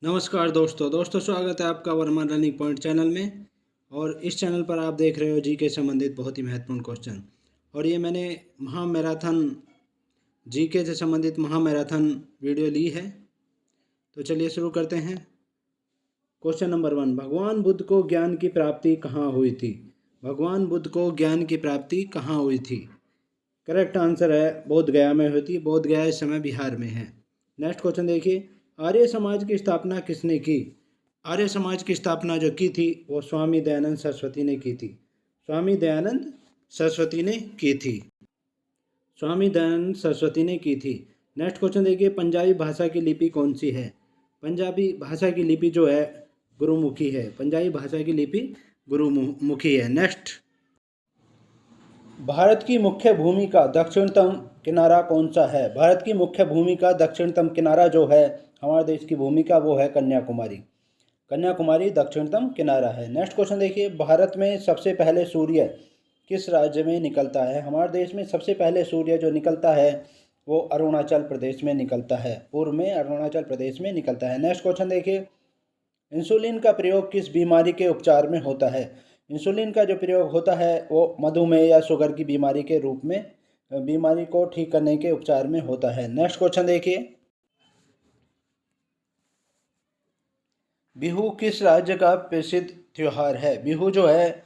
नमस्कार दोस्तों स्वागत है आपका वर्मा रनिंग पॉइंट चैनल में। और इस चैनल पर आप देख रहे हो जी के संबंधित बहुत ही महत्वपूर्ण क्वेश्चन। और ये मैंने महामैराथन जी के से संबंधित महामैराथन वीडियो ली है। तो चलिए शुरू करते हैं। क्वेश्चन नंबर 1, भगवान बुद्ध को ज्ञान की प्राप्ति कहाँ हुई थी? भगवान बुद्ध को ज्ञान की प्राप्ति कहाँ हुई थी? करेक्ट आंसर है बोध गया में हुई थी। बोध गया इस समय बिहार में है। नेक्स्ट क्वेश्चन देखिए, आर्य समाज की स्थापना किसने की? आर्य समाज की स्थापना जो की थी वो स्वामी दयानंद सरस्वती ने की थी। स्वामी दयानंद सरस्वती ने की थी। स्वामी दयानंद सरस्वती ने की थी। नेक्स्ट क्वेश्चन देखिए, पंजाबी भाषा की लिपि कौन सी है? पंजाबी भाषा की लिपि जो है गुरुमुखी है। पंजाबी भाषा की लिपि गुरुमुखी है। नेक्स्ट, भारत की मुख्य भूमि का दक्षिणतम किनारा कौन सा है? भारत की मुख्य भूमि का दक्षिणतम किनारा जो है हमारे देश की भूमि का वो है कन्याकुमारी। कन्याकुमारी दक्षिणतम किनारा है। नेक्स्ट क्वेश्चन देखिए, भारत में सबसे पहले सूर्य किस राज्य में निकलता है? हमारे देश में सबसे पहले सूर्य जो निकलता है वो अरुणाचल प्रदेश में निकलता है। पूर्व में अरुणाचल प्रदेश में निकलता है। नेक्स्ट क्वेश्चन देखिए, इंसुलिन का प्रयोग किस बीमारी के उपचार में होता है? इंसुलिन का जो प्रयोग होता है वो मधुमेह या शुगर की बीमारी के रूप में बीमारी को ठीक करने के उपचार में होता है। नेक्स्ट क्वेश्चन देखिए, बिहू किस राज्य का प्रसिद्ध त्योहार है? बिहू जो है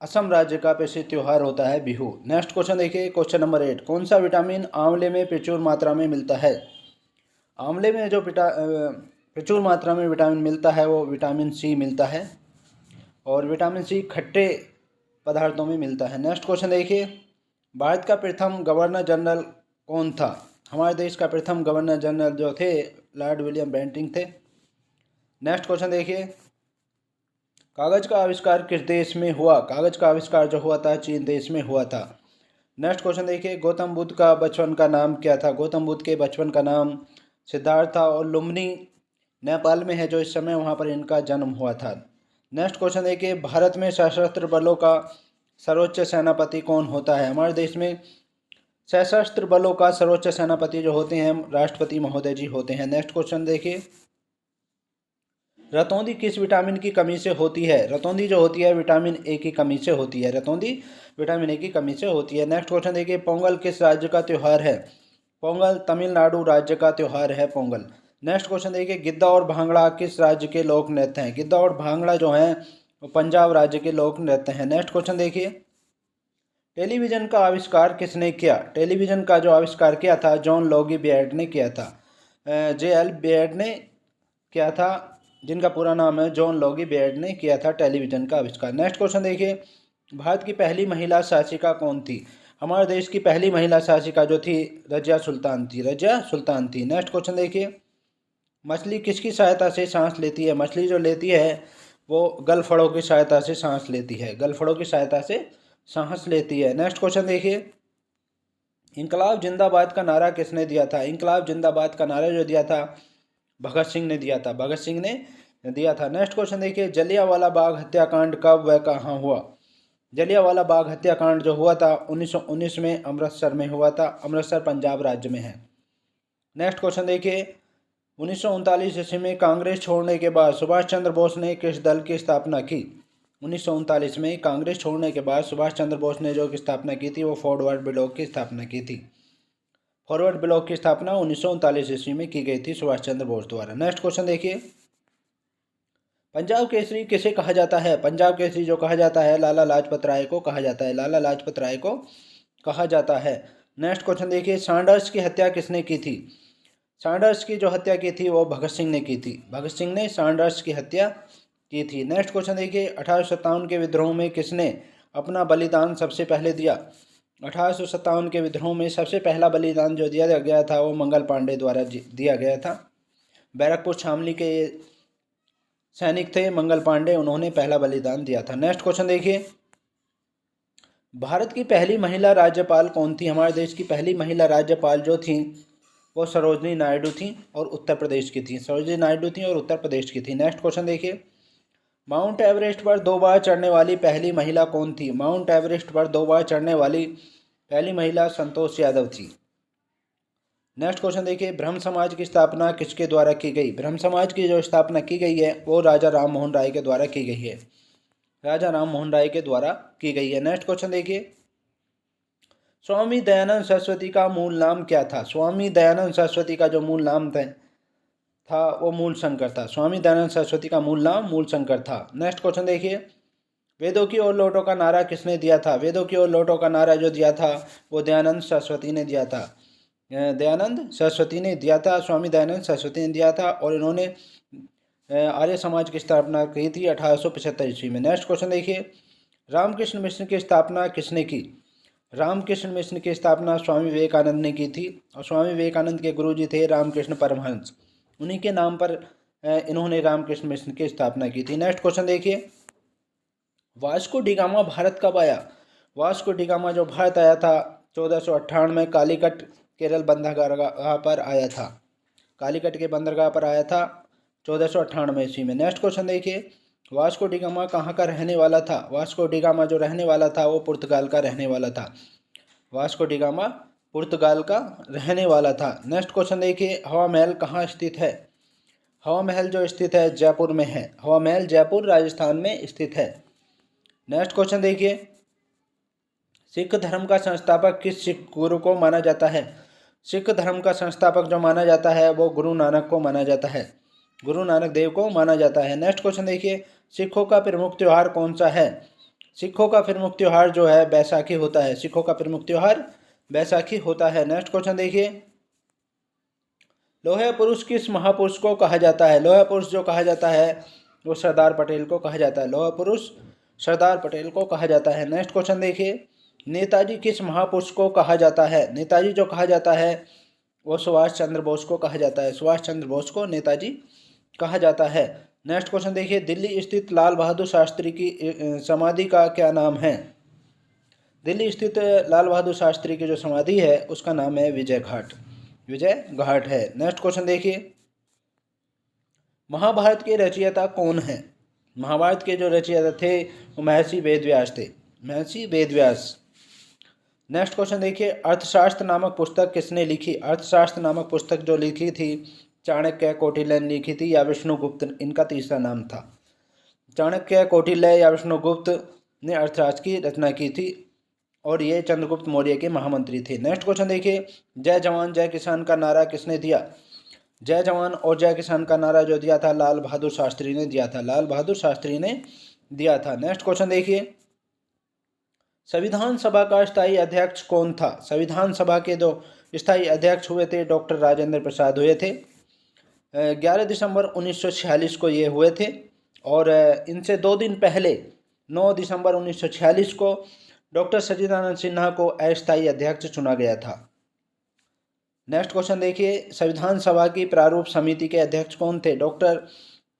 असम राज्य का प्रसिद्ध त्योहार होता है बिहू। नेक्स्ट क्वेश्चन देखिए, क्वेश्चन नंबर 8, कौन सा विटामिन आंवले में प्रचुर मात्रा में मिलता है? आंवले में जो प्रचुर मात्रा में विटामिन मिलता है वो विटामिन सी मिलता है। और विटामिन सी खट्टे पदार्थों में मिलता है। नेक्स्ट क्वेश्चन देखिए, भारत का प्रथम गवर्नर जनरल कौन था? हमारे देश का प्रथम गवर्नर जनरल जो थे लॉर्ड विलियम बेंटिंक थे। नेक्स्ट क्वेश्चन देखिए, कागज का आविष्कार किस देश में हुआ? कागज का आविष्कार जो हुआ था चीन देश में हुआ था। नेक्स्ट क्वेश्चन देखिए, गौतम बुद्ध का बचपन का नाम क्या था? गौतम बुद्ध के बचपन का नाम सिद्धार्थ था और लुम्बिनी नेपाल में है जो इस समय वहाँ पर इनका जन्म हुआ था। नेक्स्ट क्वेश्चन देखिए, भारत में सशस्त्र बलों का सर्वोच्च सेनापति कौन होता है? हमारे देश में सशस्त्र बलों का सर्वोच्च सेनापति जो होते हैं राष्ट्रपति महोदय जी होते हैं। नेक्स्ट क्वेश्चन देखिए, रतौंधी किस विटामिन की कमी से होती है? रतौंधी जो होती है विटामिन ए की कमी से होती है। रतौंधी विटामिन ए की कमी से होती है। नेक्स्ट क्वेश्चन देखिए, पोंगल किस राज्य का त्यौहार है? पोंगल तमिलनाडु राज्य का त्यौहार है पोंगल। नेक्स्ट क्वेश्चन देखिए, गिद्दा और भांगड़ा किस राज्य के लोक नृत्य हैं? गिद्दा और भांगड़ा जो हैं वो पंजाब राज्य के लोक नृत्य हैं। नेक्स्ट क्वेश्चन देखिए, टेलीविज़न का आविष्कार किसने किया? टेलीविज़न का जो आविष्कार किया था जॉन लोगी बेयर्ड ने किया था। J.L. बेयर्ड ने किया था, जिनका पूरा नाम है जॉन लोगी बेयर्ड ने किया था टेलीविज़न का आविष्कार। नेक्स्ट क्वेश्चन देखिए, भारत की पहली महिला शासिका कौन थी? हमारे देश की पहली महिला शासिका जो थी रजिया सुल्तान थी। रजिया सुल्तान थी। नेक्स्ट क्वेश्चन देखिए, मछली किसकी सहायता से सांस लेती है? मछली जो लेती है वो गलफड़ों की सहायता से सांस लेती है। गलफड़ों की सहायता से सांस लेती है। नेक्स्ट क्वेश्चन देखिए, इंकलाब जिंदाबाद का नारा किसने दिया था? इंकलाब जिंदाबाद का नारा जो दिया था भगत सिंह ने दिया था। भगत सिंह ने दिया था। नेक्स्ट क्वेश्चन देखिए, जलियांवाला बाग हत्याकांड कब व कहाँ हुआ? जलियांवाला बाग हत्याकांड जो हुआ था 1919 में अमृतसर में हुआ था। अमृतसर पंजाब राज्य में है। नेक्स्ट क्वेश्चन देखिए, 1939 ईस्वी में कांग्रेस छोड़ने के बाद सुभाष चंद्र बोस ने किस दल की स्थापना की? 1939 में कांग्रेस छोड़ने के बाद सुभाष चंद्र बोस ने जो की स्थापना की थी वो फॉरवर्ड ब्लॉक की स्थापना की थी। फॉरवर्ड ब्लॉक की स्थापना 1939 ईस्वी में की गई थी सुभाष चंद्र बोस द्वारा। नेक्स्ट क्वेश्चन देखिए, पंजाब केसरी किसे कहा जाता है? पंजाब केसरी जो कहा जाता है लाला लाजपत राय को कहा जाता है। लाला लाजपत राय को कहा जाता है। नेक्स्ट क्वेश्चन देखिए, सैंडर्स की हत्या किसने की थी? सैंडर्स की जो हत्या की थी वो भगत सिंह ने की थी। भगत सिंह ने सैंडर्स की हत्या की थी। नेक्स्ट क्वेश्चन देखिए, 1857 के विद्रोह में किसने अपना बलिदान सबसे पहले दिया? 1857 के विद्रोह में सबसे पहला बलिदान जो दिया गया था वो मंगल पांडे द्वारा दिया गया था। बैरकपुर छावनी के सैनिक थे मंगल पांडे, उन्होंने पहला बलिदान दिया था। नेक्स्ट क्वेश्चन देखिए, भारत की पहली महिला राज्यपाल कौन थी? हमारे देश की पहली महिला राज्यपाल जो थी वो सरोजनी नायडू थी और उत्तर प्रदेश की थी। सरोजनी नायडू थी और उत्तर प्रदेश की थी। नेक्स्ट क्वेश्चन देखिए, माउंट एवरेस्ट पर 2 बार चढ़ने वाली पहली महिला कौन थी? माउंट एवरेस्ट पर 2 बार चढ़ने वाली पहली महिला संतोष यादव थी। नेक्स्ट क्वेश्चन देखिए, ब्रह्म समाज की स्थापना किसके द्वारा की गई? ब्रह्म समाज की जो स्थापना की गई है वो राजा राम मोहन राय के द्वारा की गई है। राजा राम मोहन राय के द्वारा की गई है। नेक्स्ट क्वेश्चन देखिए, स्वामी दयानंद सरस्वती का मूल नाम क्या था? स्वामी दयानंद सरस्वती का जो मूल नाम था वो मूल शंकर था। स्वामी दयानंद सरस्वती का मूल नाम मूल शंकर था। नेक्स्ट क्वेश्चन देखिए, वेदों की ओर लौटो का नारा किसने दिया था? वेदों की ओर लौटो का नारा जो दिया था वो दयानंद सरस्वती ने दिया था। दयानंद सरस्वती ने दिया था, स्वामी दयानंद सरस्वती ने दिया था, और इन्होंने आर्य समाज की स्थापना की थी 1875 ईस्वी में। नेक्स्ट क्वेश्चन देखिए, रामकृष्ण मिशन की स्थापना किसने की? रामकृष्ण मिशन की स्थापना स्वामी विवेकानंद ने की थी, और स्वामी विवेकानंद के गुरुजी थे रामकृष्ण परमहंस। उन्हीं के नाम पर इन्होंने रामकृष्ण मिशन की स्थापना की थी। नेक्स्ट क्वेश्चन देखिए, वास्को डी गामा भारत कब आया? वास्को डी गामा जो भारत आया था 1498 में कालीकट केरल बंदरगाह पर आया था। कालीकट के बंदरगाह पर आया था 1498 ईस्वी में। नेक्स्ट क्वेश्चन देखिए, वास्को डी गामा कहाँ का रहने वाला था? वास्को डी गामा जो रहने वाला था वो पुर्तगाल का रहने वाला था। वास्को डी गामा पुर्तगाल का रहने वाला था। नेक्स्ट क्वेश्चन देखिए, हवा महल कहाँ स्थित है? हवा महल जो स्थित है जयपुर में है। हवा महल जयपुर राजस्थान में स्थित है। नेक्स्ट क्वेश्चन देखिए, सिख धर्म का संस्थापक किस सिख गुरु को माना जाता है? सिख धर्म का संस्थापक जो माना जाता है वो गुरु नानक को माना जाता है। गुरु नानक देव को माना जाता है। नेक्स्ट क्वेश्चन देखिए, सिखों का प्रमुख त्यौहार कौन सा है? सिखों का प्रमुख त्यौहार जो है बैसाखी होता है। सिखों का प्रमुख त्यौहार बैसाखी होता है। नेक्स्ट क्वेश्चन देखिए, लोहे पुरुष किस महापुरुष को कहा जाता है? लोहे पुरुष जो कहा जाता है वो सरदार पटेल को कहा जाता है। लोहे पुरुष सरदार पटेल को कहा जाता है। नेक्स्ट क्वेश्चन देखिए, नेताजी किस महापुरुष को कहा जाता है? नेताजी जो कहा जाता है वो सुभाष चंद्र बोस को कहा जाता है। सुभाष चंद्र बोस को नेताजी कहा जाता है। नेक्स्ट क्वेश्चन देखिए, दिल्ली स्थित लाल बहादुर शास्त्री की समाधि का क्या नाम है? दिल्ली स्थित लाल बहादुर शास्त्री की जो समाधि है उसका नाम है विजय घाट। विजय घाट है। नेक्स्ट क्वेश्चन देखिए, महाभारत के रचयिता कौन है? महाभारत के जो रचयिता थे वो महर्षि वेदव्यास थे। महर्षि वेदव्यास। नेक्स्ट क्वेश्चन देखिए, अर्थशास्त्र नामक पुस्तक किसने लिखी? अर्थशास्त्र नामक पुस्तक जो लिखी थी चाणक्य कौटिल्य ने लिखी थी, या विष्णुगुप्त इनका तीसरा नाम था। चाणक्य कौटिल्य या विष्णुगुप्त ने अर्थशास्त्र की रचना की थी, और ये चंद्रगुप्त मौर्य के महामंत्री थे। नेक्स्ट क्वेश्चन देखिए, जय जवान जय किसान का नारा किसने दिया? जय जवान और जय किसान का नारा जो दिया था लाल बहादुर शास्त्री ने दिया था। लाल बहादुर शास्त्री ने दिया था। नेक्स्ट क्वेश्चन देखिए, संविधान सभा का स्थायी अध्यक्ष कौन था? संविधान सभा के जो स्थायी अध्यक्ष हुए थे डॉक्टर राजेंद्र प्रसाद हुए थे। 11 दिसंबर 1946 को ये हुए थे, और इनसे 2 दिन पहले 9 दिसंबर 1946 को डॉक्टर सच्चिदानंद सिन्हा को अस्थायी अध्यक्ष चुना गया था। नेक्स्ट क्वेश्चन देखिए, संविधान सभा की प्रारूप समिति के अध्यक्ष कौन थे?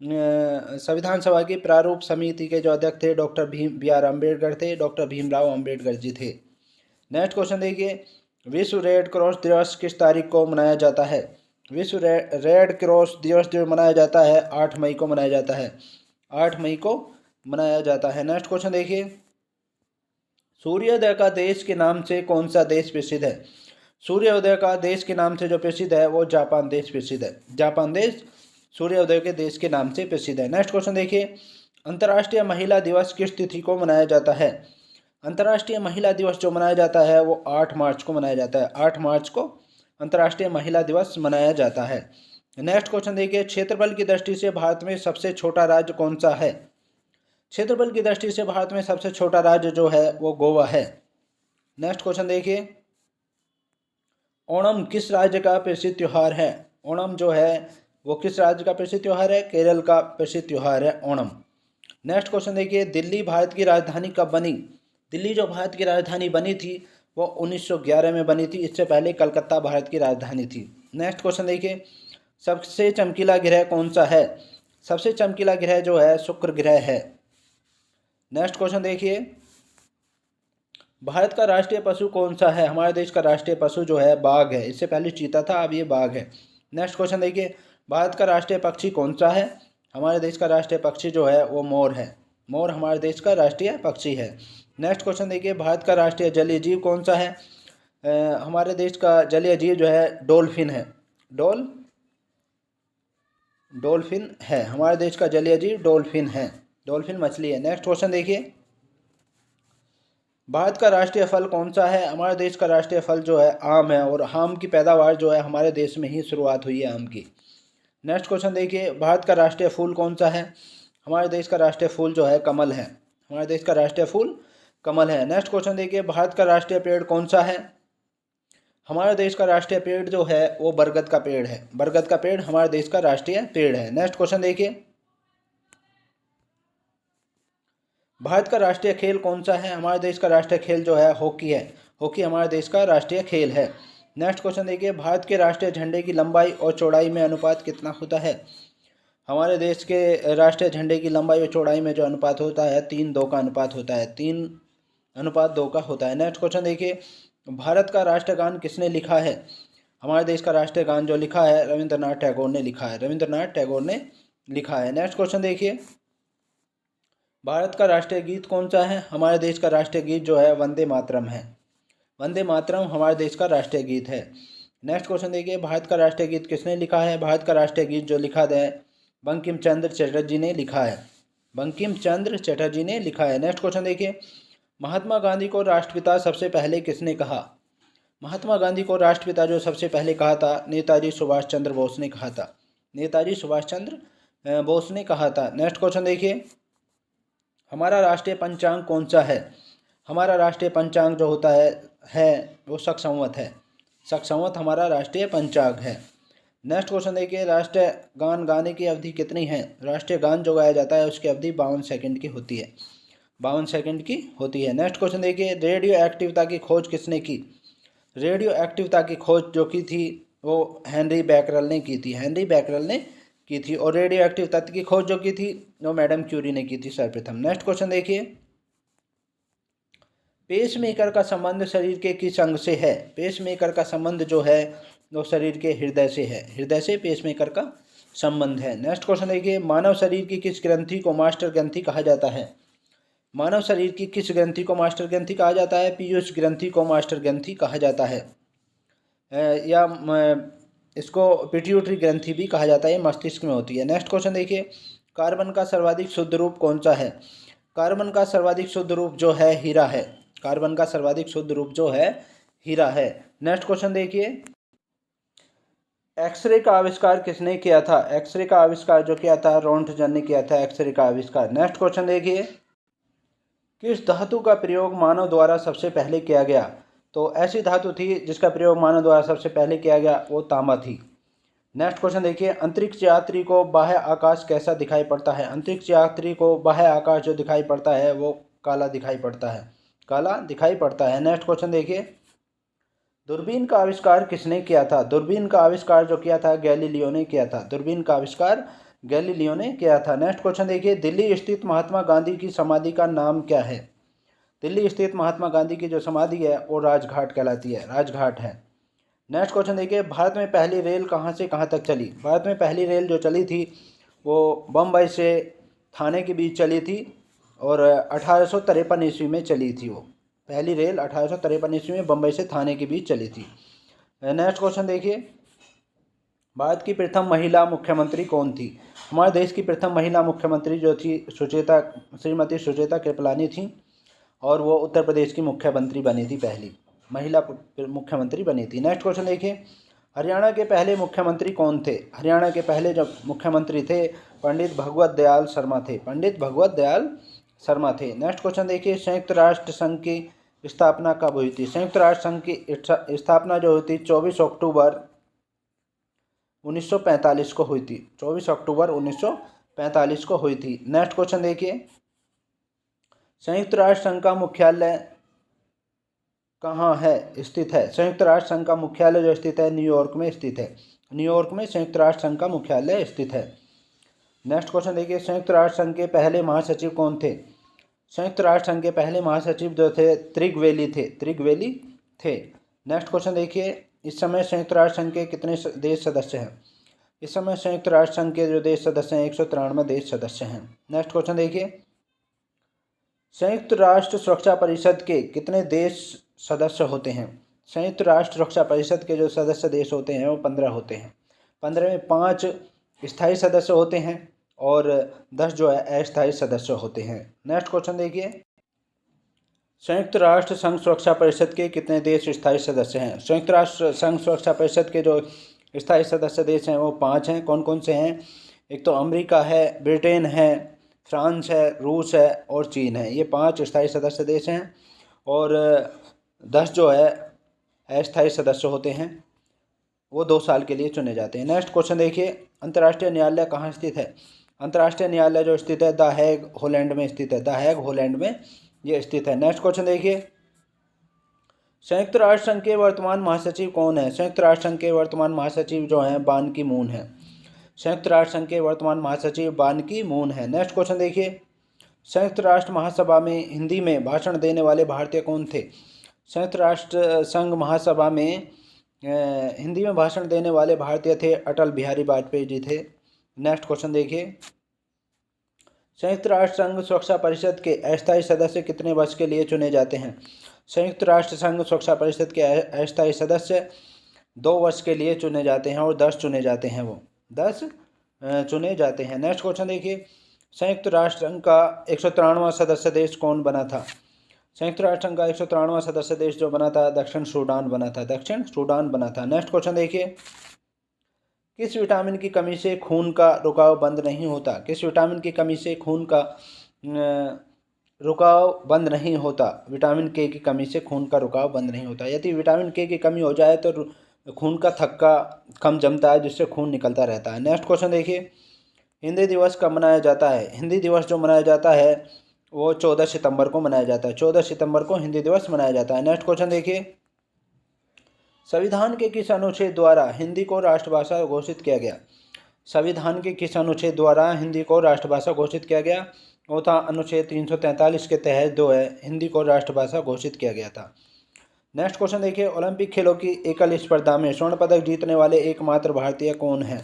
संविधान सभा की प्रारूप समिति के जो अध्यक्ष थे डॉक्टर बी.आर. अम्बेडकर थे। डॉक्टर भीमराव अम्बेडकर जी थे। नेक्स्ट क्वेश्चन देखिए, विश्व रेड क्रॉस दिवस किस तारीख को मनाया जाता है? विश्व रेड क्रॉस दिवस जो मनाया जाता है 8 मई को मनाया जाता है। 8 मई को मनाया जाता है। नेक्स्ट क्वेश्चन देखिए, सूर्योदय का देश के नाम से कौन सा देश प्रसिद्ध है? सूर्योदय का देश के नाम से जो प्रसिद्ध है वो जापान देश प्रसिद्ध है। जापान देश सूर्योदय के देश के नाम से प्रसिद्ध है। नेक्स्ट क्वेश्चन देखिए, अंतर्राष्ट्रीय महिला दिवस किस तिथि को मनाया जाता है? अंतर्राष्ट्रीय महिला दिवस जो मनाया जाता है वो 8 मार्च को मनाया जाता है। 8 मार्च को अंतर्राष्ट्रीय महिला दिवस मनाया जाता है। नेक्स्ट क्वेश्चन देखिए, क्षेत्रफल की दृष्टि से भारत में सबसे छोटा राज्य कौन सा है? क्षेत्रफल की दृष्टि से भारत में सबसे छोटा राज्य जो है वो गोवा है। नेक्स्ट क्वेश्चन देखिए, ओणम किस राज्य का प्रसिद्ध त्यौहार है? ओणम जो है वो किस राज्य का प्रसिद्ध त्यौहार है? केरल का प्रसिद्ध त्यौहार है ओणम। नेक्स्ट क्वेश्चन देखिए, दिल्ली भारत की राजधानी कब बनी? दिल्ली जो भारत की राजधानी बनी थी वो 1911 में बनी थी। इससे पहले कलकत्ता भारत की राजधानी थी। नेक्स्ट क्वेश्चन देखिए, सबसे चमकीला ग्रह कौन सा है? सबसे चमकीला ग्रह जो है शुक्र ग्रह है। नेक्स्ट क्वेश्चन देखिए, भारत का राष्ट्रीय पशु कौन सा है? हमारे देश का राष्ट्रीय पशु जो है बाघ है। इससे पहले चीता था, अब ये बाघ है। नेक्स्ट क्वेश्चन देखिए, भारत का राष्ट्रीय पक्षी कौन सा है? हमारे देश का राष्ट्रीय पक्षी जो है वो मोर है। मोर हमारे देश का राष्ट्रीय पक्षी है। नेक्स्ट क्वेश्चन देखिए, भारत का राष्ट्रीय जलीय जीव कौन सा है? हमारे देश का जलीय जीव जो है डॉल्फिन है। डॉल्फिन है हमारे देश का जलीय जीव, डॉल्फिन है, डॉल्फिन मछली है। नेक्स्ट क्वेश्चन देखिए, भारत का राष्ट्रीय फल कौन सा है? हमारे देश का राष्ट्रीय फल जो है आम है, और आम की पैदावार जो है हमारे देश में ही शुरुआत हुई है आम की। नेक्स्ट क्वेश्चन देखिए, भारत का राष्ट्रीय फूल कौन सा है? हमारे देश का राष्ट्रीय फूल जो है कमल है। हमारे देश का राष्ट्रीय फूल कमल है। नेक्स्ट क्वेश्चन देखिए, भारत का राष्ट्रीय पेड़ कौन सा है? हमारे देश का राष्ट्रीय पेड़ जो है वो बरगद का पेड़ है। बरगद का पेड़ हमारे देश का राष्ट्रीय पेड़ है। नेक्स्ट क्वेश्चन देखिए, भारत का राष्ट्रीय खेल कौन सा है? हमारे देश का राष्ट्रीय खेल जो है हॉकी है। हॉकी हमारे देश का राष्ट्रीय खेल है। नेक्स्ट क्वेश्चन देखिए, भारत के राष्ट्रीय झंडे की लंबाई और चौड़ाई में अनुपात कितना होता है? हमारे देश के राष्ट्रीय झंडे की लंबाई और चौड़ाई में जो अनुपात होता है 3:2 का अनुपात होता है, 3:2 का होता है। नेक्स्ट क्वेश्चन देखिए, भारत का राष्ट्रगान किसने लिखा है? हमारे देश का राष्ट्रीय गान जो लिखा है रविंद्रनाथ टैगोर ने लिखा है। रविंद्रनाथ टैगोर ने लिखा है। नेक्स्ट क्वेश्चन देखिए, भारत का राष्ट्रीय गीत कौन सा है? हमारे देश का राष्ट्रीय गीत जो है वंदे मातरम है। वंदे मातरम हमारे देश का राष्ट्रीय गीत है। नेक्स्ट क्वेश्चन देखिए, भारत का राष्ट्रीय गीत किसने लिखा है? भारत का राष्ट्रीय गीत जो लिखा है बंकिम चंद्र चटर्जी ने लिखा है। बंकिम चंद्र चटर्जी ने लिखा है। नेक्स्ट क्वेश्चन देखिए, महात्मा गांधी को राष्ट्रपिता सबसे पहले किसने कहा? महात्मा गांधी को राष्ट्रपिता जो सबसे पहले कहा था नेताजी सुभाष चंद्र बोस ने कहा था। नेताजी सुभाष चंद्र बोस ने कहा था। नेक्स्ट क्वेश्चन देखिए, हमारा राष्ट्रीय पंचांग कौन सा है? हमारा राष्ट्रीय पंचांग जो होता है वो शक संवत है। शक संवत हमारा राष्ट्रीय पंचांग है। नेक्स्ट क्वेश्चन देखिए, राष्ट्रीय गान गाने की अवधि कितनी है? राष्ट्रीय गान जो गाया जाता है उसकी अवधि 52 सेकंड की होती है। 52 सेकंड की होती है। नेक्स्ट क्वेश्चन देखिए, रेडियो एक्टिवता की खोज किसने की? रेडियो एक्टिवता की खोज जो की थी वो हेनरी बैकरल ने की थी। हेनरी बैकरल ने की थी। और रेडियो एक्टिव तत्व की खोज जो की थी वो मैडम क्यूरी ने की थी सर्वप्रथम। नेक्स्ट क्वेश्चन देखिए, पेसमेकर का संबंध शरीर के किस अंग से है? पेसमेकर का संबंध जो है वो शरीर के हृदय से है। हृदय से पेसमेकर का संबंध है। नेक्स्ट क्वेश्चन देखिए, मानव शरीर की किस ग्रंथि को मास्टर ग्रंथि कहा जाता है? मानव शरीर की किस ग्रंथि को मास्टर ग्रंथि कहा जाता है? पीयूष ग्रंथि को मास्टर ग्रंथि कहा जाता है। या इसको पिट्यूटरी ग्रंथि भी कहा जाता है, मस्तिष्क में होती है। नेक्स्ट क्वेश्चन देखिए, कार्बन का सर्वाधिक शुद्ध रूप कौन सा है? कार्बन का सर्वाधिक शुद्ध रूप जो है हीरा है। कार्बन का सर्वाधिक शुद्ध रूप जो है हीरा है। नेक्स्ट क्वेश्चन देखिए, एक्सरे का आविष्कार किसने किया था? एक्सरे का आविष्कार जो किया था रोंटगन ने किया था एक्सरे का आविष्कार। नेक्स्ट क्वेश्चन देखिए, किस धातु का प्रयोग मानव द्वारा सबसे पहले किया गया? तो ऐसी धातु थी जिसका प्रयोग मानव द्वारा सबसे पहले किया गया, वो तांबा थी। नेक्स्ट क्वेश्चन देखिए, अंतरिक्ष यात्री को बाह्य आकाश कैसा दिखाई पड़ता है? अंतरिक्ष यात्री को बाह्य आकाश जो दिखाई पड़ता है वो काला दिखाई पड़ता है। काला दिखाई पड़ता है। नेक्स्ट क्वेश्चन देखिए, दूरबीन का आविष्कार किसने किया था? दूरबीन का आविष्कार जो किया था गैलीलियो ने किया था। दूरबीन का आविष्कार गैलीलियो ने किया था। नेक्स्ट क्वेश्चन देखिए, दिल्ली स्थित महात्मा गांधी की समाधि का नाम क्या है? दिल्ली स्थित महात्मा गांधी की जो समाधि है वो राजघाट कहलाती है, राजघाट है। नेक्स्ट क्वेश्चन देखिए, भारत में पहली रेल कहाँ से कहाँ तक चली? भारत में पहली रेल जो चली थी वो बम्बई से थाने के बीच चली थी और 1853 ईस्वी में चली थी। वो पहली रेल 1853 ईस्वी में बम्बई से थाने के बीच चली थी। नेक्स्ट क्वेश्चन देखिए, भारत की प्रथम महिला मुख्यमंत्री कौन थी? हमारे देश की प्रथम महिला मुख्यमंत्री जो थी श्रीमती सुचेता कृपलानी थी, और वो उत्तर प्रदेश की मुख्यमंत्री बनी थी, पहली महिला मुख्यमंत्री बनी थी। नेक्स्ट क्वेश्चन देखिए, हरियाणा के पहले मुख्यमंत्री कौन थे? हरियाणा के पहले जो मुख्यमंत्री थे पंडित भगवत दयाल शर्मा थे। पंडित भगवत दयाल शर्मा थे। नेक्स्ट क्वेश्चन देखिए, संयुक्त राष्ट्र संघ की स्थापना कब हुई थी? संयुक्त राष्ट्र संघ की स्थापना जो हुई थी 24 अक्टूबर 1945 को हुई थी। 24 अक्टूबर 1945 को हुई थी। नेक्स्ट क्वेश्चन देखिए, संयुक्त राष्ट्र संघ का मुख्यालय कहाँ है स्थित है? संयुक्त राष्ट्र संघ का मुख्यालय जो स्थित है न्यूयॉर्क में स्थित है। न्यूयॉर्क में संयुक्त राष्ट्र संघ का मुख्यालय स्थित है। नेक्स्ट क्वेश्चन देखिए, संयुक्त राष्ट्र संघ के पहले महासचिव कौन थे? संयुक्त राष्ट्र संघ के पहले महासचिव जो थे त्रिगवेली थे। त्रिगवेली थे। नेक्स्ट क्वेश्चन देखिए, इस समय संयुक्त राष्ट्र संघ के कितने देश सदस्य हैं? इस समय संयुक्त राष्ट्र संघ के जो देश सदस्य हैं 193 देश सदस्य हैं। नेक्स्ट क्वेश्चन देखिए, संयुक्त राष्ट्र सुरक्षा परिषद के कितने देश सदस्य होते हैं? संयुक्त राष्ट्र सुरक्षा परिषद के जो सदस्य देश होते हैं वो 15 होते हैं। 15 में 5 स्थायी सदस्य होते हैं और 10 जो है अस्थायी सदस्य होते हैं। नेक्स्ट क्वेश्चन देखिए, संयुक्त राष्ट्र संघ सुरक्षा परिषद के कितने देश स्थायी सदस्य हैं? संयुक्त राष्ट्र संघ सुरक्षा परिषद के जो स्थायी सदस्य देश हैं वो 5 हैं। कौन कौन से हैं? एक तो अमेरिका है, ब्रिटेन है, फ्रांस है, रूस है और चीन है। ये 5 स्थायी सदस्य देश हैं और 10 जो है अस्थायी सदस्य होते हैं, वो 2 साल के लिए चुने जाते हैं। नेक्स्ट क्वेश्चन देखिए, अंतर्राष्ट्रीय न्यायालय कहाँ स्थित है? अंतर्राष्ट्रीय न्यायालय जो स्थित है द हेग हॉलैंड में स्थित है। द हेग हॉलैंड में ये स्थित है। नेक्स्ट क्वेश्चन देखिए, संयुक्त राष्ट्र संघ के वर्तमान महासचिव कौन है? संयुक्त राष्ट्र संघ के वर्तमान महासचिव जो हैं बान की मून है। संयुक्त राष्ट्र संघ के वर्तमान महासचिव बान की मून है। नेक्स्ट क्वेश्चन देखिए, संयुक्त राष्ट्र महासभा में हिंदी में भाषण देने वाले भारतीय कौन थे? संयुक्त राष्ट्र संघ महासभा में हिंदी में भाषण देने वाले भारतीय थे अटल बिहारी वाजपेयी जी थे। नेक्स्ट क्वेश्चन देखिए, संयुक्त राष्ट्र संघ सुरक्षा परिषद के अस्थायी सदस्य कितने वर्ष के लिए चुने जाते हैं? संयुक्त राष्ट्र संघ सुरक्षा परिषद के अस्थायी सदस्य 2 वर्ष के लिए चुने जाते हैं और 10 चुने जाते हैं, वो 10 चुने जाते हैं। नेक्स्ट क्वेश्चन देखिए, संयुक्त राष्ट्र संघ का 193वां सदस्य देश कौन बना था? संयुक्त राष्ट्र संघ का 193वां सदस्य देश जो बना था दक्षिण सूडान बना था। दक्षिण सूडान बना था। नेक्स्ट क्वेश्चन देखिए, किस विटामिन की कमी से खून का रुकाव बंद नहीं होता? किस विटामिन की कमी से खून का रुकाव बंद नहीं होता? विटामिन के की कमी से खून का रुकाव बंद नहीं होता। यदि विटामिन के की कमी हो जाए तो खून का थक्का कम जमता है, जिससे खून निकलता रहता है। नेक्स्ट क्वेश्चन देखिए, हिंदी दिवस कब मनाया जाता है? हिंदी दिवस जो मनाया जाता है वो 14 सितंबर को मनाया जाता है। 14 सितंबर को हिंदी दिवस मनाया जाता है। नेक्स्ट क्वेश्चन देखिए, संविधान के किस अनुच्छेद द्वारा हिंदी को राष्ट्रभाषा घोषित किया गया? संविधान के किस अनुच्छेद द्वारा हिंदी को राष्ट्रभाषा घोषित किया गया? वो था अनुच्छेद 343 के तहत जो है हिंदी को राष्ट्रभाषा घोषित किया गया था। नेक्स्ट क्वेश्चन देखिए, ओलंपिक खेलों की एकल स्पर्धा में स्वर्ण पदक जीतने वाले एकमात्र भारतीय कौन है?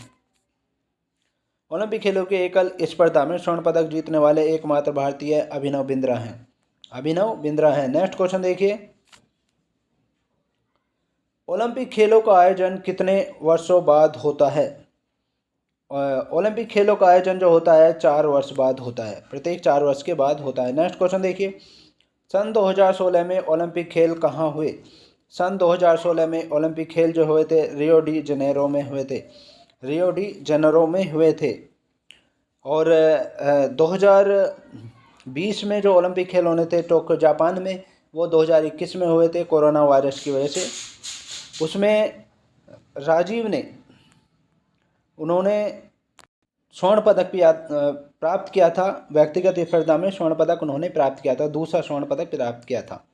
ओलंपिक खेलों के एकल स्पर्धा में स्वर्ण पदक जीतने वाले एकमात्र भारतीय अभिनव बिंद्रा हैं। अभिनव बिंद्रा हैं। नेक्स्ट क्वेश्चन देखिए, ओलंपिक खेलों का आयोजन कितने वर्षों बाद होता है? ओलंपिक खेलों का आयोजन जो होता है 4 वर्ष बाद होता है, प्रत्येक 4 वर्ष के बाद होता है। नेक्स्ट क्वेश्चन देखिए, सन 2016 में ओलंपिक खेल कहाँ हुए? सन 2016 में ओलंपिक खेल जो हुए थे रियो डी जनेरो में हुए थे। रियो डी जनेरो में हुए थे। और 2020 में जो ओलंपिक खेल होने थे टोक्यो जापान में, वो 2021 में हुए थे कोरोना वायरस की वजह से। उसमें राजीव ने उन्होंने स्वर्ण पदक भी प्राप्त किया था। व्यक्तिगत स्पर्धा में स्वर्ण पदक उन्होंने प्राप्त किया था, दूसरा स्वर्ण पदक प्राप्त किया था।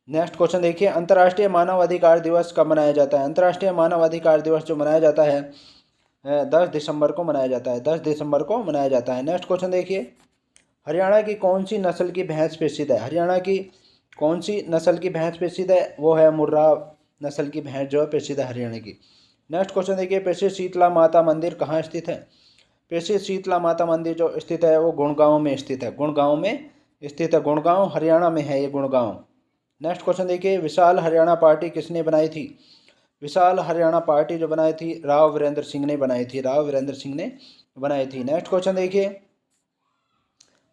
नेक्स्ट क्वेश्चन देखिए, अंतर्राष्ट्रीय मानव अधिकार दिवस कब मनाया जाता है? अंतर्राष्ट्रीय मानव अधिकार दिवस जो मनाया जाता है 10 दिसंबर को मनाया जाता है। 10 दिसंबर को मनाया जाता है। नेक्स्ट क्वेश्चन देखिए, हरियाणा की कौन सी नस्ल की भैंस प्रसिद्ध है? हरियाणा की कौन सी नस्ल की भैंस प्रसिद्ध है? वो है मुर्रा नस्ल की भैंस जो है प्रसिद्ध है हरियाणा की। नेक्स्ट क्वेश्चन देखिए, प्रसिद्ध शीतला माता मंदिर कहाँ स्थित है? प्रसिद्ध शीतला माता मंदिर जो स्थित है वो गुड़गांव में स्थित है। गुड़गांव में स्थित है। गुड़गांव हरियाणा में है ये गुड़गांव। नेक्स्ट क्वेश्चन देखिए, विशाल हरियाणा पार्टी किसने बनाई थी? विशाल हरियाणा पार्टी जो बनाई थी राव वीरेंद्र सिंह ने बनाई थी। राव वीरेंद्र सिंह ने बनाई थी। नेक्स्ट क्वेश्चन देखिए,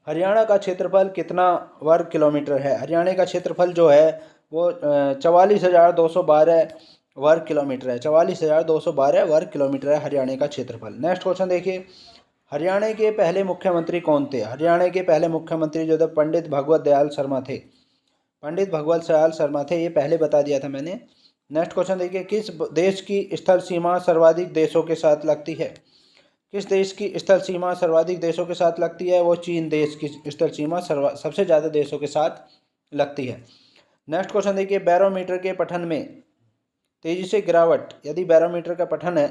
हरियाणा का क्षेत्रफल कितना वर्ग किलोमीटर है? हरियाणा का क्षेत्रफल जो है वो 44,212 वर्ग किलोमीटर है। 44,212 वर्ग किलोमीटर है हरियाणा का क्षेत्रफल। नेक्स्ट क्वेश्चन देखिए, हरियाणा के पहले मुख्यमंत्री कौन थे? हरियाणा के पहले मुख्यमंत्री जो थे पंडित भगवत दयाल शर्मा थे। पंडित भगवत दयाल शर्मा थे, ये पहले बता दिया था मैंने। नेक्स्ट क्वेश्चन देखिए, किस देश की स्थल सीमा सर्वाधिक देशों के साथ लगती है? किस देश की स्थल सीमा सर्वाधिक देशों के साथ लगती है? वो चीन देश की स्थल सीमा सबसे ज़्यादा देशों के साथ लगती है। नेक्स्ट क्वेश्चन देखिए, बैरोमीटर के पठन में तेज़ी से गिरावट, यदि बैरोमीटर का पठन है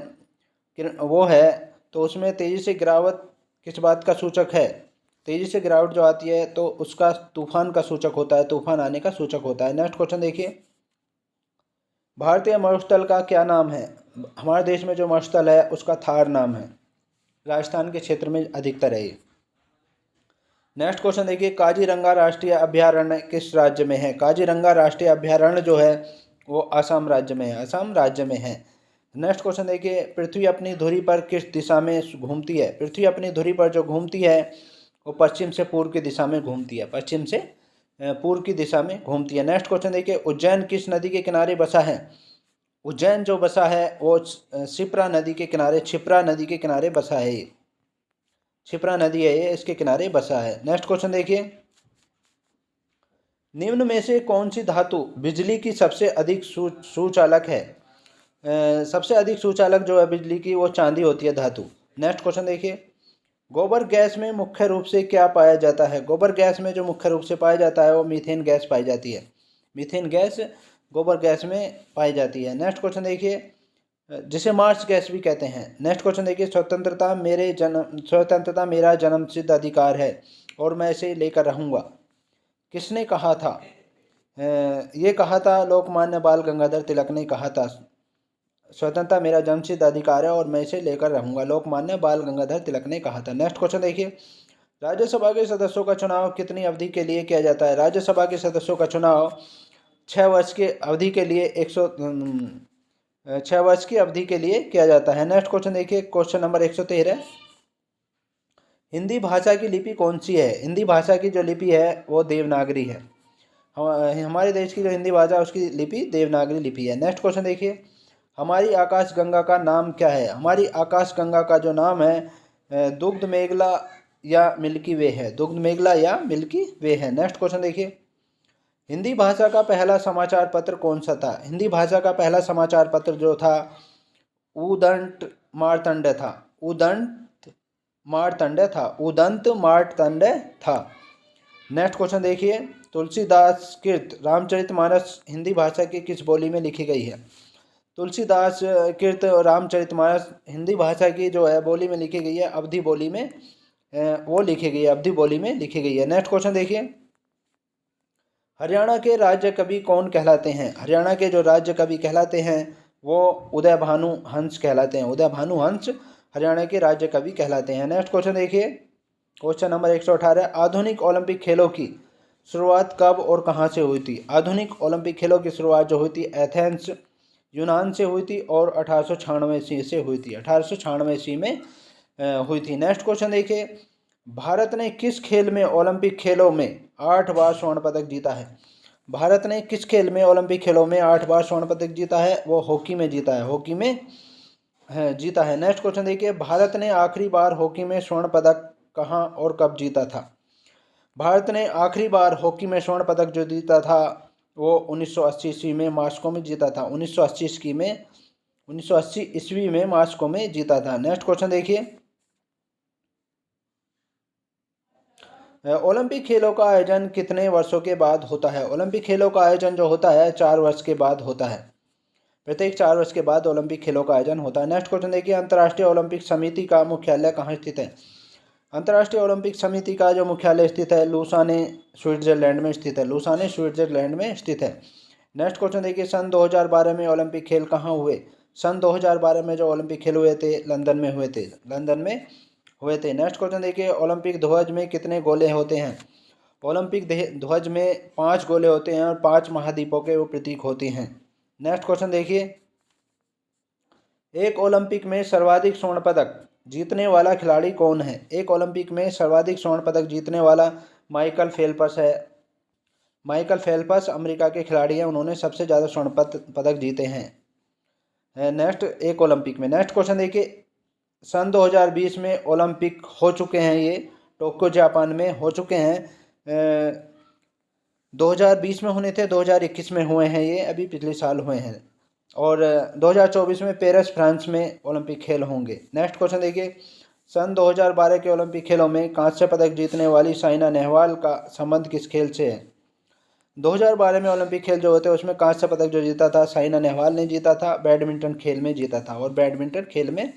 वो है तो उसमें तेज़ी से गिरावट किस बात का सूचक है? तेज़ी से गिरावट जो आती है तो उसका तूफान का सूचक होता है, तूफान आने का सूचक होता है। नेक्स्ट क्वेश्चन देखिए, भारतीय मरुस्थल का क्या नाम है? हमारे देश में जो मरुस्थल है उसका थार नाम है। राजस्थान के क्षेत्र में अधिकतर है ये। नेक्स्ट क्वेश्चन देखिए, काजीरंगा राष्ट्रीय अभयारण्य किस राज्य में है? काजीरंगा राष्ट्रीय अभयारण्य जो है वो असम राज्य में है, असम राज्य में है। नेक्स्ट क्वेश्चन देखिए, पृथ्वी अपनी धुरी पर किस दिशा में घूमती है? पृथ्वी अपनी धुरी पर जो घूमती है वो पश्चिम से पूर्व की दिशा में घूमती है, पश्चिम से पूर्व की दिशा में घूमती है। नेक्स्ट क्वेश्चन देखिए, उज्जैन किस नदी के किनारे बसा है? उज्जैन जो बसा है वो क्षिप्रा नदी के किनारे, क्षिप्रा नदी के किनारे बसा है। ये क्षिप्रा नदी है, ये इसके किनारे बसा है। नेक्स्ट क्वेश्चन देखिए, निम्न में से कौन सी धातु बिजली की सबसे अधिक सुचालक है? सबसे अधिक सुचालक जो है बिजली की, वो चांदी होती है धातु। नेक्स्ट क्वेश्चन देखिए, गोबर गैस में मुख्य रूप से क्या पाया जाता है? गोबर गैस में जो मुख्य रूप से पाया जाता है वो मीथेन गैस पाई जाती है। मीथेन गैस गोबर गैस में पाई जाती है। नेक्स्ट क्वेश्चन देखिए, जिसे मार्स गैस भी कहते हैं। नेक्स्ट क्वेश्चन देखिए, स्वतंत्रता मेरा जन्मसिद्ध अधिकार है और मैं इसे लेकर रहूँगा, किसने कहा था? ये कहा था लोकमान्य बाल गंगाधर तिलक ने कहा था। स्वतंत्रता मेरा जन्मसिद्ध अधिकार है और मैं इसे लेकर रहूंगा, लोकमान्य बाल गंगाधर तिलक ने कहा था। नेक्स्ट क्वेश्चन देखिए, राज्यसभा के सदस्यों का चुनाव कितनी अवधि के लिए किया जाता है? राज्यसभा के सदस्यों का चुनाव 6 वर्ष के अवधि के लिए 6 वर्ष की अवधि के लिए किया जाता है। नेक्स्ट क्वेश्चन देखिए, क्वेश्चन नंबर 113, हिंदी भाषा की लिपि कौन सी है? हिंदी भाषा की जो लिपि है वो देवनागरी है। हमारे देश की जो हिंदी भाषा उसकी लिपि देवनागरी लिपि है। नेक्स्ट क्वेश्चन देखिए, हमारी आकाश गंगा का नाम क्या है? हमारी आकाश गंगा का जो नाम है दुग्ध मेघला या मिल्की वे है, दुग्ध मेघला या मिल्की वे है। नेक्स्ट क्वेश्चन देखिए, हिंदी भाषा का पहला समाचार पत्र कौन सा था? हिंदी भाषा का पहला समाचार पत्र जो था उदंत मार्तंड था, उदंत मार्तंड था, उदंत मार्तंड था। नेक्स्ट क्वेश्चन देखिए, तुलसीदास कृत रामचरितमानस हिंदी भाषा की किस बोली में लिखी गई है? तुलसीदास कृत रामचरितमानस हिंदी भाषा की जो है बोली में लिखी गई है, अवधी बोली में वो लिखी गई है, अवधी बोली में लिखी गई है। नेक्स्ट क्वेश्चन देखिए, हरियाणा के राज्य कवि कौन कहलाते हैं? हरियाणा के जो राज्य कवि कहलाते हैं वो उदय भानु हंस कहलाते हैं, उदय भानु हंस हरियाणा के राज्य कवि कहलाते हैं। नेक्स्ट क्वेश्चन देखिए, क्वेश्चन नंबर 118, आधुनिक ओलंपिक खेलों की शुरुआत कब और कहाँ से हुई थी? आधुनिक ओलंपिक खेलों की शुरुआत जो हुई थी एथेंस यूनान से हुई थी और 1896 ईस्वी से हुई थी, 1896 ईस्वी में हुई थी। नेक्स्ट क्वेश्चन देखिए, भारत ने किस खेल में ओलंपिक खेलों में 8 बार स्वर्ण पदक जीता है? भारत ने किस खेल में ओलंपिक खेलों में 8 बार स्वर्ण पदक जीता है? वो हॉकी में जीता है, हॉकी में जीता है। नेक्स्ट क्वेश्चन देखिए, भारत ने आखिरी बार हॉकी में स्वर्ण पदक कहाँ और कब जीता था? भारत ने आखिरी बार हॉकी में स्वर्ण पदक जो जीता था वो 1980 ईस्वी में मास्को में जीता था, 1980 ईस्वी में मास्को में जीता था। नेक्स्ट क्वेश्चन देखिए, ओलंपिक खेलों का आयोजन कितने वर्षों के बाद होता है? ओलंपिक खेलों का आयोजन जो होता है 4 वर्ष के बाद होता है, प्रत्येक 4 वर्ष के बाद ओलंपिक खेलों का आयोजन होता है। नेक्स्ट क्वेश्चन देखिए, अंतर्राष्ट्रीय ओलंपिक समिति का मुख्यालय कहाँ स्थित है? अंतर्राष्ट्रीय ओलंपिक समिति का जो मुख्यालय स्थित है लूसाने स्विट्जरलैंड में स्थित है, लूसाने स्विट्जरलैंड में स्थित है। नेक्स्ट क्वेश्चन देखिए, सन 2012 में ओलंपिक खेल कहाँ हुए? सन 2012 में जो ओलंपिक खेल हुए थे लंदन में हुए थे, लंदन में हुए थे। नेक्स्ट क्वेश्चन देखिए, ओलंपिक ध्वज में कितने गोले होते हैं? ओलंपिक ध्वज में 5 गोले होते हैं और 5 महाद्वीपों के वो प्रतीक होते हैं। नेक्स्ट क्वेश्चन देखिए, एक ओलंपिक में सर्वाधिक स्वर्ण पदक जीतने वाला खिलाड़ी कौन है? एक ओलंपिक में सर्वाधिक स्वर्ण पदक जीतने वाला माइकल फेल्प्स है। माइकल फेल्प्स अमेरिका के खिलाड़ी हैं, उन्होंने सबसे ज़्यादा स्वर्ण पदक जीते हैं नेक्स्ट एक ओलंपिक में। नेक्स्ट क्वेश्चन देखिए, सन 2020 में ओलंपिक हो चुके हैं, ये टोक्यो जापान में हो चुके हैं। 2020 में होने थे, 2021 में हुए हैं, ये अभी पिछले साल हुए हैं और 2024 में पेरिस फ्रांस में ओलंपिक खेल होंगे। नेक्स्ट क्वेश्चन देखिए, सन 2012 के ओलंपिक खेलों में कांस्य पदक जीतने वाली साइना नेहवाल का संबंध किस खेल से है? 2012 में ओलंपिक खेल जो होते हैं उसमें कांस्य पदक जो जीता था साइना नेहवाल ने जीता था, बैडमिंटन खेल में जीता था और बैडमिंटन खेल में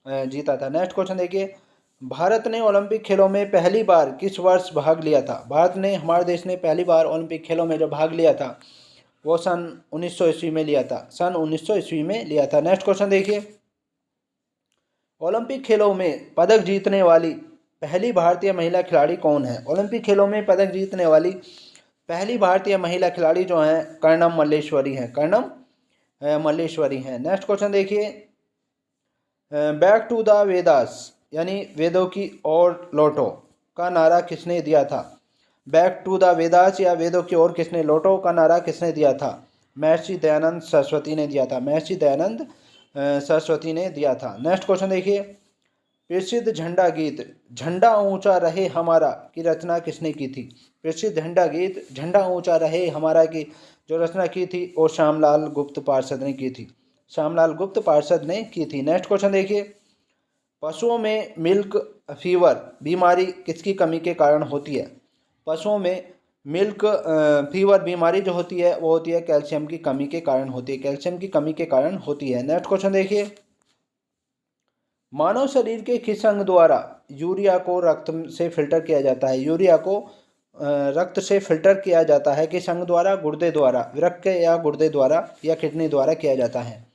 जीता था। नेक्स्ट क्वेश्चन देखिए, भारत ने ओलंपिक खेलों में पहली बार किस वर्ष भाग लिया था? भारत ने, हमारे देश ने पहली बार ओलंपिक खेलों में जो भाग लिया था वो सन 1900 ईस्वी में लिया था, सन 1900 ईस्वी में लिया था। नेक्स्ट क्वेश्चन देखिए, ओलंपिक खेलों में पदक जीतने वाली पहली भारतीय महिला खिलाड़ी कौन है? ओलंपिक खेलों में पदक जीतने वाली पहली भारतीय महिला खिलाड़ी जो हैं कर्णम मल्लेश्वरी हैं, कर्णम मल्लेश्वरी हैं। नेक्स्ट क्वेश्चन देखिए, बैक टू द वेदास यानी वेदों की ओर लौटो का नारा किसने दिया था? बैक टू द वेदास या वेदों की ओर किसने लौटो का नारा किसने दिया था? महर्षि दयानंद सरस्वती ने दिया था, महर्षि दयानंद सरस्वती ने दिया था। नेक्स्ट क्वेश्चन देखिए, प्रसिद्ध झंडा गीत झंडा ऊंचा रहे हमारा की रचना किसने की थी? प्रसिद्ध झंडा गीत झंडा ऊंचा रहे हमारा की जो रचना की थी वो श्यामलाल गुप्त पार्षद ने की थी, श्यामलाल गुप्त पार्षद ने की थी। नेक्स्ट क्वेश्चन देखिए, पशुओं में मिल्क फीवर बीमारी किसकी कमी के कारण होती है? पशुओं में मिल्क फीवर बीमारी जो होती है वो होती है कैल्शियम की कमी के कारण होती है, कैल्शियम की कमी के कारण होती है। नेक्स्ट क्वेश्चन देखिए, मानव शरीर के किस अंग द्वारा यूरिया को रक्त से फिल्टर किया जाता है? यूरिया को रक्त से फिल्टर किया जाता है किस अंग द्वारा? गुर्दे द्वारा, वृक्क या गुर्दे द्वारा या किडनी द्वारा किया जाता है।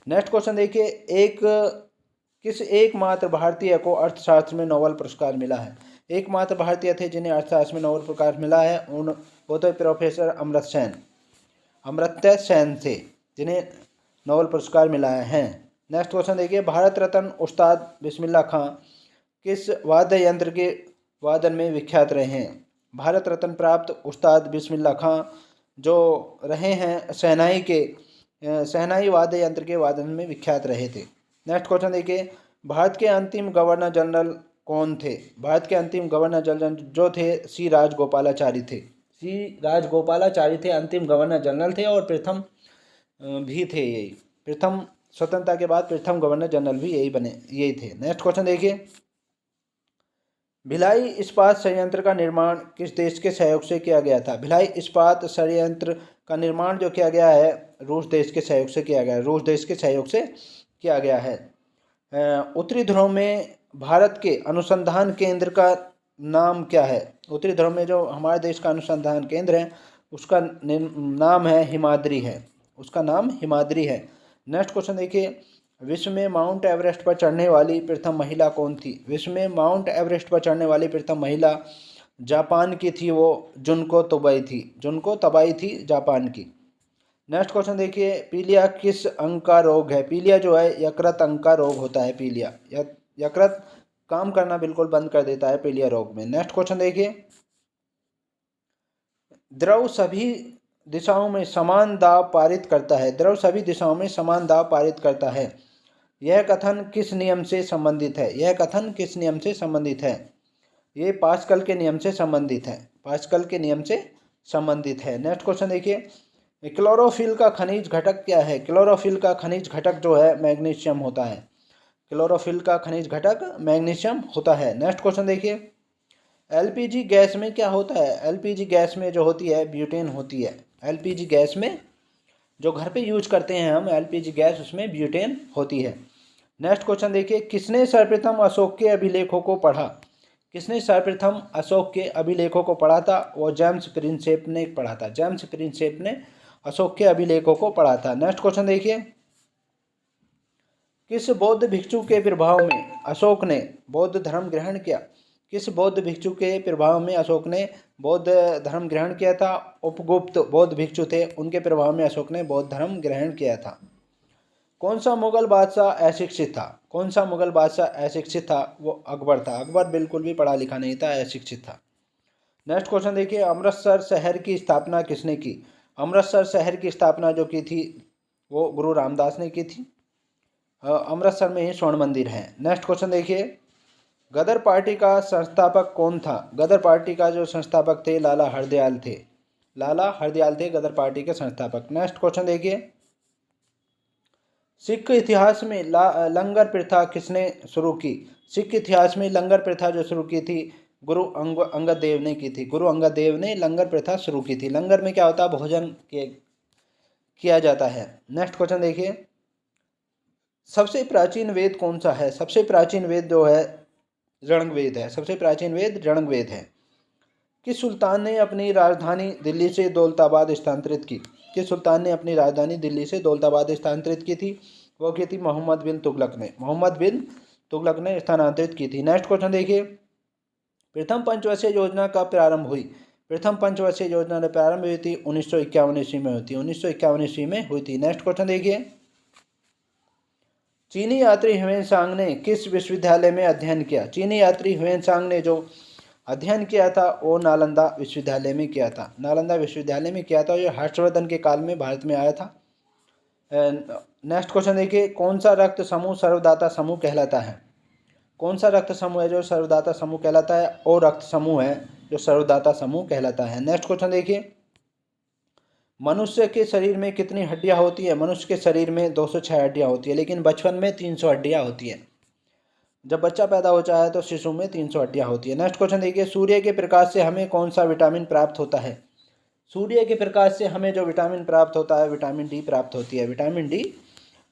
नेक्स्ट क्वेश्चन देखिए, किस एकमात्र भारतीय को अर्थशास्त्र में नोबेल पुरस्कार मिला है? एकमात्र भारतीय थे जिन्हें अर्थशास्त्र में नोबेल पुरस्कार मिला है, वो तो प्रोफेसर अमर्त्य सेन थे जिन्हें नोबेल पुरस्कार मिला है। नेक्स्ट क्वेश्चन देखिए, भारत रत्न उस्ताद बिस्मिल्लाह खां किस वाद्य यंत्र के वादन में विख्यात रहे हैं? भारत रत्न प्राप्त उस्ताद बिस्मिल्लाह खां जो रहे हैं शहनाई वाद्य यंत्र के वादन में विख्यात रहे थे। नेक्स्ट क्वेश्चन देखिए, भारत के अंतिम गवर्नर जनरल कौन थे? भारत के अंतिम गवर्नर जनरल जो थे सी राजगोपालाचारी थे, सी राजगोपालाचारी थे अंतिम गवर्नर जनरल थे और प्रथम भी थे, यही प्रथम स्वतंत्रता के बाद प्रथम गवर्नर जनरल भी यही थे। नेक्स्ट क्वेश्चन देखिए, भिलाई इस्पात संयंत्र का निर्माण किस देश के सहयोग से किया गया था? भिलाई इस्पात संयंत्र का निर्माण जो किया गया है रूस देश के सहयोग से किया गया है, रूस देश के सहयोग से किया गया है। उत्तरी ध्रुव में भारत के अनुसंधान केंद्र का नाम क्या है? उत्तरी ध्रुव में जो हमारे देश का अनुसंधान केंद्र है उसका नाम है हिमाद्री है, उसका नाम हिमाद्री है। नेक्स्ट क्वेश्चन देखिए, विश्व में माउंट एवरेस्ट पर चढ़ने वाली प्रथम महिला कौन थी? विश्व में माउंट एवरेस्ट पर चढ़ने वाली प्रथम महिला जापान की थी, वो जुनको तबाई थी, जुनको तबाई थी जापान की। नेक्स्ट क्वेश्चन देखिए, पीलिया किस अंग का रोग है? पीलिया जो है यकृत अंग का रोग होता है, पीलिया यकृत काम करना बिल्कुल बंद कर देता है पीलिया रोग में। नेक्स्ट क्वेश्चन देखिए, द्रव सभी दिशाओं में समान दाब पारित करता है, द्रव सभी दिशाओं में समान दाब पारित करता है, यह कथन किस नियम से संबंधित है? यह कथन किस नियम से संबंधित है? ये पास्कल के नियम से संबंधित है, पास्कल के नियम से संबंधित है। नेक्स्ट क्वेश्चन देखिए, क्लोरोफिल का खनिज घटक क्या है? क्लोरोफिल का खनिज घटक जो है मैग्नीशियम होता है, क्लोरोफिल का खनिज घटक मैग्नीशियम होता है। नेक्स्ट क्वेश्चन देखिए, एलपीजी गैस में क्या होता है? एलपीजी गैस में जो होती है ब्यूटेन होती है, एलपीजी गैस में जो घर पे यूज करते हैं हम एलपीजी गैस उसमें ब्यूटेन होती है। नेक्स्ट क्वेश्चन देखिए, किसने सर्वप्रथम अशोक के अभिलेखों को पढ़ा? किसने सर्वप्रथम अशोक के अभिलेखों को पढ़ा था? वो जेम्स प्रिंसेप ने पढ़ा था, जेम्स प्रिंसेप ने अशोक के अभिलेखों को पढ़ा था। नेक्स्ट क्वेश्चन देखिए, किस बौद्ध भिक्षु के प्रभाव में अशोक ने बौद्ध धर्म ग्रहण किया? किस बौद्ध भिक्षु के प्रभाव में अशोक ने बौद्ध धर्म ग्रहण किया था? उपगुप्त बौद्ध भिक्षु थे, उनके प्रभाव में अशोक ने बौद्ध धर्म ग्रहण किया था। कौन सा मुगल बादशाह अशिक्षित था? कौन सा मुगल बादशाह अशिक्षित था? वो अकबर था, अकबर बिल्कुल भी पढ़ा लिखा नहीं था, अशिक्षित था। नेक्स्ट क्वेश्चन देखिए, अमृतसर शहर की स्थापना किसने की? अमृतसर शहर की स्थापना जो की थी वो गुरु रामदास ने की थी। अमृतसर में ही स्वर्ण मंदिर है। नेक्स्ट क्वेश्चन देखिए, गदर पार्टी का संस्थापक कौन था? गदर पार्टी का जो संस्थापक थे लाला हरदयाल थे, लाला हरदयाल थे गदर पार्टी के संस्थापक। नेक्स्ट क्वेश्चन देखिए, सिख इतिहास में लंगर प्रथा किसने शुरू की? सिख इतिहास में लंगर प्रथा जो शुरू की थी गुरु अंगद देव ने की थी, गुरु अंगद देव ने लंगर प्रथा शुरू की थी। लंगर में क्या होता है? भोजन किया जाता है। नेक्स्ट क्वेश्चन देखिए, सबसे प्राचीन वेद कौन सा है? सबसे प्राचीन वेद जो है ऋग्वेद है, सबसे प्राचीन वेद ऋग्वेद है। किस सुल्तान ने अपनी राजधानी दिल्ली से दौलताबाद स्थानांतरित की? किस सुल्तान ने अपनी राजधानी दिल्ली से दौलताबाद स्थानांतरित की थी? वो की थी मोहम्मद बिन तुगलक ने, मोहम्मद बिन तुगलक ने स्थानांतरित की थी। नेक्स्ट क्वेश्चन देखिए, प्रथम पंचवर्षीय योजना कब प्रारंभ हुई? प्रथम पंचवर्षीय योजना ने प्रारंभ हुई थी 1951 ईस्वी में हुई थी, 1951 ईस्वी में हुई थी। नेक्स्ट क्वेश्चन देखिए, चीनी यात्री ह्वेनसांग ने किस विश्वविद्यालय में अध्ययन किया? चीनी यात्री ह्वेनसांग ने जो अध्ययन किया था वो नालंदा विश्वविद्यालय में किया था, नालंदा विश्वविद्यालय में किया था। ये हर्षवर्धन के काल में भारत में आया था। नेक्स्ट क्वेश्चन देखिए, कौन सा रक्त समूह सर्वदाता समूह कहलाता है? कौन सा रक्त समूह है जो सर्वदाता समूह कहलाता है? ओ रक्त समूह है जो सर्वदाता समूह कहलाता है। नेक्स्ट क्वेश्चन देखिए, मनुष्य के शरीर में कितनी हड्डियां होती है? मनुष्य के शरीर में 206 हड्डियां होती है, लेकिन बचपन में 300 हड्डियां होती है। जब बच्चा पैदा हो जाता है तो शिशु में 300 हड्डियां होती है। नेक्स्ट क्वेश्चन देखिए, सूर्य के प्रकाश से हमें कौन सा विटामिन प्राप्त होता है? सूर्य के प्रकाश से हमें जो विटामिन प्राप्त होता है, विटामिन डी प्राप्त होती है, विटामिन डी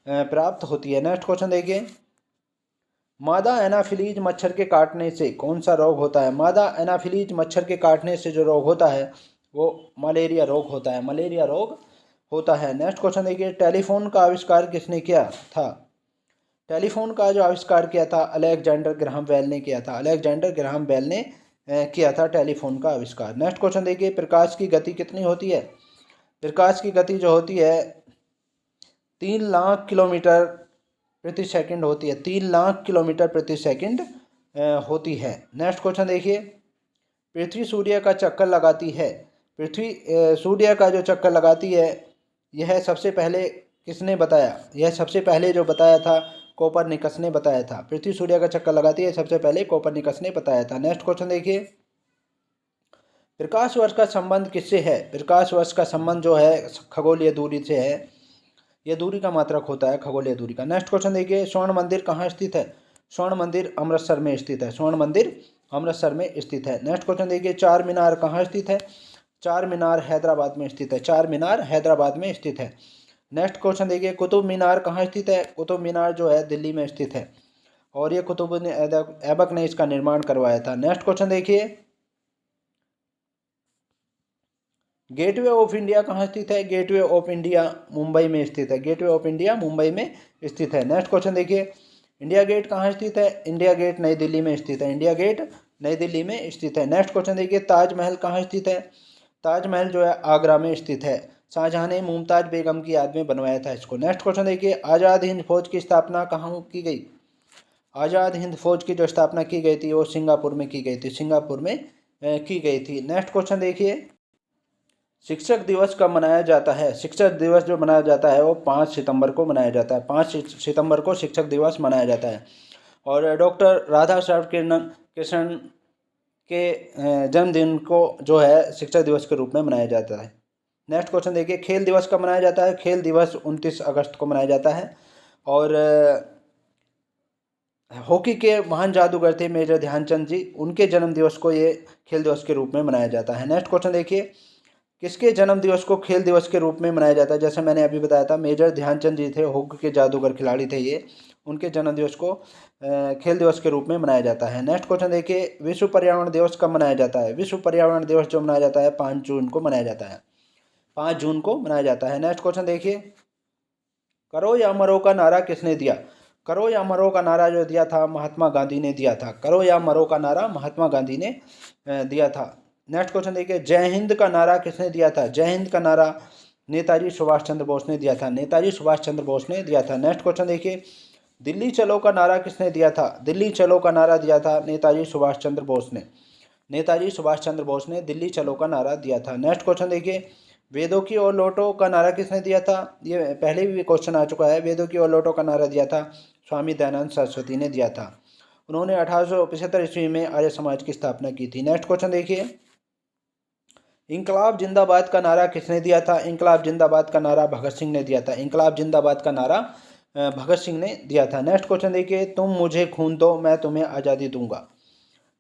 प्राप्त होती है। नेक्स्ट क्वेश्चन देखिए, मादा एनाफिलीज मच्छर के काटने से कौन सा रोग होता है? मादा एनाफिलीज मच्छर के काटने से जो रोग होता है वो मलेरिया रोग होता है, मलेरिया रोग होता है। नेक्स्ट क्वेश्चन देखिए, टेलीफोन का आविष्कार किसने किया था? टेलीफोन का जो आविष्कार किया था अलेक्जेंडर ग्राहम बेल ने किया था, अलेक्जेंडर ग्राहम बेल ने किया था टेलीफोन का आविष्कार। नेक्स्ट क्वेश्चन देखिए, प्रकाश की गति कितनी होती है? प्रकाश की गति जो होती है 3 लाख किलोमीटर प्रति सेकंड होती है, 3 लाख किलोमीटर प्रति सेकंड होती है। नेक्स्ट क्वेश्चन देखिए, पृथ्वी सूर्य का चक्कर लगाती है, पृथ्वी सूर्य का जो चक्कर लगाती है यह सबसे पहले किसने बताया? यह सबसे पहले जो बताया था कोपरनिकस ने बताया था। पृथ्वी सूर्य का चक्कर लगाती है सबसे पहले कोपरनिकस ने बताया था। नेक्स्ट क्वेश्चन देखिए, प्रकाश वर्ष का संबंध किससे है? प्रकाश वर्ष का संबंध जो है खगोलीय दूरी से है, यह दूरी का मात्रक होता है खगोलीय दूरी का। नेक्स्ट क्वेश्चन देखिए, स्वर्ण मंदिर कहाँ स्थित है? स्वर्ण मंदिर अमृतसर में स्थित है, स्वर्ण मंदिर अमृतसर में स्थित है। नेक्स्ट क्वेश्चन देखिए, चार मीनार कहाँ स्थित है? चार मीनार हैदराबाद में स्थित है, चार मीनार हैदराबाद में स्थित है। नेक्स्ट क्वेश्चन देखिए, कुतुब मीनार कहाँ स्थित है? कुतुब मीनार जो है दिल्ली में स्थित है और ये कुतुब ऐबक ने इसका निर्माण करवाया था। नेक्स्ट क्वेश्चन देखिए, गेटवे ऑफ इंडिया कहाँ स्थित है? गेटवे ऑफ इंडिया मुंबई में स्थित है, गेटवे ऑफ इंडिया मुंबई में स्थित है। नेक्स्ट क्वेश्चन देखिए, इंडिया गेट कहाँ स्थित है? इंडिया गेट नई दिल्ली में स्थित है, इंडिया गेट नई दिल्ली में स्थित है। नेक्स्ट क्वेश्चन देखिए, ताजमहल कहाँ स्थित है? ताजमहल जो है आगरा में स्थित है, शाहजहां ने मुमताज बेगम की याद में बनवाया था इसको। नेक्स्ट क्वेश्चन देखिए, आज़ाद हिंद फौज की स्थापना कहाँ की गई? आज़ाद हिंद फौज की जो स्थापना की गई थी वो सिंगापुर में की गई थी, सिंगापुर में की गई थी। नेक्स्ट क्वेश्चन देखिए, शिक्षक दिवस कब मनाया जाता है? शिक्षक दिवस जो मनाया जाता है वो 5 सितंबर को मनाया जाता है, 5 सितंबर को शिक्षक दिवस मनाया जाता है। और डॉक्टर राधा कृष्णन के जन्मदिन को जो है शिक्षक दिवस के रूप में मनाया जाता है। नेक्स्ट क्वेश्चन देखिए, खेल दिवस कब मनाया जाता है? खेल दिवस 29 अगस्त को मनाया जाता है। और हॉकी के महान जादूगर थे मेजर ध्यानचंद जी, उनके जन्म दिवस को ये खेल दिवस के रूप में मनाया जाता है। नेक्स्ट क्वेश्चन देखिए, किसके जन्म दिवस को खेल दिवस के रूप में मनाया जाता है? जैसे मैंने अभी बताया था मेजर ध्यानचंद जी थे, हॉकी के जादूगर खिलाड़ी थे ये, उनके जन्म दिवस को खेल दिवस के रूप में मनाया जाता है। नेक्स्ट क्वेश्चन देखिए, विश्व पर्यावरण दिवस कब मनाया जाता है? विश्व पर्यावरण दिवस जो मनाया जाता है 5 जून को मनाया जाता है, 5 जून को मनाया जाता है। नेक्स्ट क्वेश्चन देखिए, करो या मरो का नारा किसने दिया? करो या मरो का नारा जो दिया था महात्मा गांधी ने दिया था, करो या मरो का नारा महात्मा गांधी ने दिया था। नेक्स्ट क्वेश्चन देखिए, जय हिंद का नारा किसने दिया था? जय हिंद का नारा नेताजी सुभाष चंद्र बोस ने दिया था, नेताजी सुभाष चंद्र बोस ने दिया था। नेक्स्ट क्वेश्चन देखिए, दिल्ली चलो का नारा किसने दिया था? दिल्ली चलो का नारा दिया था नेताजी सुभाष चंद्र बोस ने, नेताजी सुभाष चंद्र बोस ने दिल्ली चलो का नारा दिया था। नेक्स्ट क्वेश्चन देखिए, वेदों की ओर लौटो का नारा किसने दिया था? ये पहले भी क्वेश्चन आ चुका है, वेदों की ओर लौटो का नारा दिया था स्वामी दयानंद सरस्वती ने दिया था, उन्होंने 1875 ईस्वी में आर्य समाज की स्थापना की थी। नेक्स्ट क्वेश्चन देखिए, इंकलाब जिंदाबाद का नारा किसने दिया था? इंकलाब जिंदाबाद का नारा भगत सिंह ने दिया था, इंकलाब जिंदाबाद का नारा भगत सिंह ने दिया था। नेक्स्ट क्वेश्चन देखिए, तुम मुझे खून दो मैं तुम्हें आज़ादी दूंगा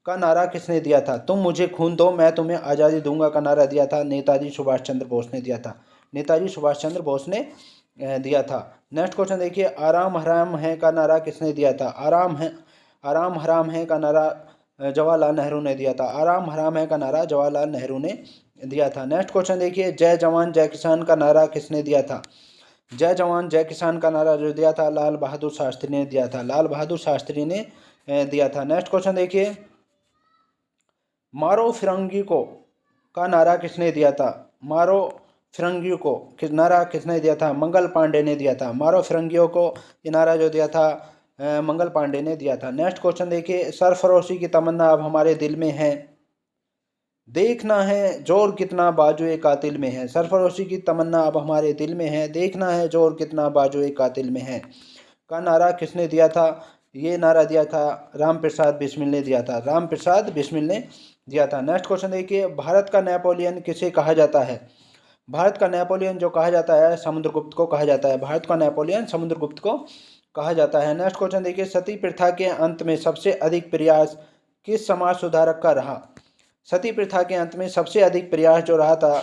का नारा किसने दिया था? तुम मुझे खून दो मैं तुम्हें आज़ादी दूंगा का नारा दिया था नेताजी सुभाष चंद्र बोस ने दिया था, नेताजी सुभाष चंद्र बोस ने दिया था। नेक्स्ट क्वेश्चन देखिए, आराम हराम है का नारा किसने दिया था? आराम हराम है का नारा जवाहरलाल नेहरू ने दिया था, आराम हराम है का नारा जवाहरलाल नेहरू ने दिया था। नेक्स्ट क्वेश्चन देखिए, जय जवान जय किसान का नारा किसने दिया था? जय जवान जय किसान का नारा जो दिया था लाल बहादुर शास्त्री ने दिया था, लाल बहादुर शास्त्री ने दिया था। नेक्स्ट क्वेश्चन देखिए, मारो फिरंगी को का नारा किसने दिया था? मारो फिरंगियों को नारा किसने दिया था? मंगल पांडे ने दिया था। मारो फिरंगियों को ये नारा जो दिया था मंगल पांडे ने दिया था। नेक्स्ट क्वेश्चन देखिए, सरफरोशी की तमन्ना अब हमारे दिल में है, देखना है जोर कितना बाजुए कातिल में है। सरफरोशी की तमन्ना अब हमारे दिल में है, देखना है जोर कितना बाजुए कातिल में है का नारा किसने दिया था? ये नारा दिया था राम प्रसाद बिस्मिल ने दिया था। राम प्रसाद बिस्मिल ने दिया था। नेक्स्ट क्वेश्चन देखिए, भारत का नेपोलियन किसे कहा जाता है? भारत का नेपोलियन जो कहा जाता है समुद्रगुप्त को कहा जाता है। भारत का नेपोलियन समुद्रगुप्त को कहा जाता है। नेक्स्ट क्वेश्चन देखिए, सती प्रथा के अंत में सबसे अधिक प्रयास किस समाज सुधारक का रहा? सती प्रथा के अंत में सबसे अधिक प्रयास जो रहा था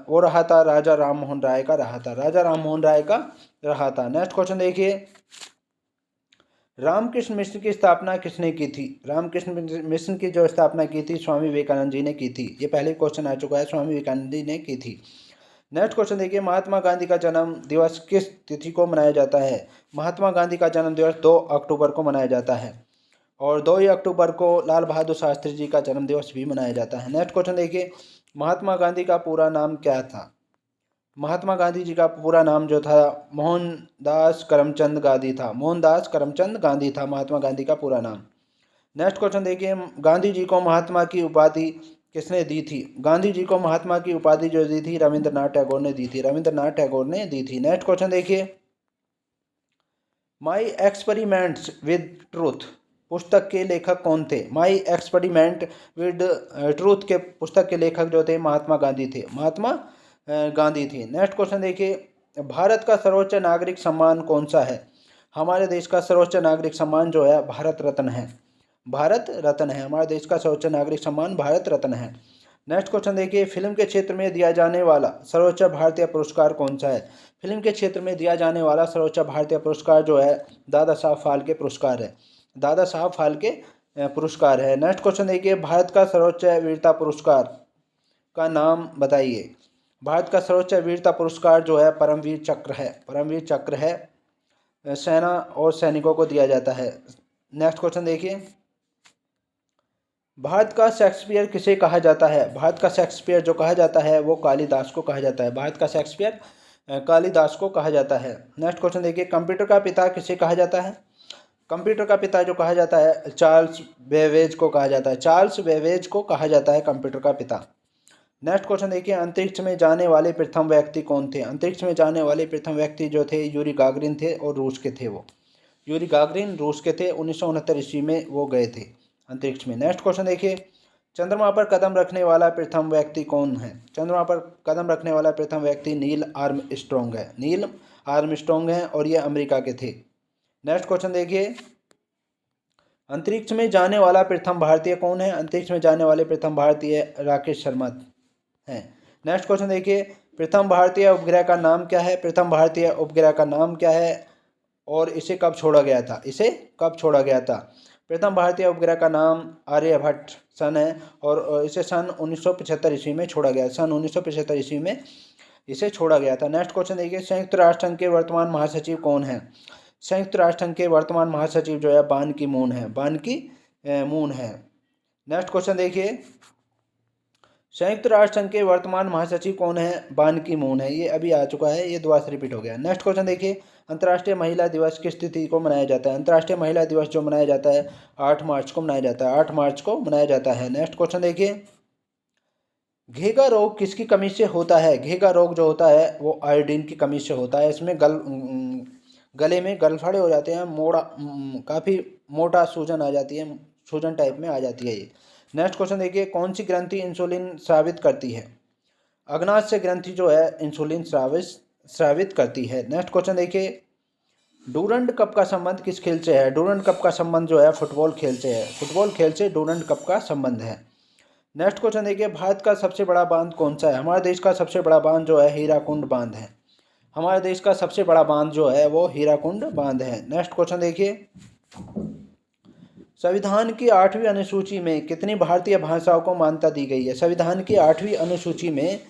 वो रहा था राजा राम मोहन राय का रहा था। राजा राम मोहन राय का रहा था। नेक्स्ट क्वेश्चन देखिए, रामकृष्ण मिशन की स्थापना किसने की थी? रामकृष्ण मिशन की जो स्थापना की थी स्वामी विवेकानंद जी ने की थी। ये पहले क्वेश्चन आ चुका है, स्वामी विवेकानंद जी ने की थी। नेक्स्ट क्वेश्चन देखिए, महात्मा गांधी का जन्म दिवस किस तिथि को मनाया जाता है? महात्मा गांधी का जन्म दिवस 2 अक्टूबर को मनाया जाता है और 2 ही अक्टूबर को लाल बहादुर शास्त्री जी का जन्म दिवस भी मनाया जाता है। नेक्स्ट क्वेश्चन देखिए, महात्मा गांधी का पूरा नाम क्या था? महात्मा गांधी जी का पूरा नाम जो था मोहनदास करमचंद गांधी था। मोहनदास करमचंद गांधी था महात्मा गांधी का पूरा नाम। नेक्स्ट क्वेश्चन देखिए, गांधी जी को महात्मा की उपाधि किसने दी थी? गांधी जी को महात्मा की उपाधि जो दी थी रविंद्रनाथ टैगोर ने दी थी। रविंद्रनाथ टैगोर ने दी थी। नेक्स्ट क्वेश्चन देखिए, माई एक्सपेरिमेंट्स विद ट्रूथ पुस्तक के लेखक कौन थे? माई एक्सपेरिमेंट विद ट्रूथ के पुस्तक के लेखक जो थे महात्मा गांधी थे। महात्मा गांधी थी। नेक्स्ट क्वेश्चन देखिए, भारत का सर्वोच्च नागरिक सम्मान कौन सा है? हमारे देश का सर्वोच्च नागरिक सम्मान जो है भारत रत्न है। भारत रत्न है। हमारे देश का सर्वोच्च नागरिक सम्मान भारत रत्न है। नेक्स्ट क्वेश्चन देखिए, फिल्म के क्षेत्र में दिया जाने वाला सर्वोच्च भारतीय पुरस्कार कौन सा है? फिल्म के क्षेत्र में दिया जाने वाला सर्वोच्च भारतीय पुरस्कार जो है दादा साहब फाल्के पुरस्कार है। दादा साहब फाल्के पुरस्कार है। नेक्स्ट क्वेश्चन देखिए, भारत का सर्वोच्च वीरता पुरस्कार का नाम बताइए। भारत का सर्वोच्च वीरता पुरस्कार जो है परमवीर चक्र है। परमवीर चक्र है, सेना और सैनिकों को दिया जाता है। नेक्स्ट क्वेश्चन देखिए, भारत का शेक्सपियर किसे कहा जाता है? भारत का शेक्सपियर जो कहा जाता है वो कालिदास को कहा जाता है। भारत का शेक्सपियर कालिदास को कहा जाता है। नेक्स्ट क्वेश्चन देखिए, कंप्यूटर का पिता किसे कहा जाता है? कंप्यूटर का पिता जो कहा जाता है चार्ल्स बेबेज को कहा जाता है। चार्ल्स बेबेज को कहा जाता है कंप्यूटर का पिता। नेक्स्ट क्वेश्चन देखिए, अंतरिक्ष में जाने वाले प्रथम व्यक्ति कौन थे? अंतरिक्ष में जाने वाले प्रथम व्यक्ति जो थे यूरी गागरिन थे और रूस के थे वो। यूरी गागरिन रूस के थे। 1969 ईस्वी में वो गए थे अंतरिक्ष में। नेक्स्ट क्वेश्चन देखिए, चंद्रमा पर कदम रखने वाला प्रथम व्यक्ति कौन है? चंद्रमा पर कदम रखने वाला प्रथम व्यक्ति नील आर्मस्ट्रॉन्ग है। नील आर्मस्ट्रॉन्ग है और ये अमेरिका के थे। नेक्स्ट क्वेश्चन देखिए, अंतरिक्ष में जाने वाला प्रथम भारतीय कौन है? अंतरिक्ष में जाने वाले प्रथम भारतीय राकेश शर्मा हैं। नेक्स्ट क्वेश्चन देखिए, प्रथम भारतीय उपग्रह का नाम क्या है? प्रथम भारतीय उपग्रह का नाम क्या है और इसे कब छोड़ा गया था? इसे कब छोड़ा गया था? प्रथम भारतीय उपग्रह का नाम आर्यभट्ट सन है और इसे सन 1975 ईस्वी में छोड़ा गया। सन 1975 ईस्वी में इसे छोड़ा गया था। नेक्स्ट क्वेश्चन देखिए, संयुक्त राष्ट्र संघ के वर्तमान महासचिव कौन है? संयुक्त राष्ट्र संघ के वर्तमान महासचिव जो है बान की मून है। बान की मून है। नेक्स्ट क्वेश्चन देखिए, संयुक्त राष्ट्र संघ के वर्तमान महासचिव कौन है? बान की मून है। ये अभी आ चुका है, ये दोबारा से रिपीट हो गया। नेक्स्ट क्वेश्चन देखिए, अंतर्राष्ट्रीय महिला दिवस किस तिथि को मनाया जाता है? अंतर्राष्ट्रीय महिला दिवस जो मनाया जाता है 8 मार्च को मनाया जाता है। 8 मार्च को मनाया जाता है। नेक्स्ट क्वेश्चन देखिए, घेगा रोग किसकी कमी से होता है? घेगा रोग जो होता है वो आयोडीन की कमी से होता है। इसमें गले में गलफड़े हो जाते हैं, मोड़ा काफ़ी मोटा सूजन आ जाती है, सूजन टाइप में आ जाती है ये। नेक्स्ट क्वेश्चन देखिए, कौन सी ग्रंथि इंसुलिन स्रावित करती है? अग्नाशय ग्रंथि जो है इंसुलिन स्रावित करती है। नेक्स्ट क्वेश्चन देखिए, डूरंड कप का संबंध किस खेल से है? डूरंड कप का संबंध जो है फुटबॉल खेल से है। फुटबॉल खेल से डूरंड कप का संबंध है। नेक्स्ट क्वेश्चन देखिए, भारत का सबसे बड़ा बांध कौन सा है? हमारे देश का सबसे बड़ा बांध जो है हीराकुंड बांध है। हमारे देश का सबसे बड़ा बांध जो है वो हीराकुंड बांध है। नेक्स्ट क्वेश्चन देखिए, संविधान की 8वीं अनुसूची में कितनी भारतीय भाषाओं को मान्यता दी गई है? संविधान की 8वीं अनुसूची में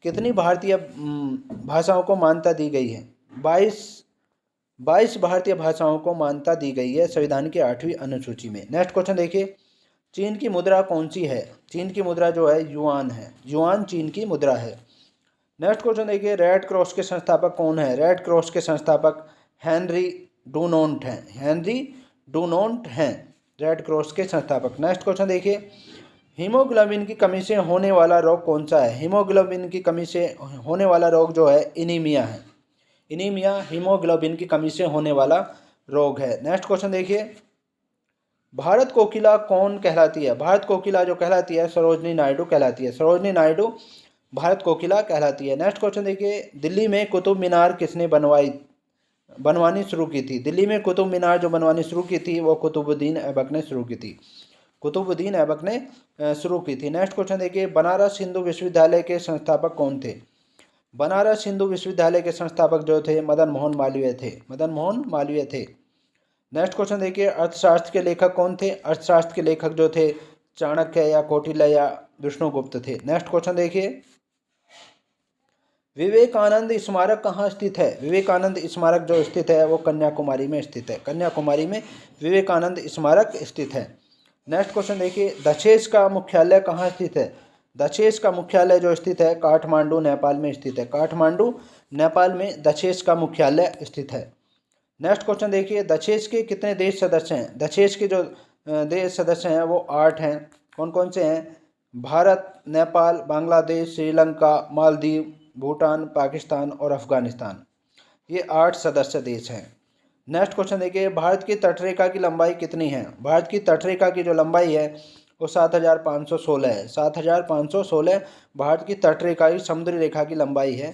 कितनी भारतीय भाषाओं को मान्यता दी गई है? 22 भारतीय भाषाओं को मान्यता दी गई है संविधान की 8वीं अनुसूची में। नेक्स्ट क्वेश्चन देखिए, चीन की मुद्रा कौन सी है? चीन की मुद्रा जो है युआन है। युआन चीन की मुद्रा है। नेक्स्ट क्वेश्चन देखिए, रेड क्रॉस के संस्थापक कौन है? रेड क्रॉस के संस्थापक हेनरी डुनोंट हैं। हेनरी डुनोंट हैं रेड क्रॉस के संस्थापक। नेक्स्ट क्वेश्चन देखिए, हीमोग्लोबिन की कमी से होने वाला रोग कौन सा है? हीमोग्लोबिन की कमी से होने वाला रोग जो है एनीमिया है। एनीमिया हीमोग्लोबिन की कमी से होने वाला रोग है। नेक्स्ट क्वेश्चन देखिए, भारत कोकिला कौन कहलाती है? भारत कोकिला जो कहलाती है सरोजनी नायडू कहलाती है। सरोजनी नायडू भारत कोकिला कहलाती है। नेक्स्ट क्वेश्चन देखिए, दिल्ली में कुतुब मीनार किसने बनवानी शुरू की थी? दिल्ली में कुतुब मीनार जो बनवानी शुरू की थी वो कुतुबुद्दीन ऐबक ने शुरू की थी। कुतुबुद्दीन ऐबक ने शुरू की थी। नेक्स्ट क्वेश्चन देखिए, बनारस हिंदू विश्वविद्यालय के संस्थापक कौन थे? बनारस हिंदू विश्वविद्यालय के संस्थापक जो थे मदन मोहन मालवीय थे। मदन मोहन मालवीय थे। नेक्स्ट क्वेश्चन देखिए, अर्थशास्त्र के लेखक कौन थे? अर्थशास्त्र के लेखक जो थे चाणक्य या कौटिल्य या विष्णुगुप्त थे। नेक्स्ट क्वेश्चन देखिए, विवेकानंद स्मारक कहाँ स्थित है? विवेकानंद स्मारक जो स्थित है वो कन्याकुमारी में स्थित है। कन्याकुमारी में विवेकानंद स्मारक स्थित है। नेक्स्ट क्वेश्चन देखिए, दशेश का मुख्यालय कहाँ स्थित है? दशेश का मुख्यालय जो स्थित है काठमांडू नेपाल में स्थित है। काठमांडू नेपाल में दशेश का मुख्यालय स्थित है। नेक्स्ट क्वेश्चन देखिए, दशेश के कितने देश सदस्य हैं? दशेश के जो देश सदस्य हैं वो 8 हैं। कौन कौन से हैं? भारत, नेपाल, बांग्लादेश, श्रीलंका, मालदीव, भूटान, पाकिस्तान और अफगानिस्तान। ये 8 सदस्य देश हैं। नेक्स्ट क्वेश्चन देखिए, भारत की तटरेखा की लंबाई कितनी है? भारत की तटरेखा की जो लंबाई है वो 7516 है। 7516 भारत की तटरेखा की समुद्री रेखा की लंबाई है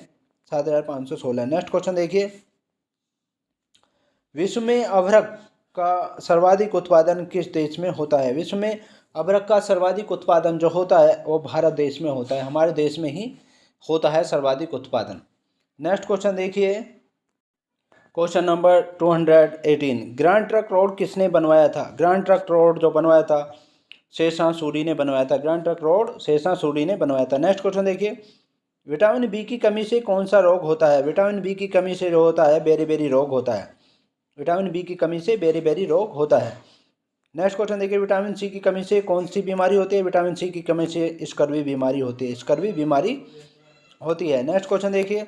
7516। नेक्स्ट क्वेश्चन देखिए, विश्व में अभ्रक का सर्वाधिक उत्पादन किस देश में होता है? विश्व में अभ्रक का सर्वाधिक उत्पादन जो होता है वो भारत देश में होता है। हमारे देश में ही होता है सर्वाधिक उत्पादन। नेक्स्ट क्वेश्चन देखिए, question number 218, grand Trunk road किसने बनवाया था? ग्रैंड ट्रंक रोड जो बनवाया था शेरशाह सूरी ने बनवाया था। Grand Trunk Road Sher Shah Suri ने बनवाया था। नेक्स्ट क्वेश्चन देखिए, विटामिन बी की कमी से कौन सा रोग होता है? विटामिन बी की कमी से जो होता है बेरी रोग होता है। विटामिन बी की कमी से बेरी रोग होता है। नेक्स्ट क्वेश्चन देखिए, विटामिन सी की कमी से कौन सी बीमारी होती है? विटामिन सी की कमी से स्कर्वी बीमारी होती है। स्कर्वी बीमारी होती है। नेक्स्ट क्वेश्चन देखिए,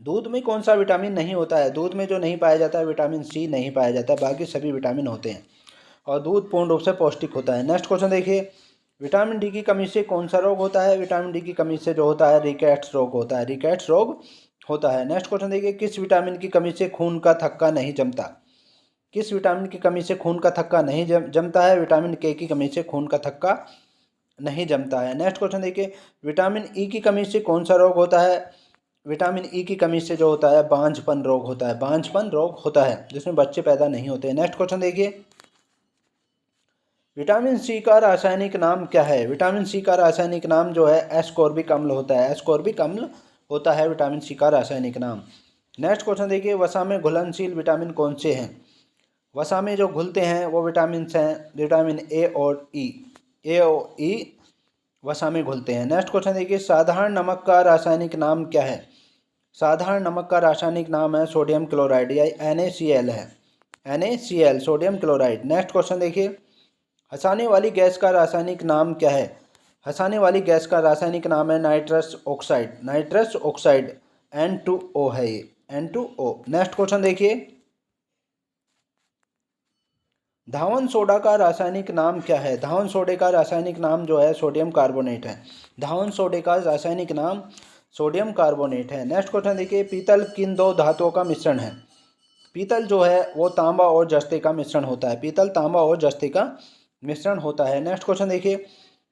दूध में कौन सा विटामिन नहीं होता है? दूध में जो नहीं पाया जाता है विटामिन सी नहीं पाया जाता, बाकी सभी विटामिन होते हैं और दूध पूर्ण रूप से पौष्टिक होता है। नेक्स्ट क्वेश्चन देखिए, विटामिन डी की कमी से कौन सा रोग होता है? विटामिन डी की कमी से जो होता है रिकेट्स रोग होता है। रिकेट्स रोग होता है। नेक्स्ट क्वेश्चन देखिए, किस विटामिन की कमी से खून का थक्का नहीं जमता? किस विटामिन की कमी से खून का थक्का नहीं जमता है? विटामिन के की कमी से खून का थक्का नहीं जमता है। नेक्स्ट क्वेश्चन देखिए, विटामिन ई की कमी से कौन सा रोग होता है? विटामिन ई की कमी से जो होता है बांझपन रोग होता है। बांझपन रोग होता है जिसमें बच्चे पैदा नहीं होते। नेक्स्ट क्वेश्चन देखिए, विटामिन सी का रासायनिक नाम क्या है? विटामिन सी का रासायनिक नाम जो है एस्कॉर्बिक अम्ल होता है। एस्कॉर्बिक अम्ल होता है विटामिन सी का रासायनिक नाम। नेक्स्ट क्वेश्चन देखिए, वसा में घुलनशील विटामिन कौन से हैं? वसा में जो घुलते हैं वो विटामिन हैं विटामिन ए और ई। ए और ई वसा में घुलते हैं। नेक्स्ट क्वेश्चन देखिए, साधारण नमक का रासायनिक नाम क्या है? साधारण नमक का रासायनिक नाम है सोडियम क्लोराइड या NaCl है। NaCl sodium chloride. Next question देखिए, हंसाने वाली गैस का रासायनिक नाम क्या है? हंसाने वाली गैस का रासायनिक नाम है nitrous oxide. Nitrous oxide N2O है ये N2O। नेक्स्ट क्वेश्चन देखिए, धावन सोडा का रासायनिक नाम क्या है? धावन सोडे का रासायनिक नाम जो है सोडियम कार्बोनेट है। धावन सोडे का रासायनिक नाम सोडियम कार्बोनेट है। नेक्स्ट क्वेश्चन देखिए, पीतल किन दो धातुओं का मिश्रण है? पीतल जो है वो तांबा और जस्ते का मिश्रण होता है। पीतल तांबा और जस्ते का मिश्रण होता है। नेक्स्ट क्वेश्चन देखिए,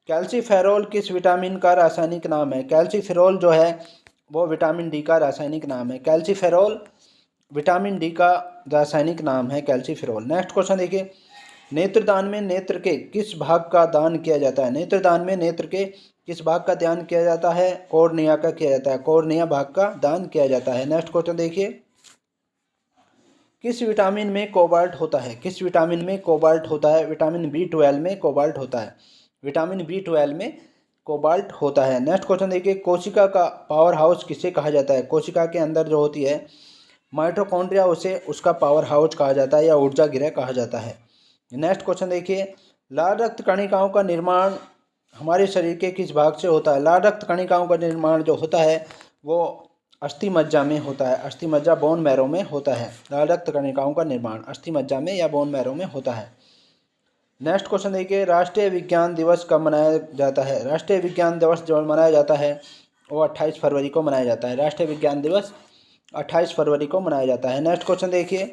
कैल्सीफेरोल किस विटामिन का रासायनिक नाम है? कैल्सीफेरोल जो है वो विटामिन डी का रासायनिक नाम है। कैल्सीफेरोल विटामिन डी का रासायनिक नाम है कैल्सीफेरोल। नेक्स्ट क्वेश्चन देखिए, नेत्रदान में नेत्र के किस भाग का दान किया जाता है? नेत्रदान में नेत्र के किस भाग का दान किया जाता है? कॉर्निया का किया जाता है। कॉर्निया भाग का दान किया जाता है। नेक्स्ट क्वेश्चन देखिए, किस विटामिन में कोबाल्ट होता है? किस विटामिन में कोबाल्ट होता है? विटामिन B12 में कोबाल्ट होता है। विटामिन B12 में कोबाल्ट होता है। नेक्स्ट क्वेश्चन देखिए, कोशिका का पावर हाउस किसे कहा जाता है? कोशिका के अंदर जो होती है माइटोकॉन्ड्रिया, उसे उसका पावर हाउस कहा जाता है या ऊर्जा गृह कहा जाता है। नेक्स्ट क्वेश्चन देखिए, लाल रक्त कणिकाओं का निर्माण हमारे शरीर के किस भाग से होता है? लाल रक्त कणिकाओं का निर्माण जो होता है वो अस्थि मज्जा में होता है। अस्थि मज्जा बोन मैरो में होता है। लाल रक्त कणिकाओं का निर्माण अस्थि मज्जा में या बोन मैरो में होता है। नेक्स्ट क्वेश्चन देखिए, राष्ट्रीय विज्ञान दिवस कब मनाया जाता है? राष्ट्रीय विज्ञान दिवस जो मनाया जाता है वो 28 फरवरी को मनाया जाता है। राष्ट्रीय विज्ञान दिवस 28 फरवरी को मनाया जाता है। नेक्स्ट क्वेश्चन देखिए,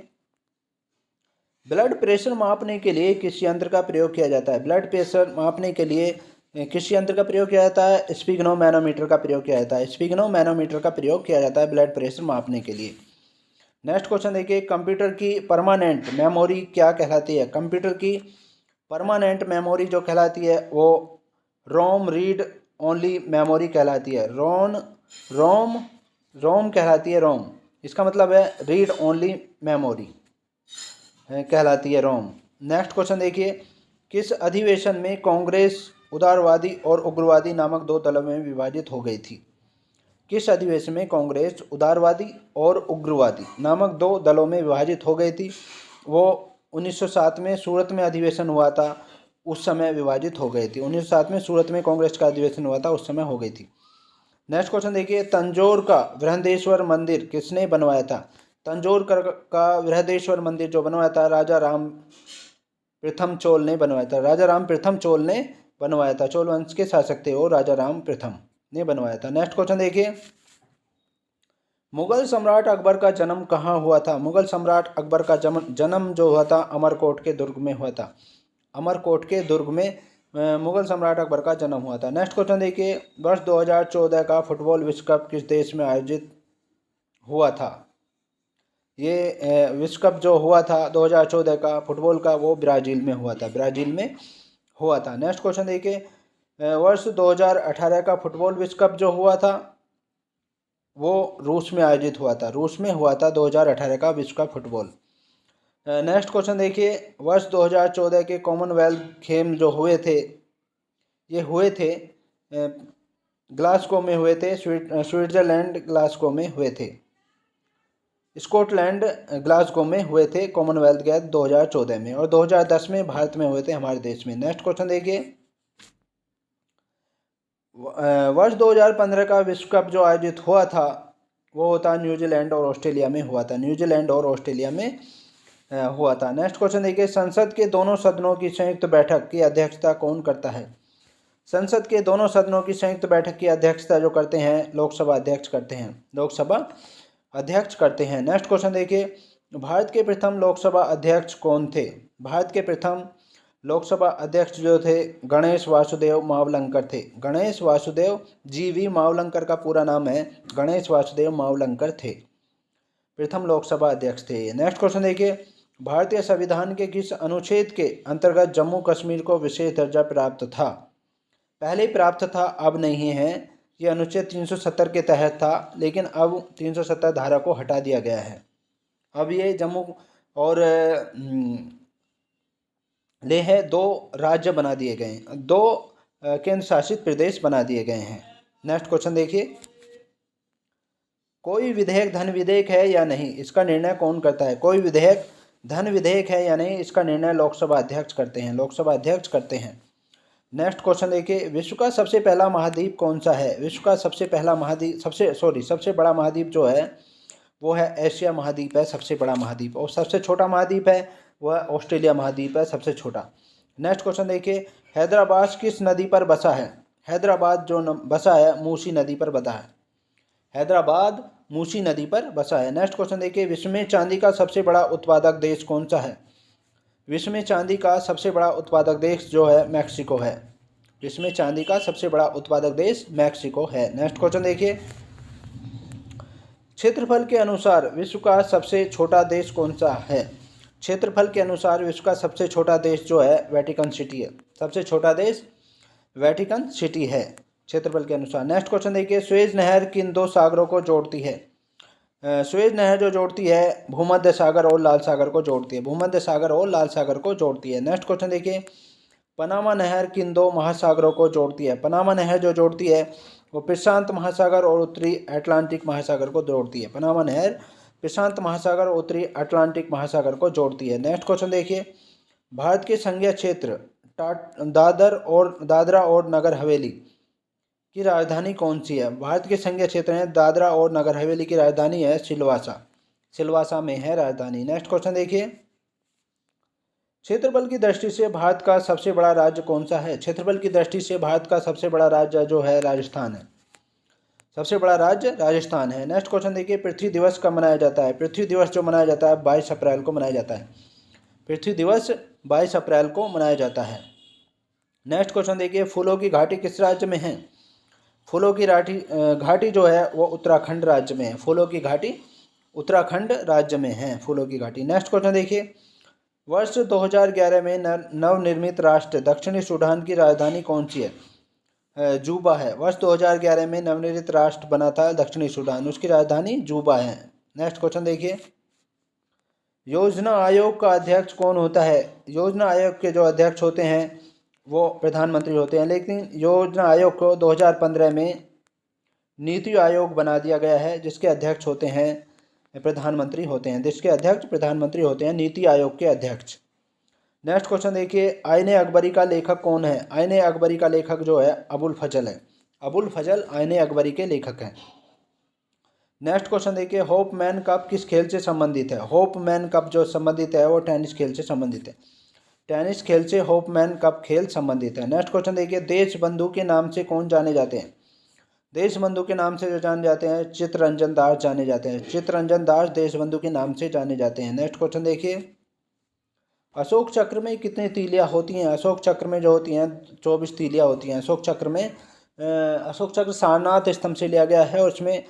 ब्लड प्रेशर मापने के लिए किस यंत्र का प्रयोग किया जाता है? ब्लड प्रेशर मापने के लिए किस यंत्र का प्रयोग किया जाता है? स्पिग्नोमैनोमीटर का प्रयोग किया जाता है। स्पिग्नोमैनोमीटर का प्रयोग किया जाता है ब्लड प्रेशर मापने के लिए। नेक्स्ट क्वेश्चन देखिए, कंप्यूटर की परमानेंट मेमोरी क्या कहलाती है? कंप्यूटर की परमानेंट मेमोरी जो कहलाती है वो रोम रीड ओनली मेमोरी कहलाती है। रोम कहलाती है। रोम इसका मतलब है रीड ओनली मेमोरी कहलाती है रोम। नेक्स्ट क्वेश्चन देखिए, किस अधिवेशन में कांग्रेस उदारवादी और उग्रवादी नामक दो दलों में विभाजित हो गई थी? किस अधिवेशन में कांग्रेस उदारवादी और उग्रवादी नामक दो दलों में विभाजित हो गई थी? वो 1907 में सूरत में अधिवेशन हुआ था, उस समय विभाजित हो गई थी। 1907 में सूरत में कांग्रेस का अधिवेशन हुआ था, उस समय हो गई थी। नेक्स्ट क्वेश्चन देखिए, तंजौर का बृहदेश्वर मंदिर किसने बनवाया था? तंजौर का बृहदेश्वर मंदिर जो बनवाया था राजा राम प्रथम चोल ने बनवाया था। राजा राम प्रथम चोल ने बनवाया था। चोल वंश के शासक थे वो, राजा राम प्रथम ने बनवाया था। नेक्स्ट क्वेश्चन देखिए, मुगल सम्राट अकबर का जन्म कहाँ हुआ था? मुगल सम्राट अकबर का जन्म जो हुआ था अमरकोट के दुर्ग में हुआ था। अमरकोट के दुर्ग में मुगल सम्राट अकबर का जन्म हुआ था। नेक्स्ट क्वेश्चन देखिए, वर्ष 2014 का फुटबॉल विश्व कप किस देश में आयोजित हुआ था? ये विश्व कप जो हुआ था 2014 का फुटबॉल का वो ब्राज़ील में हुआ था। ब्राज़ील में हुआ था। नेक्स्ट क्वेश्चन देखिए, वर्ष 2018 का फुटबॉल विश्व कप जो हुआ था वो रूस में आयोजित हुआ था। रूस में हुआ था 2018 का विश्व कप फुटबॉल। नेक्स्ट क्वेश्चन देखिए, वर्ष 2014 के कॉमनवेल्थ खेल जो हुए थे ये हुए थे ग्लासगो में हुए थे। स्विट्ज़रलैंड ग्लासगो में हुए थे। स्कॉटलैंड ग्लासगो में हुए थे कॉमनवेल्थ गेम्स 2014 में, और 2010 में भारत में हुए थे, हमारे देश में। नेक्स्ट क्वेश्चन देखिए, वर्ष 2015 का विश्व कप जो आयोजित हुआ था वो होता न्यूजीलैंड और ऑस्ट्रेलिया में हुआ था। न्यूजीलैंड और ऑस्ट्रेलिया में हुआ था। नेक्स्ट क्वेश्चन देखिए, संसद के दोनों सदनों की संयुक्त बैठक की अध्यक्षता कौन करता है? संसद के दोनों सदनों की संयुक्त बैठक की अध्यक्षता जो करते हैं लोकसभा अध्यक्ष करते हैं। लोकसभा अध्यक्ष करते हैं। नेक्स्ट क्वेश्चन देखिए, भारत के प्रथम लोकसभा अध्यक्ष कौन थे? भारत के प्रथम लोकसभा अध्यक्ष जो थे गणेश वासुदेव मावलंकर थे। गणेश वासुदेव GV मावलंकर का पूरा नाम है गणेश वासुदेव मावलंकर थे, प्रथम लोकसभा अध्यक्ष थे। नेक्स्ट क्वेश्चन देखिए, भारतीय संविधान के किस अनुच्छेद के अंतर्गत जम्मू कश्मीर को विशेष दर्जा प्राप्त था? पहले ही प्राप्त था, अब नहीं है। ये अनुच्छेद 370 के तहत था, लेकिन अब 370 धारा को हटा दिया गया है। अब ये जम्मू और लेह दो राज्य बना दिए गए हैं, दो केंद्र शासित प्रदेश बना दिए गए हैं। नेक्स्ट क्वेश्चन देखिए, कोई विधेयक धन विधेयक है या नहीं, इसका निर्णय कौन करता है? कोई विधेयक धन विधेयक है या नहीं, इसका निर्णय लोकसभा अध्यक्ष करते हैं। लोकसभा अध्यक्ष करते हैं। नेक्स्ट क्वेश्चन देखिए, विश्व का सबसे पहला महाद्वीप कौन सा है? विश्व का सबसे पहला महाद्वीप सबसे बड़ा महाद्वीप जो है वो है एशिया महाद्वीप है, सबसे बड़ा महाद्वीप। और सबसे छोटा महाद्वीप है वह ऑस्ट्रेलिया महाद्वीप है, सबसे छोटा। नेक्स्ट क्वेश्चन देखिए, हैदराबाद किस नदी पर बसा है? हैदराबाद जो बसा है मूसी नदी पर बसा है। हैदराबाद मूसी नदी पर बसा है। नेक्स्ट क्वेश्चन देखिए, विश्व में चांदी का सबसे बड़ा उत्पादक देश कौन सा है? विश्व में चांदी का सबसे बड़ा उत्पादक देश जो है मैक्सिको है। विश्व में चांदी का सबसे बड़ा उत्पादक देश मैक्सिको है। नेक्स्ट क्वेश्चन देखिए, क्षेत्रफल के अनुसार विश्व का सबसे छोटा देश कौन सा है? क्षेत्रफल के अनुसार विश्व का सबसे छोटा देश जो है वेटिकन सिटी है। सबसे छोटा देश वेटिकन सिटी है क्षेत्रफल के अनुसार। नेक्स्ट क्वेश्चन देखिए, सुएज नहर किन दो सागरों को जोड़ती है? सुएज नहर जो जोड़ती है भूमध्य सागर और लाल सागर को जोड़ती है। भूमध्य सागर और लाल सागर को जोड़ती है। नेक्स्ट क्वेश्चन देखिए, पनामा नहर किन दो महासागरों को जोड़ती है? पनामा नहर जो जोड़ती है वो प्रशांत महासागर और उत्तरी अटलांटिक महासागर को जोड़ती है। पनामा नहर प्रशांत महासागर और उत्तरी अटलांटिक महासागर को जोड़ती है। नेक्स्ट क्वेश्चन देखिए, भारत के संघीय क्षेत्र दादरा और नगर हवेली की राजधानी कौन सी है? भारत के संघीय क्षेत्र है दादरा और नगर हवेली की राजधानी है सिलवासा। सिलवासा में है राजधानी। नेक्स्ट क्वेश्चन देखिए, क्षेत्रफल की दृष्टि से भारत का सबसे बड़ा राज्य कौन सा है? क्षेत्रफल की दृष्टि से भारत का सबसे बड़ा राज्य जो है राजस्थान है। सबसे बड़ा राज्य राजस्थान है। नेक्स्ट क्वेश्चन देखिए, पृथ्वी दिवस कब मनाया जाता है? पृथ्वी दिवस जो मनाया जाता है 22 अप्रैल को मनाया जाता है। पृथ्वी दिवस 22 अप्रैल को मनाया जाता है। नेक्स्ट क्वेश्चन देखिए, फूलों की घाटी किस राज्य में है? फूलों की घाटी जो है वो उत्तराखंड राज्य में है। फूलों की घाटी उत्तराखंड राज्य में है फूलों की घाटी। नेक्स्ट क्वेश्चन देखिए, वर्ष 2011 में नवनिर्मित राष्ट्र दक्षिणी सूडान की राजधानी कौन सी है? जूबा है। वर्ष 2011 में नवनिर्मित राष्ट्र बना था दक्षिणी सूडान, उसकी राजधानी जूबा है। नेक्स्ट क्वेश्चन देखिए, योजना आयोग का अध्यक्ष कौन होता है? योजना आयोग के जो अध्यक्ष होते हैं वो प्रधानमंत्री होते हैं, लेकिन योजना आयोग को 2015 में नीति आयोग बना दिया गया है, जिसके अध्यक्ष होते हैं प्रधानमंत्री होते हैं। जिसके अध्यक्ष प्रधानमंत्री होते हैं, नीति आयोग के अध्यक्ष। नेक्स्ट क्वेश्चन देखिए, आईने अकबरी का लेखक कौन है? आईने अकबरी का लेखक जो है अबुल फजल है। अबुल फजल आईने अकबरी के लेखक हैं। नेक्स्ट क्वेश्चन देखिए, होप मैन कप किस खेल से संबंधित है? होप मैन कप जो संबंधित है वो टेनिस खेल से संबंधित है। टेनिस खेल से होप मैन कप खेल संबंधित है। नेक्स्ट क्वेश्चन देखिए, देश बंधु के नाम से कौन जाने जाते हैं? देश बंधु के नाम से जो जाने जाते हैं चित्तरंजन दास जाने जाते हैं। चित्तरंजन दास देश बंधु के नाम से जाने जाते हैं। नेक्स्ट क्वेश्चन देखिए, अशोक चक्र में कितनी तीलियां होती हैं? अशोक चक्र में जो होती हैं 24 तीलियां होती हैं अशोक चक्र में। अशोक चक्र सारनाथ स्तंभ से लिया गया है और उसमें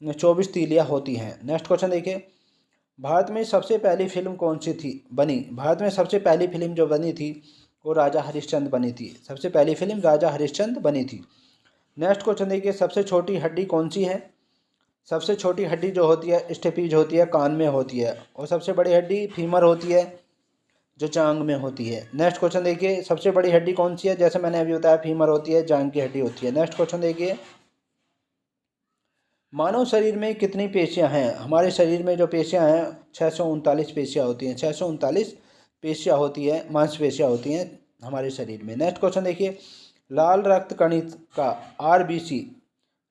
24 तीलियां होती हैं। नेक्स्ट क्वेश्चन देखिए, भारत में सबसे पहली फिल्म कौन सी थी बनी? भारत में सबसे पहली फिल्म जो बनी थी वो राजा हरिश्चंद्र बनी थी। सबसे पहली फिल्म राजा हरिश्चंद्र बनी थी। नेक्स्ट क्वेश्चन देखिए, सबसे छोटी हड्डी कौन सी है? सबसे छोटी हड्डी जो होती है स्टेपीज होती है, कान में होती है। और सबसे बड़ी हड्डी फीमर होती है जो जांग में होती है। नेक्स्ट क्वेश्चन देखिए, सबसे बड़ी हड्डी कौन सी है? जैसे मैंने अभी बताया फीमर होती है, जांग की हड्डी होती है। नेक्स्ट क्वेश्चन देखिए, मानव शरीर में कितनी पेशियां हैं? हमारे शरीर में जो पेशियां हैं 639 पेशियां होती हैं। 639 पेशियां होती है, मांसपेशियां होती हैं हमारे शरीर में। नेक्स्ट क्वेश्चन देखिए, लाल रक्त कणिका आरबीसी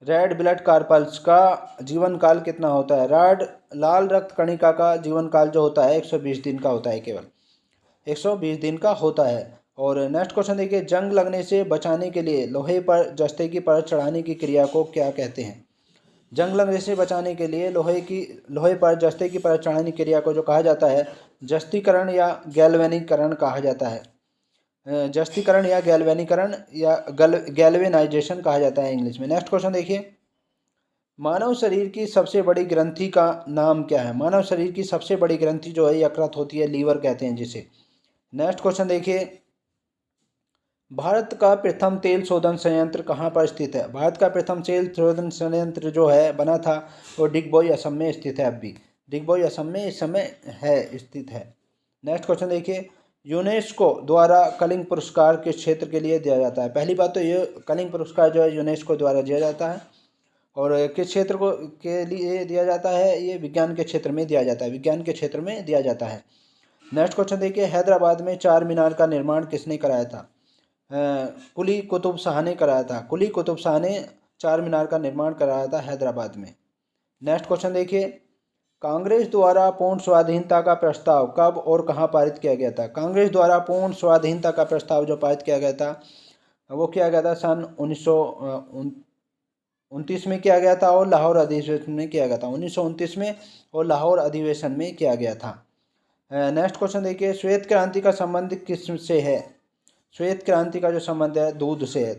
रेड ब्लड कार्पल्स का जीवन काल कितना होता है? लाल रक्त कणिका का जीवन काल जो होता है 120 दिन का होता है, केवल 120 दिन का होता है। और नेक्स्ट क्वेश्चन देखिए, जंग लगने से बचाने के लिए लोहे पर जस्ते की परत चढ़ाने की क्रिया को क्या कहते हैं? जंग लगने से बचाने के लिए लोहे पर जस्ते की परत चढ़ाने की क्रिया को जो कहा जाता है जस्तीकरण या गैल्वेनीकरण कहा जाता है। जस्तीकरण या गैल्वेनीकरण या गैल्वेनाइजेशन कहा जाता है इंग्लिश में। नेक्स्ट क्वेश्चन देखिए, मानव शरीर की सबसे बड़ी ग्रंथि का नाम क्या है? मानव शरीर की सबसे बड़ी ग्रंथि जो है यकृत होती है, लीवर कहते हैं जिसे। नेक्स्ट क्वेश्चन देखिए, भारत का प्रथम तेल शोधन संयंत्र कहाँ पर स्थित है? भारत का प्रथम तेल शोधन संयंत्र जो है बना था वो डिगबोई असम में स्थित है। अब भी डिगबोई असम में इस समय है स्थित है। नेक्स्ट क्वेश्चन देखिए, यूनेस्को द्वारा कलिंग पुरस्कार किस क्षेत्र के लिए दिया जाता है? पहली बात तो ये कलिंग पुरस्कार जो है यूनेस्को द्वारा दिया जाता है और किस क्षेत्र को के लिए दिया जाता है? ये विज्ञान के क्षेत्र में दिया जाता है। विज्ञान के क्षेत्र में दिया जाता है। नेक्स्ट क्वेश्चन देखिए, हैदराबाद में चार मीनार का निर्माण किसने कराया था? कुली कुतुब शाह ने कराया था। कुली कुतुब शाह ने चार मीनार का निर्माण कराया था हैदराबाद में। नेक्स्ट क्वेश्चन देखिए, कांग्रेस द्वारा पूर्ण स्वाधीनता का प्रस्ताव कब और कहां पारित किया गया था? कांग्रेस द्वारा पूर्ण स्वाधीनता का प्रस्ताव जो पारित किया गया था वो किया गया था सन 1929 में किया गया था और लाहौर अधिवेशन में किया गया था। 1929 में और लाहौर अधिवेशन में किया गया था। नेक्स्ट क्वेश्चन देखिए, श्वेत क्रांति का संबंध किस से है? श्वेत क्रांति का जो संबंध है दूध से है।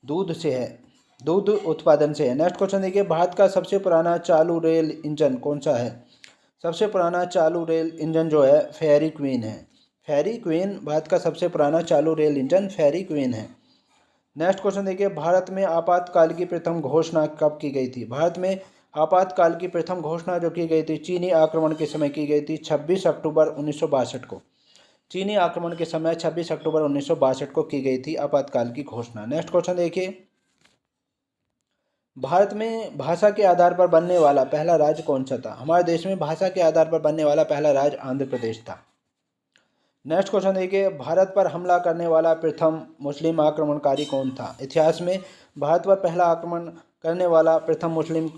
दूध से है, दूध उत्पादन से है। नेक्स्ट क्वेश्चन देखिए, भारत का सबसे पुराना चालू रेल इंजन कौन सा है? सबसे पुराना चालू रेल इंजन जो है फेरी क्वीन है। फेरी क्वीन भारत का सबसे पुराना चालू रेल इंजन फेरी क्वीन है। नेक्स्ट क्वेश्चन देखिए, भारत में आपातकाल की प्रथम घोषणा कब की गई थी? भारत में आपातकाल की प्रथम घोषणा जो की गई थी चीनी आक्रमण के समय की गई थी 26 अक्टूबर 1962 को। चीनी आक्रमण के समय 26 अक्टूबर 1962 को की गई थी आपातकाल की घोषणा। नेक्स्ट क्वेश्चन देखिए, भारत में भाषा के आधार पर बनने वाला पहला राज्य कौन सा था? हमारे देश में भाषा के आधार पर बनने वाला पहला राज्य आंध्र प्रदेश था। नेक्स्ट क्वेश्चन देखिए, भारत पर हमला करने वाला प्रथम मुस्लिम आक्रमणकारी कौन था? इतिहास में भारत पर पहला आक्रमण करने वाला प्रथम मुस्लिम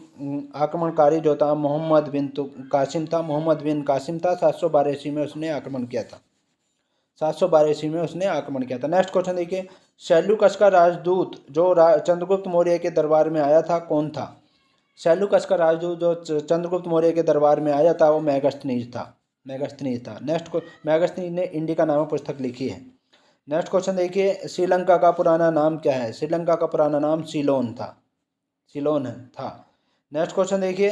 आक्रमणकारी जो था मोहम्मद बिन कासिम था। मोहम्मद बिन कासिम था। 712 ईस्वी में उसने आक्रमण किया था। 712 ईस्वी में उसने आक्रमण किया था। नेक्स्ट क्वेश्चन देखिए, सैल्यूकस का राजदूत जो चंद्रगुप्त मौर्य के दरबार में आया था कौन था? सैल्यूकस का राजदूत जो चंद्रगुप्त मौर्य के दरबार में आया था वो मेगास्थनीज था। मेगास्थनीज था। मेगास्थनीज ने इंडिका नामक पुस्तक लिखी है। नेक्स्ट क्वेश्चन देखिए, श्रीलंका का पुराना नाम क्या है? श्रीलंका का पुराना नाम सीलोन था। सीलोन था। नेक्स्ट क्वेश्चन देखिए,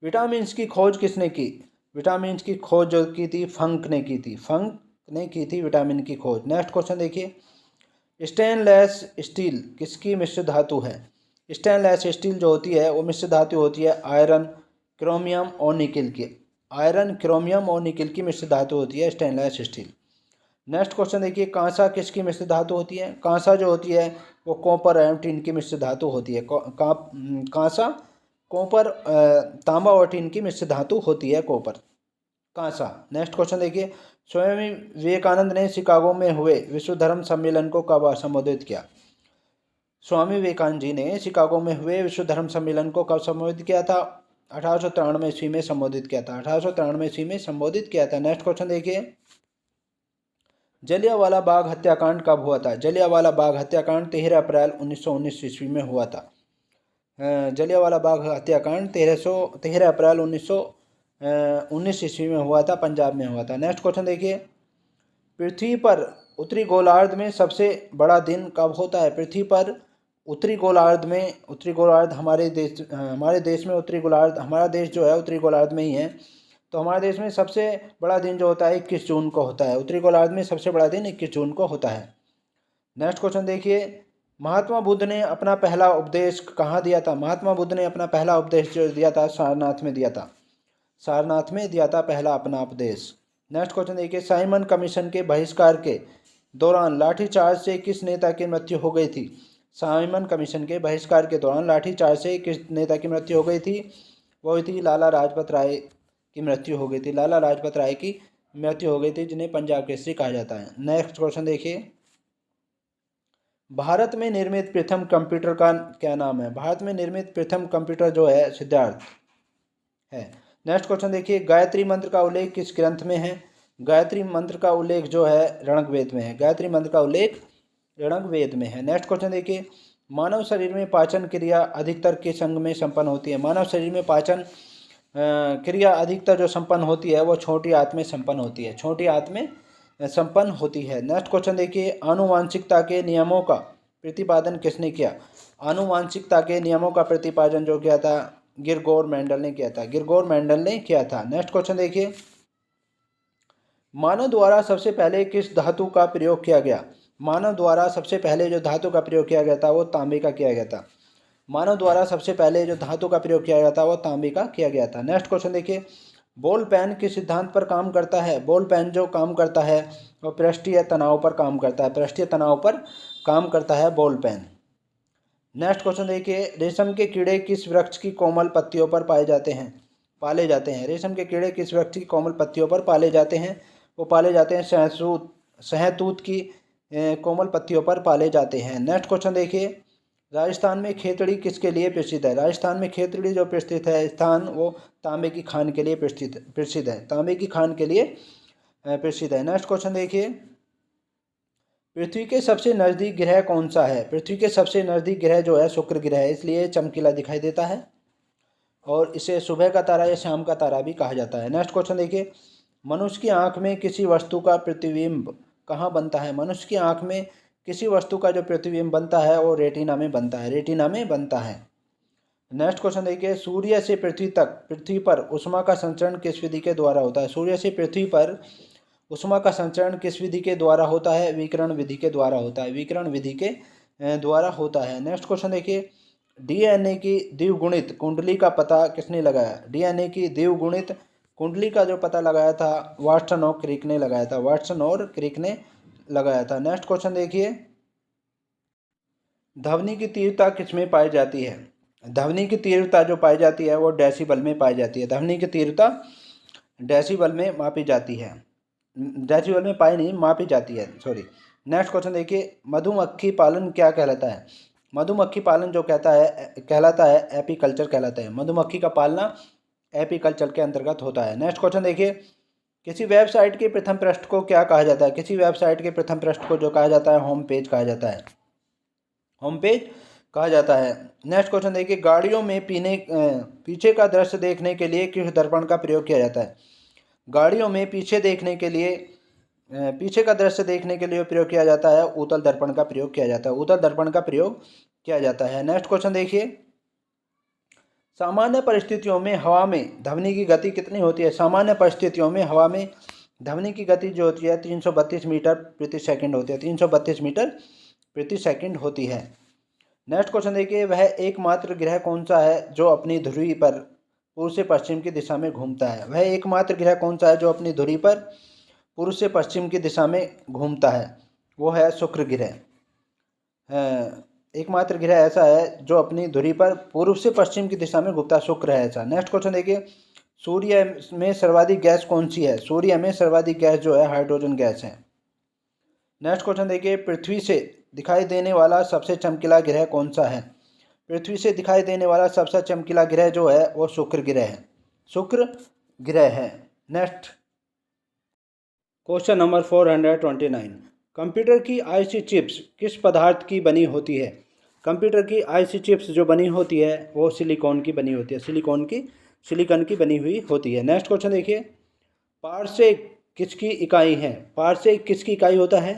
विटामिन्स की खोज किसने की? विटामिन्स की खोज जो की थी फंक ने की थी। फंक ने की थी विटामिन की खोज। नेक्स्ट क्वेश्चन देखिए, स्टेनलेस स्टील किसकी मिश्र धातु है? स्टेनलेस स्टील जो होती है वो मिश्र धातु होती है आयरन, क्रोमियम और निकिल की। आयरन, क्रोमियम और निकिल की मिश्र धातु होती है स्टेनलेस स्टील। नेक्स्ट क्वेश्चन देखिए, कांसा किसकी मिश्र धातु होती है? कांसा जो होती है वो कॉपर एवं टिन की मिश्र धातु होती है। कांसा कॉपर, तांबा और टिन की मिश्र धातु होती है कॉपर, कांसा। नेक्स्ट क्वेश्चन देखिए, स्वामी विवेकानंद ने शिकागो में हुए विश्व धर्म सम्मेलन को कब संबोधित किया? स्वामी विवेकानंद जी ने शिकागो में हुए विश्व धर्म सम्मेलन को कब संबोधित किया था? 1893 ईस्वी में संबोधित किया था। 1893 ईस्वी में संबोधित किया था। नेक्स्ट क्वेश्चन देखिए, जलियांवाला बाग हत्याकांड कब हुआ था? जलियांवाला बाग हत्याकांड 13 अप्रैल 1919 ईस्वी में हुआ था। जलियांवाला बाग हत्याकांड 13 अप्रैल 1919 ईस्वी में हुआ था, पंजाब में हुआ था। नेक्स्ट क्वेश्चन देखिए, पृथ्वी पर उत्तरी गोलार्ध में सबसे बड़ा दिन कब होता है? पृथ्वी पर उत्तरी गोलार्ध हमारे देश में उत्तरी गोलार्ध, हमारा देश जो है उत्तरी गोलार्ध में ही है, तो हमारे देश में सबसे बड़ा दिन जो होता है 21 जून को होता है। उत्तरी गोलार्ध में सबसे बड़ा दिन 21 जून को होता है। नेक्स्ट क्वेश्चन देखिए, महात्मा बुद्ध ने अपना पहला उपदेश कहाँ दिया था? महात्मा बुद्ध ने अपना पहला उपदेश जो दिया था सारनाथ में दिया था। सारनाथ में दिया था पहला अपना उपदेश। नेक्स्ट क्वेश्चन देखिए, साइमन कमीशन के बहिष्कार के दौरान लाठीचार्ज से किस नेता की मृत्यु हो गई थी? साइमन कमीशन के बहिष्कार के दौरान लाठीचार्ज से किस नेता की मृत्यु हो गई थी? वो थी लाला लाजपत राय की मृत्यु हो गई थी। लाला लाजपत राय की मृत्यु हो गई थी, जिन्हें पंजाब केसरी कहा जाता है। नेक्स्ट क्वेश्चन देखिए, भारत में निर्मित प्रथम कंप्यूटर का क्या नाम है? भारत में निर्मित प्रथम कंप्यूटर जो है सिद्धार्थ है। नेक्स्ट क्वेश्चन देखिए, गायत्री मंत्र का उल्लेख किस ग्रंथ में है? गायत्री मंत्र का उल्लेख जो है ऋग्वेद में है। गायत्री मंत्र का उल्लेख ऋग्वेद में है। नेक्स्ट क्वेश्चन देखिए, मानव शरीर में पाचन क्रिया अधिकतर किस अंग में संपन्न होती है? मानव शरीर में पाचन क्रिया अधिकतर जो संपन्न होती है वो छोटी आंत में संपन्न होती है। छोटी आंत में संपन्न होती है। नेक्स्ट क्वेश्चन देखिए, आनुवांशिकता के नियमों का प्रतिपादन किसने किया? आनुवांशिकता के नियमों का प्रतिपादन जो किया था गिरगोर मेंडल ने किया था। गिरगोर मेंडल ने किया था। नेक्स्ट क्वेश्चन देखिए, मानव द्वारा सबसे पहले किस धातु का प्रयोग किया गया? मानव द्वारा सबसे पहले जो धातु का प्रयोग किया गया था वो तांबे का किया गया था। मानव द्वारा सबसे पहले जो धातु का प्रयोग किया गया था वो तांबे का किया गया था। नेक्स्ट क्वेश्चन देखिए, बॉल पेन किस सिद्धांत पर काम करता है? बॉल पेन जो काम करता है वो पृष्ठीय तनाव पर काम करता है। पृष्ठीय तनाव पर काम करता है बॉल पेन। नेक्स्ट क्वेश्चन देखिए, रेशम के कीड़े किस वृक्ष की कोमल पत्तियों पर पाले जाते हैं? रेशम के कीड़े किस वृक्ष की कोमल पत्तियों पर पाले जाते हैं? वो पाले जाते हैं सहतूत की कोमल पत्तियों पर पाले जाते हैं। नेक्स्ट क्वेश्चन देखिए, राजस्थान में खेतड़ी किसके लिए प्रसिद्ध है? राजस्थान में खेतड़ी जो प्रसिद्ध है स्थान वो तांबे की खान के लिए प्रसिद्ध है। तांबे की खान के लिए प्रसिद्ध है। नेक्स्ट क्वेश्चन देखिए, पृथ्वी के सबसे नज़दीक ग्रह कौन सा है? पृथ्वी के सबसे नज़दीक ग्रह जो है शुक्र ग्रह है, इसलिए चमकीला दिखाई देता है और इसे सुबह का तारा या शाम का तारा भी कहा जाता है। नेक्स्ट क्वेश्चन देखिए, मनुष्य की आंख में किसी वस्तु का प्रतिबिंब कहाँ बनता है? मनुष्य की आंख में किसी वस्तु का जो प्रतिबिंब बनता है वो रेटिना में बनता है। रेटिना में बनता है। नेक्स्ट क्वेश्चन देखिए, सूर्य से पृथ्वी पर उष्मा का संचरण किस विधि के द्वारा होता है? सूर्य से पृथ्वी पर उष्मा का संचरण किस विधि के द्वारा होता है? विकिरण विधि के द्वारा होता है। विकिरण विधि के द्वारा होता है। नेक्स्ट क्वेश्चन देखिए, डीएनए की द्विगुणित कुंडली का पता किसने लगाया? डीएनए की द्विगुणित कुंडली का जो पता लगाया था वाटसन और क्रिक ने लगाया था। वाटसन और क्रिक ने लगाया था। नेक्स्ट क्वेश्चन देखिए, ध्वनि की तीव्रता किसमें पाई जाती है? ध्वनि की तीव्रता जो पाई जाती है वो डेसिबल में पाई जाती है। ध्वनि की तीव्रता डेसिबल में मापी जाती है। डेसिबल में पाई नहीं, मापी जाती है, सॉरी। नेक्स्ट क्वेश्चन देखिए, मधुमक्खी पालन क्या कहलाता है? मधुमक्खी पालन जो कहलाता है एपीकल्चर कहलाता है। मधुमक्खी का पालना एपीकल्चर के अंतर्गत होता है। नेक्स्ट क्वेश्चन देखिए, किसी वेबसाइट के प्रथम पृष्ठ को क्या कहा जाता है? किसी वेबसाइट के प्रथम पृष्ठ को जो कहा जाता है होम पेज कहा जाता है, होम पेज कहा जाता है। नेक्स्ट क्वेश्चन देखिए, गाड़ियों में पीछे का दृश्य देखने के लिए किस दर्पण का प्रयोग किया जाता है? गाड़ियों में पीछे का दृश्य देखने के लिए प्रयोग किया जाता है उत्तल दर्पण का प्रयोग किया जाता है, उत्तल दर्पण का प्रयोग किया जाता है। नेक्स्ट क्वेश्चन देखिए, सामान्य परिस्थितियों में हवा में ध्वनि की गति कितनी होती है? सामान्य परिस्थितियों में हवा में ध्वनि की गति जो होती है 332 मीटर प्रति सेकंड होती है, 332 मीटर प्रति सेकंड होती है। नेक्स्ट क्वेश्चन देखिए, वह एकमात्र ग्रह कौन सा है जो अपनी धुरी पर पूर्व से पश्चिम की दिशा में घूमता है? वह एकमात्र ग्रह कौन सा है जो अपनी धुरी पर पूर्व से पश्चिम की दिशा में घूमता है? वो है शुक्र ग्रह। एकमात्र ग्रह ऐसा है जो अपनी धुरी पर पूर्व से पश्चिम की दिशा में घूमता, शुक्र है ऐसा। नेक्स्ट क्वेश्चन देखिए, सूर्य में सर्वाधिक गैस कौन सी है? सूर्य में सर्वाधिक गैस जो है हाइड्रोजन गैस है। नेक्स्ट क्वेश्चन देखिए, पृथ्वी से दिखाई देने वाला सबसे चमकीला ग्रह कौन सा है? पृथ्वी से दिखाई देने वाला सबसे चमकीला ग्रह जो है वो शुक्र ग्रह है, शुक्र ग्रह है। नेक्स्ट क्वेश्चन नंबर 429, कंप्यूटर की आईसी चिप्स किस पदार्थ की बनी होती है? कंप्यूटर की आईसी चिप्स जो बनी होती है वो सिलिकॉन की बनी होती है, सिलिकॉन की बनी हुई होती है। नेक्स्ट क्वेश्चन देखिए, पारसेक किसकी इकाई है? पारसेक किसकी इकाई होता है?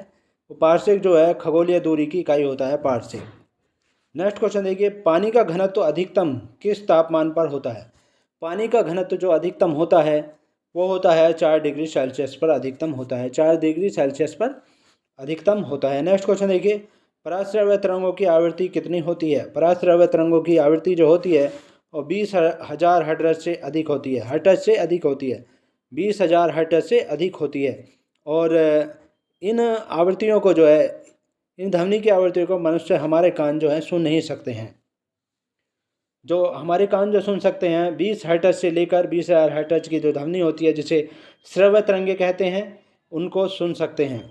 तो पारसेक जो है खगोलीय दूरी की इकाई होता है पारसेक। नेक्स्ट क्वेश्चन देखिए, पानी का घनत्व अधिकतम किस तापमान पर होता है? पानी का घनत्व जो अधिकतम होता है वो होता है 4 डिग्री सेल्सियस पर अधिकतम होता है, 4 डिग्री सेल्सियस पर अधिकतम होता है। नेक्स्ट क्वेश्चन देखिए, पराश्रव्य तरंगों की आवृत्ति कितनी होती है? पराश्रव्य तरंगों की आवृत्ति जो होती है वो 20,000 हर्ट्ज से अधिक होती है, हर्ट्ज से अधिक होती है, 20,000 हर्ट्ज से अधिक होती है। और इन आवृत्तियों को जो है, इन ध्वनि की आवृत्तियों को मनुष्य हमारे कान जो है सुन नहीं सकते हैं। जो हमारे कान जो सुन सकते हैं 20 हर्ट्ज से लेकर 20,000 हर्ट्ज की जो ध्वनि होती है जिसे श्रव्य तरंगे कहते हैं, उनको सुन सकते हैं।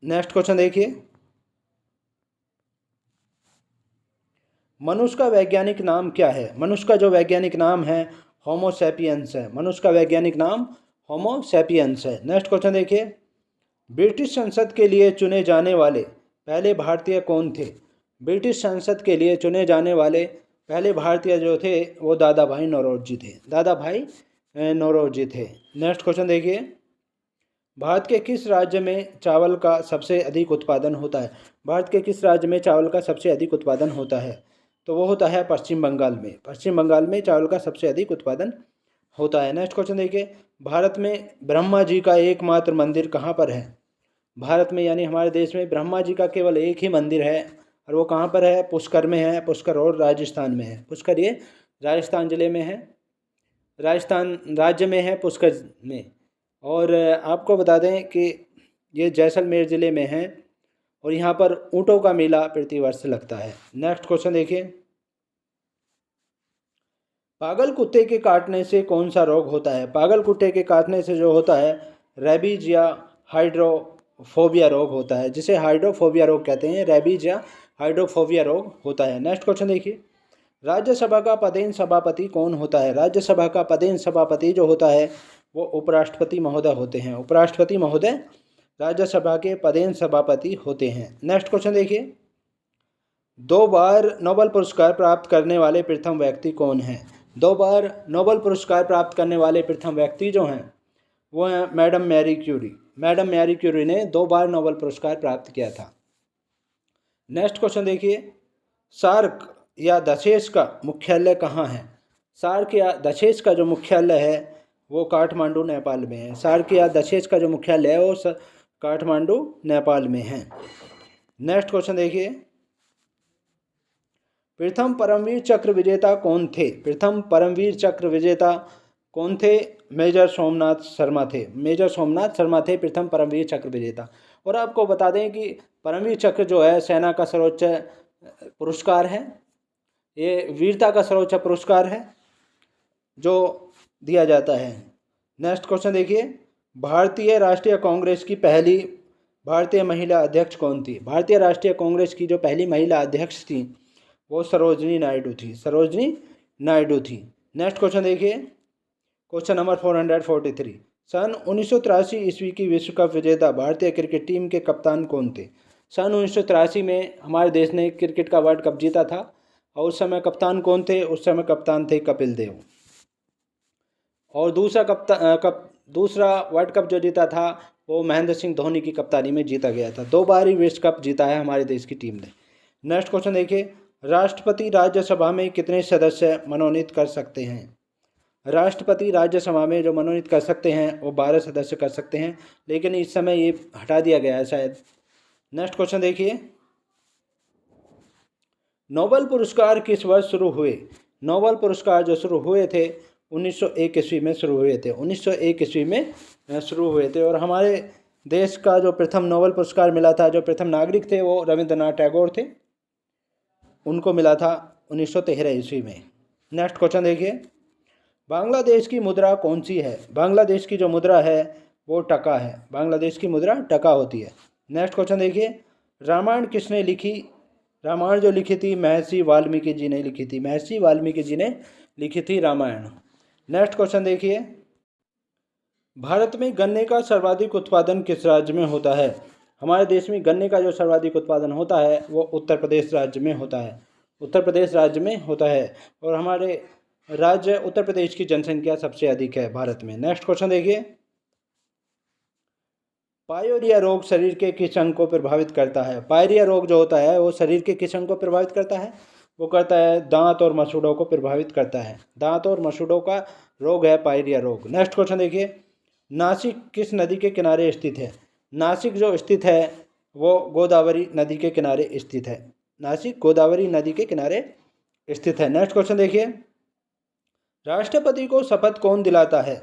नेक्स्ट क्वेश्चन देखिए, मनुष्य का वैज्ञानिक नाम क्या है? मनुष्य का जो वैज्ञानिक नाम है होमो सैपियंस है, मनुष्य का वैज्ञानिक नाम होमो सैपियंस है। नेक्स्ट क्वेश्चन देखिए, ब्रिटिश संसद के लिए चुने जाने वाले पहले भारतीय कौन थे? ब्रिटिश संसद के लिए चुने जाने वाले पहले भारतीय जो थे वो दादा भाई नौरोजी थे, दादा भाई नौरोजी थे। नेक्स्ट क्वेश्चन देखिए, भारत के किस राज्य में चावल का सबसे अधिक उत्पादन होता है? भारत के किस राज्य में चावल का सबसे अधिक उत्पादन होता है? तो वो होता है पश्चिम बंगाल में, पश्चिम बंगाल में चावल का सबसे अधिक उत्पादन होता है। नेक्स्ट क्वेश्चन देखिए, भारत में ब्रह्मा जी का एकमात्र मंदिर कहाँ पर है? भारत में यानी हमारे देश में ब्रह्मा जी का केवल एक ही मंदिर है, और वो कहाँ पर है? पुष्कर में है, पुष्कर और राजस्थान में है। पुष्कर ये राजस्थान ज़िले में है, राजस्थान राज्य में है पुष्कर में। और आपको बता दें कि ये जैसलमेर ज़िले में है, और यहाँ पर ऊँटों का मेला प्रतिवर्ष लगता है। नेक्स्ट क्वेश्चन देखिए, पागल कुत्ते के काटने से कौन सा रोग होता है? पागल कुत्ते के काटने से जो होता है रेबीज या हाइड्रोफोबिया रोग होता है, जिसे हाइड्रोफोबिया रोग कहते हैं, रेबीज या हाइड्रोफोबिया रोग होता है। नेक्स्ट क्वेश्चन देखिए, राज्यसभा का पदेन सभापति कौन होता है? राज्यसभा का पदेन सभापति जो होता है वो उपराष्ट्रपति महोदय होते हैं, उपराष्ट्रपति महोदय राज्यसभा के पदेन सभापति होते हैं। नेक्स्ट क्वेश्चन देखिए, 2 बार नोबेल पुरस्कार प्राप्त करने वाले प्रथम व्यक्ति कौन हैं? 2 बार नोबेल पुरस्कार प्राप्त करने वाले प्रथम व्यक्ति जो हैं वो हैं madam Marie Curie. Madam Marie Curie ने 2 बार नोबेल पुरस्कार प्राप्त किया था। नेक्स्ट क्वेश्चन देखिए, सार्क या दशेश का मुख्यालय कहाँ है? सार्क या दशेश का जो मुख्यालय है वो काठमांडू नेपाल में है। सार्क या दशेश का जो मुख्यालय है वो काठमांडू नेपाल में है। नेक्स्ट क्वेश्चन देखिए, प्रथम परमवीर चक्र विजेता कौन थे? प्रथम परमवीर चक्र विजेता कौन थे? मेजर सोमनाथ शर्मा थे, मेजर सोमनाथ शर्मा थे प्रथम परमवीर चक्र विजेता। और आपको बता दें कि परमवीर चक्र जो है सेना का सर्वोच्च पुरस्कार है, ये वीरता का सर्वोच्च पुरस्कार है जो दिया जाता है। नेक्स्ट क्वेश्चन देखिए, भारतीय राष्ट्रीय कांग्रेस की पहली भारतीय महिला अध्यक्ष कौन थी? भारतीय राष्ट्रीय कांग्रेस की जो पहली महिला अध्यक्ष थी वो सरोजनी नायडू थी। सरोजनी नायडू थी। नेक्स्ट क्वेश्चन देखिए, क्वेश्चन नंबर 443, सन 1983 ईस्वी की विश्व कप विजेता भारतीय क्रिकेट टीम के कप्तान कौन थे? सन 1983 में हमारे देश ने क्रिकेट का वर्ल्ड कप जीता था और उस समय कप्तान कौन थे? उस समय कप्तान थे कपिल देव। और दूसरा वर्ल्ड कप जो जीता था वो महेंद्र सिंह धोनी की कप्तानी में जीता गया था। 2 बार ही विश्व कप जीता है हमारे देश की टीम ने। नेक्स्ट क्वेश्चन देखिए, राष्ट्रपति राज्यसभा में कितने सदस्य मनोनीत कर सकते हैं? राष्ट्रपति राज्यसभा में जो मनोनीत कर सकते हैं वो 12 सदस्य कर सकते हैं, लेकिन इस समय ये हटा दिया गया है शायद। नेक्स्ट क्वेश्चन देखिए, नोबेल पुरस्कार किस वर्ष शुरू हुए? नोबेल पुरस्कार जो शुरू हुए थे 1901 ईस्वी में शुरू हुए थे। 1901 ईस्वी में शुरू हुए थे। और हमारे देश का जो प्रथम नोबेल पुरस्कार मिला था, जो प्रथम नागरिक थे वो रविंद्रनाथ टैगोर थे, उनको मिला था 1913 ईस्वी में। नेक्स्ट क्वेश्चन देखिए, बांग्लादेश की मुद्रा कौन सी है? बांग्लादेश की जो मुद्रा है वो टका है। बांग्लादेश की मुद्रा टका होती है। नेक्स्ट क्वेश्चन देखिए, रामायण किसने लिखी? रामायण जो लिखी थी महर्षि वाल्मीकि जी ने लिखी थी। महर्षि वाल्मीकि जी ने लिखी थी रामायण। नेक्स्ट क्वेश्चन देखिए, भारत में गन्ने का सर्वाधिक उत्पादन किस राज्य में होता है? हमारे देश में गन्ने का जो सर्वाधिक उत्पादन होता है वो उत्तर प्रदेश राज्य में होता है। उत्तर प्रदेश राज्य में होता है। और हमारे राज्य उत्तर प्रदेश की जनसंख्या सबसे अधिक है भारत में। नेक्स्ट क्वेश्चन देखिए, पायरिया रोग शरीर के किस अंग को प्रभावित करता है? पायरिया रोग जो होता है वो शरीर के किस अंग को प्रभावित करता है? वो करता है दांत और मसूड़ों को प्रभावित करता है। दांत और मसूड़ों का रोग है पायरिया रोग। नेक्स्ट क्वेश्चन देखिए, नासिक किस नदी के किनारे स्थित है? नासिक जो स्थित है वो गोदावरी नदी के किनारे स्थित है। नासिक गोदावरी नदी के किनारे स्थित है। नेक्स्ट क्वेश्चन देखिए, राष्ट्रपति को शपथ कौन दिलाता है?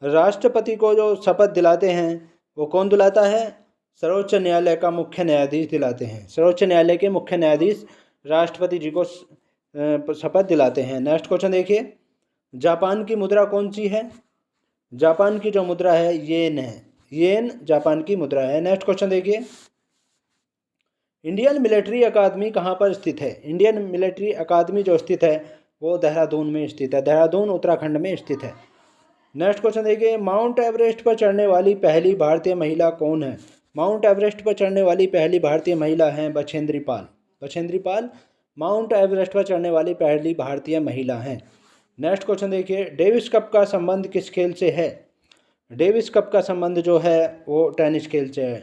राष्ट्रपति को जो शपथ दिलाते हैं वो कौन दिलाता है? सर्वोच्च न्यायालय का मुख्य न्यायाधीश दिलाते हैं। सर्वोच्च न्यायालय के मुख्य न्यायाधीश राष्ट्रपति जी को शपथ दिलाते हैं। नेक्स्ट क्वेश्चन देखिए, जापान की मुद्रा कौन सी है? जापान की जो मुद्रा है येन है। येन जापान की मुद्रा है। नेक्स्ट क्वेश्चन देखिए, इंडियन मिलिट्री अकादमी कहाँ पर स्थित है? इंडियन मिलिट्री अकादमी जो स्थित है वो देहरादून में स्थित है। देहरादून उत्तराखंड में स्थित है। नेक्स्ट क्वेश्चन देखिए, माउंट एवरेस्ट पर चढ़ने वाली पहली भारतीय महिला कौन है? माउंट एवरेस्ट पर चढ़ने वाली पहली भारतीय महिला हैं बछेंद्री पाल। बछेंद्री पाल माउंट एवरेस्ट पर चढ़ने वाली पहली भारतीय महिला हैं। नेक्स्ट क्वेश्चन देखिए, डेविस कप का संबंध किस खेल से है? डेविस कप का संबंध जो है वो टेनिस खेल से है।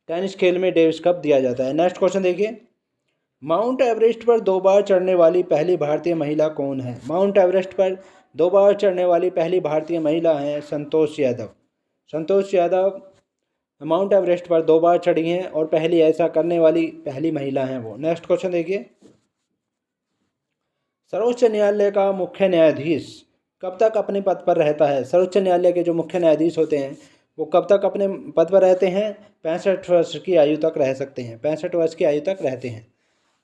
टेनिस खेल में डेविस कप दिया जाता है। नेक्स्ट क्वेश्चन देखिए, माउंट एवरेस्ट पर 2 बार चढ़ने वाली पहली भारतीय महिला कौन है? माउंट एवरेस्ट पर 2 बार चढ़ने वाली पहली भारतीय महिला हैं संतोष यादव। संतोष यादव माउंट एवरेस्ट पर 2 बार चढ़ी हैं और पहली ऐसा करने वाली पहली महिला हैं वो। नेक्स्ट क्वेश्चन देखिए, सर्वोच्च न्यायालय का मुख्य न्यायाधीश कब तक अपने पद पर रहता है? सर्वोच्च न्यायालय के जो मुख्य न्यायाधीश होते हैं वो कब तक अपने पद पर रहते हैं? 65 वर्ष की आयु तक रह सकते हैं। 65 वर्ष की आयु तक रहते हैं।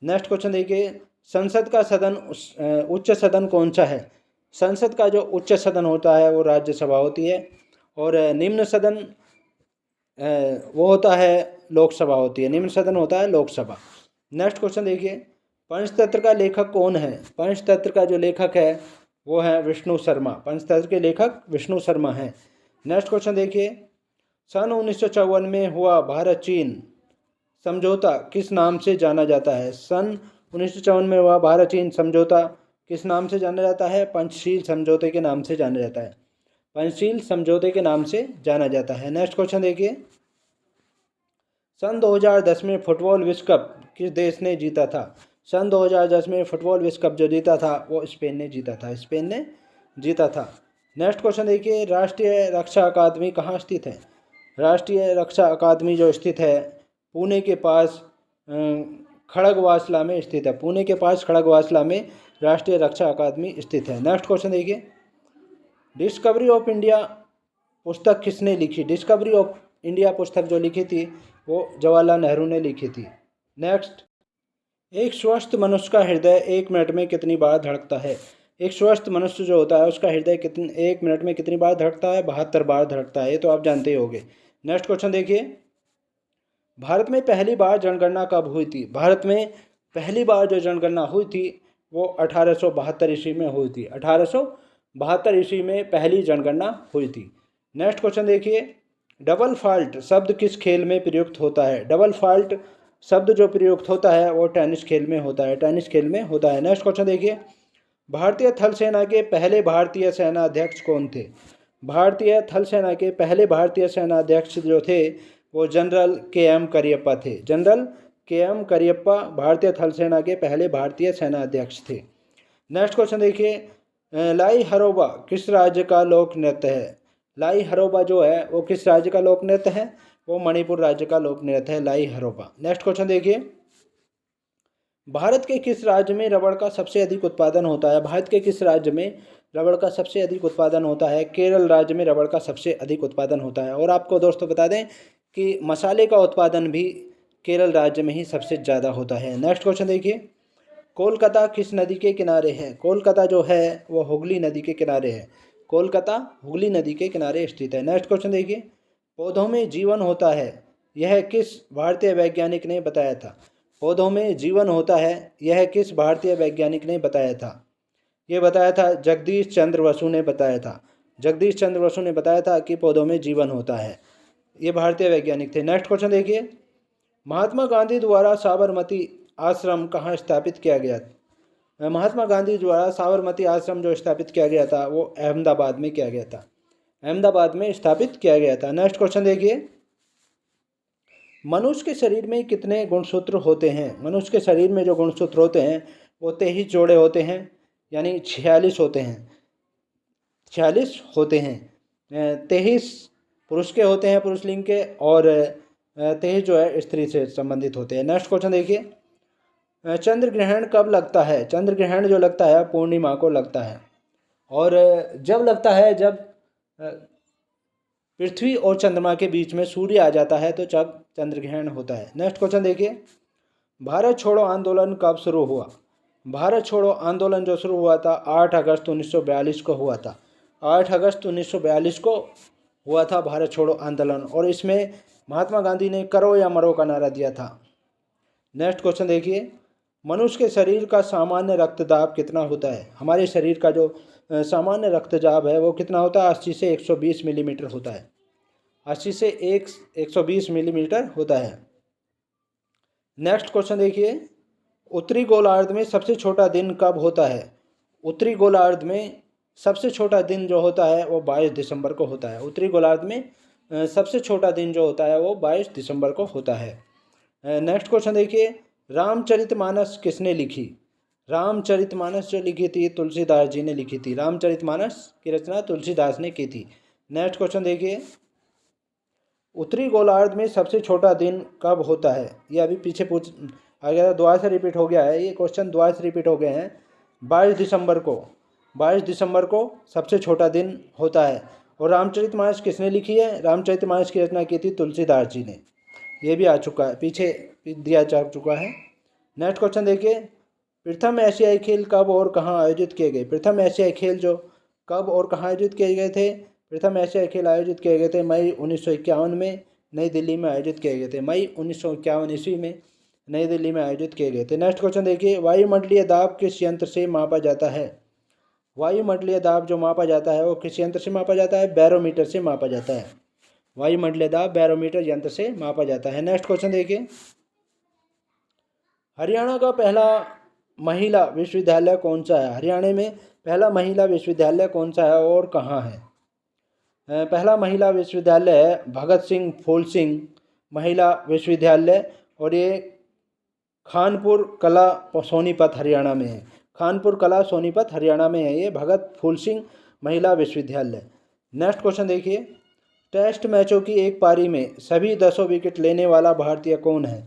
नेक्स्ट क्वेश्चन देखिए, संसद का सदन उच्च सदन कौन सा है? संसद का जो उच्च सदन होता है वो राज्यसभा होती है और निम्न सदन वो होता है लोकसभा होती है। निम्न सदन होता है लोकसभा। नेक्स्ट क्वेश्चन देखिए, पंचतंत्र का लेखक कौन है? पंचतंत्र का जो लेखक है वो है विष्णु शर्मा। पंचतंत्र के लेखक विष्णु शर्मा हैं। नेक्स्ट क्वेश्चन देखिए, सन 1954 में हुआ भारत चीन समझौता किस नाम से जाना जाता है? सन 1954 में हुआ भारत चीन समझौता किस नाम से जाना जाता है? पंचशील समझौते के नाम से जाना जाता है। पंचशील समझौते के नाम से जाना जाता है। नेक्स्ट क्वेश्चन देखिए, सन 2010 में फुटबॉल विश्व कप किस देश ने जीता था? सन 2010 में फुटबॉल विश्व कप जो जीता था वो स्पेन ने जीता था। स्पेन ने जीता था। नेक्स्ट क्वेश्चन देखिए, राष्ट्रीय रक्षा अकादमी कहाँ स्थित है? राष्ट्रीय रक्षा अकादमी जो स्थित है पुणे के पास खड़गवासला में स्थित है। पुणे के पास खड़गवासला में राष्ट्रीय रक्षा अकादमी स्थित है। नेक्स्ट क्वेश्चन देखिए, डिस्कवरी ऑफ इंडिया पुस्तक किसने लिखी? डिस्कवरी ऑफ इंडिया पुस्तक जो लिखी थी वो जवाहरलाल नेहरू ने लिखी थी। नेक्स्ट, एक स्वस्थ मनुष्य का हृदय 1 मिनट में कितनी बार धड़कता है? एक स्वस्थ मनुष्य जो होता है उसका हृदय कितने 1 मिनट में कितनी बार धड़कता है? 72 बार धड़कता है। ये तो आप जानते ही होंगे। नेक्स्ट क्वेश्चन देखिए, भारत में पहली बार जनगणना कब हुई थी? भारत में पहली बार जो जनगणना हुई थी वो 1872 ईस्वी में हुई थी। 1872 ईस्वी में पहली जनगणना हुई थी। नेक्स्ट क्वेश्चन देखिए, डबल फॉल्ट शब्द किस खेल में प्रयुक्त होता है? डबल फॉल्ट शब्द जो प्रयुक्त होता है वो टेनिस खेल में होता है। टेनिस खेल में होता है। नेक्स्ट क्वेश्चन देखिए, भारतीय थल सेना के पहले भारतीय सेनाध्यक्ष कौन थे? भारतीय थल सेना के पहले भारतीय सेनाध्यक्ष जो थे वो जनरल के.एम. करियप्पा थे। General KM. करियप्पा भारतीय थल सेना के पहले भारतीय सेनाध्यक्ष थे। नेक्स्ट क्वेश्चन देखिए, लाई हरोबा किस राज्य का लोक नृत्य है? लाई हरोबा जो है वो किस राज्य का लोक नृत्य है? वो मणिपुर राज्य का लोक नृत्य है लाई हरोबा। नेक्स्ट क्वेश्चन देखिए, भारत के किस राज्य में रबड़ का सबसे अधिक उत्पादन होता है? भारत के किस राज्य में रबड़ का सबसे अधिक उत्पादन होता है? केरल राज्य में रबड़ का सबसे अधिक उत्पादन होता है। और आपको दोस्तों बता दें कि मसाले का उत्पादन भी केरल राज्य में ही सबसे ज़्यादा होता है। नेक्स्ट क्वेश्चन देखिए, कोलकाता किस नदी के किनारे है? कोलकाता जो है वो हुगली नदी के किनारे है। कोलकाता हुगली नदी के किनारे स्थित है। नेक्स्ट क्वेश्चन देखिए, पौधों में जीवन होता है यह किस भारतीय वैज्ञानिक ने बताया था? पौधों में जीवन होता है यह किस भारतीय वैज्ञानिक ने बताया था? ये बताया था जगदीश चंद्र बसु ने बताया था। जगदीश चंद्र बसु ने बताया था कि पौधों में जीवन होता है। ये भारतीय वैज्ञानिक थे। नेक्स्ट क्वेश्चन देखिए, महात्मा गांधी द्वारा साबरमती आश्रम कहाँ स्थापित किया गया? महात्मा गांधी द्वारा साबरमती आश्रम जो स्थापित किया गया था वो अहमदाबाद में किया गया था। अहमदाबाद में स्थापित किया गया था। नेक्स्ट क्वेश्चन देखिए, मनुष्य के शरीर में कितने गुणसूत्र होते हैं? मनुष्य के शरीर में जो गुणसूत्र होते हैं वो 23 जोड़े होते हैं, यानी 46 होते हैं। 46 होते हैं। 23 पुरुष के होते हैं, पुरुष लिंग के, और 23 जो है स्त्री से संबंधित होते हैं। नेक्स्ट क्वेश्चन देखिए, चंद्र ग्रहण कब लगता है? चंद्र ग्रहण जो लगता है पूर्णिमा को लगता है। और जब लगता है जब पृथ्वी और चंद्रमा के बीच में सूर्य आ जाता है तो जब चंद्र ग्रहण होता है। नेक्स्ट क्वेश्चन देखिए, भारत छोड़ो आंदोलन कब शुरू हुआ? भारत छोड़ो आंदोलन जो शुरू हुआ था 8 अगस्त 1942 को हुआ था। 8 अगस्त 1942 को हुआ था भारत छोड़ो आंदोलन, और इसमें महात्मा गांधी ने करो या मरो का नारा दिया था। नेक्स्ट क्वेश्चन देखिए, मनुष्य के शरीर का सामान्य रक्तदाब कितना होता है? हमारे शरीर का जो सामान्य रक्तचाप है वो कितना होता है? 80 से 120 मिलीमीटर होता है। 80 से 120 मिलीमीटर होता है। नेक्स्ट क्वेश्चन देखिए, उत्तरी गोलार्ध में सबसे छोटा दिन कब होता है? उत्तरी गोलार्ध में सबसे छोटा दिन जो होता है वो 22 दिसंबर को होता है। उत्तरी गोलार्ध में सबसे छोटा दिन जो होता है वो 22 दिसंबर को होता है। नेक्स्ट क्वेश्चन देखिए, रामचरितमानस किसने लिखी? रामचरितमानस जो लिखी थी तुलसीदास जी ने लिखी थी। रामचरितमानस की रचना तुलसीदास ने की थी। नेक्स्ट क्वेश्चन देखिए, उत्तरी गोलार्ध में सबसे छोटा दिन कब होता है? ये अभी पीछे पूछ आ गया, दोबारा से रिपीट हो गया है। ये क्वेश्चन दोबारा से रिपीट हो गए हैं। 22 दिसंबर को 22 दिसंबर को सबसे छोटा दिन होता है। और रामचरितमानस किसने लिखी है? रामचरितमानस की रचना की थी तुलसीदास जी ने। ये भी आ चुका है, पीछे दिया जा चुका है। नेक्स्ट क्वेश्चन देखिए, प्रथम एशियाई खेल कब और कहाँ आयोजित किए गए? प्रथम एशियाई खेल जो कब और कहाँ आयोजित किए गए थे? प्रथम एशियाई खेल आयोजित किए गए थे मई 1951 में नई दिल्ली में आयोजित किए गए थे। मई 1951 ईस्वी में नई दिल्ली में आयोजित किए गए थे। नेक्स्ट क्वेश्चन देखिए, वायुमंडलीय दाब किस यंत्र से मापा जाता है? वायुमंडलीय दाब जो मापा जाता है वो किस यंत्र से मापा जाता है? बैरोमीटर से मापा जाता है। वायुमंडलीय दाब बैरोमीटर यंत्र से मापा जाता है। नेक्स्ट क्वेश्चन देखिए, हरियाणा का पहला महिला विश्वविद्यालय कौन सा है? हरियाणा में पहला महिला विश्वविद्यालय कौन सा है और कहाँ है? पहला महिला विश्वविद्यालय है भगत सिंह फूल सिंह महिला विश्वविद्यालय, और ये खानपुर कला सोनीपत हरियाणा में है। खानपुर कला सोनीपत हरियाणा में है ये भगत फूल सिंह महिला विश्वविद्यालय। नेक्स्ट क्वेश्चन देखिए, टेस्ट मैचों की एक पारी में सभी 10 विकेट लेने वाला भारतीय कौन है?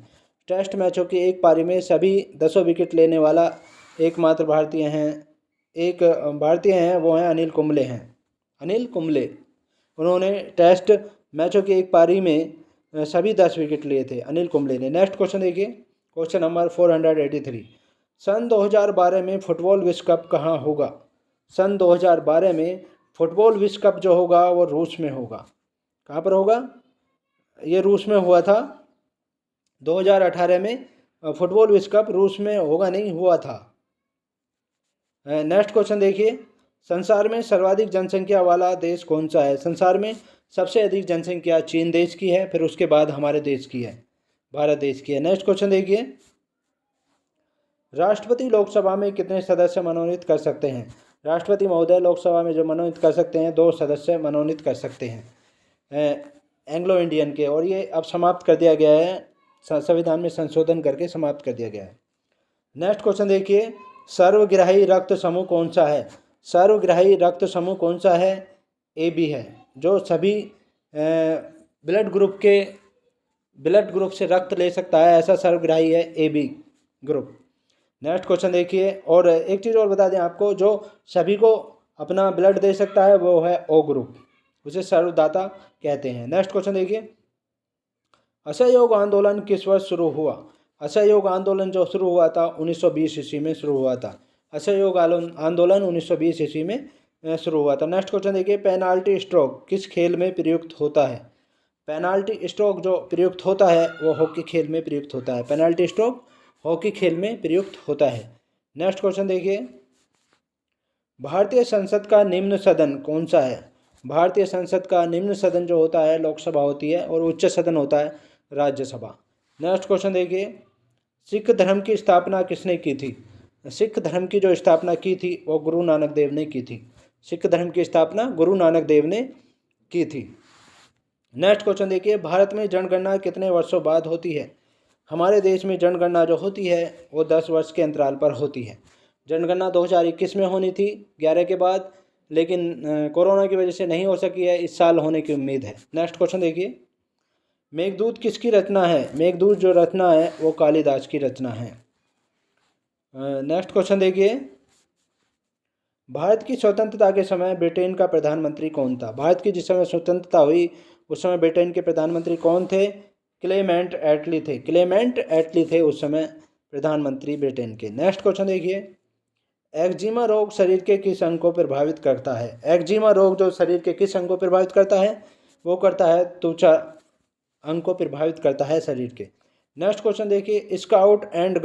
टेस्ट मैचों की एक पारी में सभी 10 विकेट लेने वाला एकमात्र भारतीय हैं, एक भारतीय हैं, वो हैं अनिल कुंबले हैं। अनिल कुंबले, उन्होंने टेस्ट मैचों की एक पारी में सभी 10 विकेट लिए थे, अनिल कुंबले ने। नेक्स्ट क्वेश्चन देखिए, क्वेश्चन नंबर 483, सन 2012 में फुटबॉल विश्व कप कहाँ होगा? सन 2012 में फुटबॉल विश्व कप जो होगा वो रूस में होगा। कहाँ पर होगा? ये रूस में हुआ था 2018 में। फुटबॉल विश्व कप रूस में होगा नहीं, हुआ था। नेक्स्ट क्वेश्चन देखिए, संसार में सर्वाधिक जनसंख्या वाला देश कौन सा है? संसार में सबसे अधिक जनसंख्या चीन देश की है, फिर उसके बाद हमारे देश की है, भारत देश की है। नेक्स्ट क्वेश्चन देखिए, राष्ट्रपति लोकसभा में कितने सदस्य मनोनीत कर सकते हैं? राष्ट्रपति महोदय लोकसभा में जो मनोनीत कर सकते हैं 2 सदस्य मनोनीत कर सकते हैं एंग्लो इंडियन के, और ये अब समाप्त कर दिया गया है, संविधान में संशोधन करके समाप्त कर दिया गया है। नेक्स्ट क्वेश्चन देखिए, सर्वग्राही रक्त समूह कौन सा है? सर्वग्राही रक्त समूह कौन सा है? AB है, जो सभी ब्लड ग्रुप से रक्त ले सकता है, ऐसा सर्वग्राही है AB ग्रुप। नेक्स्ट क्वेश्चन देखिए, और एक चीज़ और बता दें आपको, जो सभी को अपना ब्लड दे सकता है वो है O ग्रुप, उसे सर्वदाता कहते हैं। नेक्स्ट क्वेश्चन देखिए, असहयोग आंदोलन किस वर्ष शुरू हुआ? असहयोग आंदोलन जो शुरू हुआ था 1920 ईस्वी में शुरू हुआ था। असहयोग आंदोलन 1920 ईस्वी में शुरू हुआ था। नेक्स्ट क्वेश्चन देखिए, पेनाल्टी स्ट्रोक किस खेल में प्रयुक्त होता है? पेनाल्टी स्ट्रोक जो प्रयुक्त होता है वो हॉकी खेल में प्रयुक्त होता है। पेनाल्टी स्ट्रोक हॉकी खेल में प्रयुक्त होता है। नेक्स्ट क्वेश्चन देखिए, भारतीय संसद का निम्न सदन कौन सा है? भारतीय संसद का निम्न सदन जो होता है लोकसभा होती है, और उच्च सदन होता है राज्यसभा। नेक्स्ट क्वेश्चन देखिए, सिख धर्म की स्थापना किसने की थी? सिख धर्म की जो स्थापना की थी वो गुरु नानक देव ने की थी। सिख धर्म की स्थापना गुरु नानक देव ने की थी। नेक्स्ट क्वेश्चन देखिए, भारत में जनगणना कितने वर्षों बाद होती है? हमारे देश में जनगणना जो होती है वो 10 वर्ष के अंतराल पर होती है। जनगणना 2021 में होनी थी 11 के बाद, लेकिन कोरोना की वजह से नहीं हो सकी है, इस साल होने की उम्मीद है। नेक्स्ट क्वेश्चन देखिए, मेघदूत किसकी रचना है? मेघदूत जो रचना है वो कालिदास की रचना है। नेक्स्ट क्वेश्चन देखिए, भारत की स्वतंत्रता के समय ब्रिटेन का प्रधानमंत्री कौन था? भारत की जिस समय स्वतंत्रता हुई उस समय ब्रिटेन के प्रधानमंत्री कौन थे? क्लेमेंट एटली थे। क्लेमेंट एटली थे उस समय प्रधानमंत्री ब्रिटेन के। नेक्स्ट क्वेश्चन देखिए, एक्जिमा रोग शरीर के किस अंग को प्रभावित करता है? एक्जिमा रोग जो शरीर के किस अंग को प्रभावित करता है? वो करता है त्वचा अंग को प्रभावित करता है शरीर के। नेक्स्ट क्वेश्चन देखिए, स्काउट एंड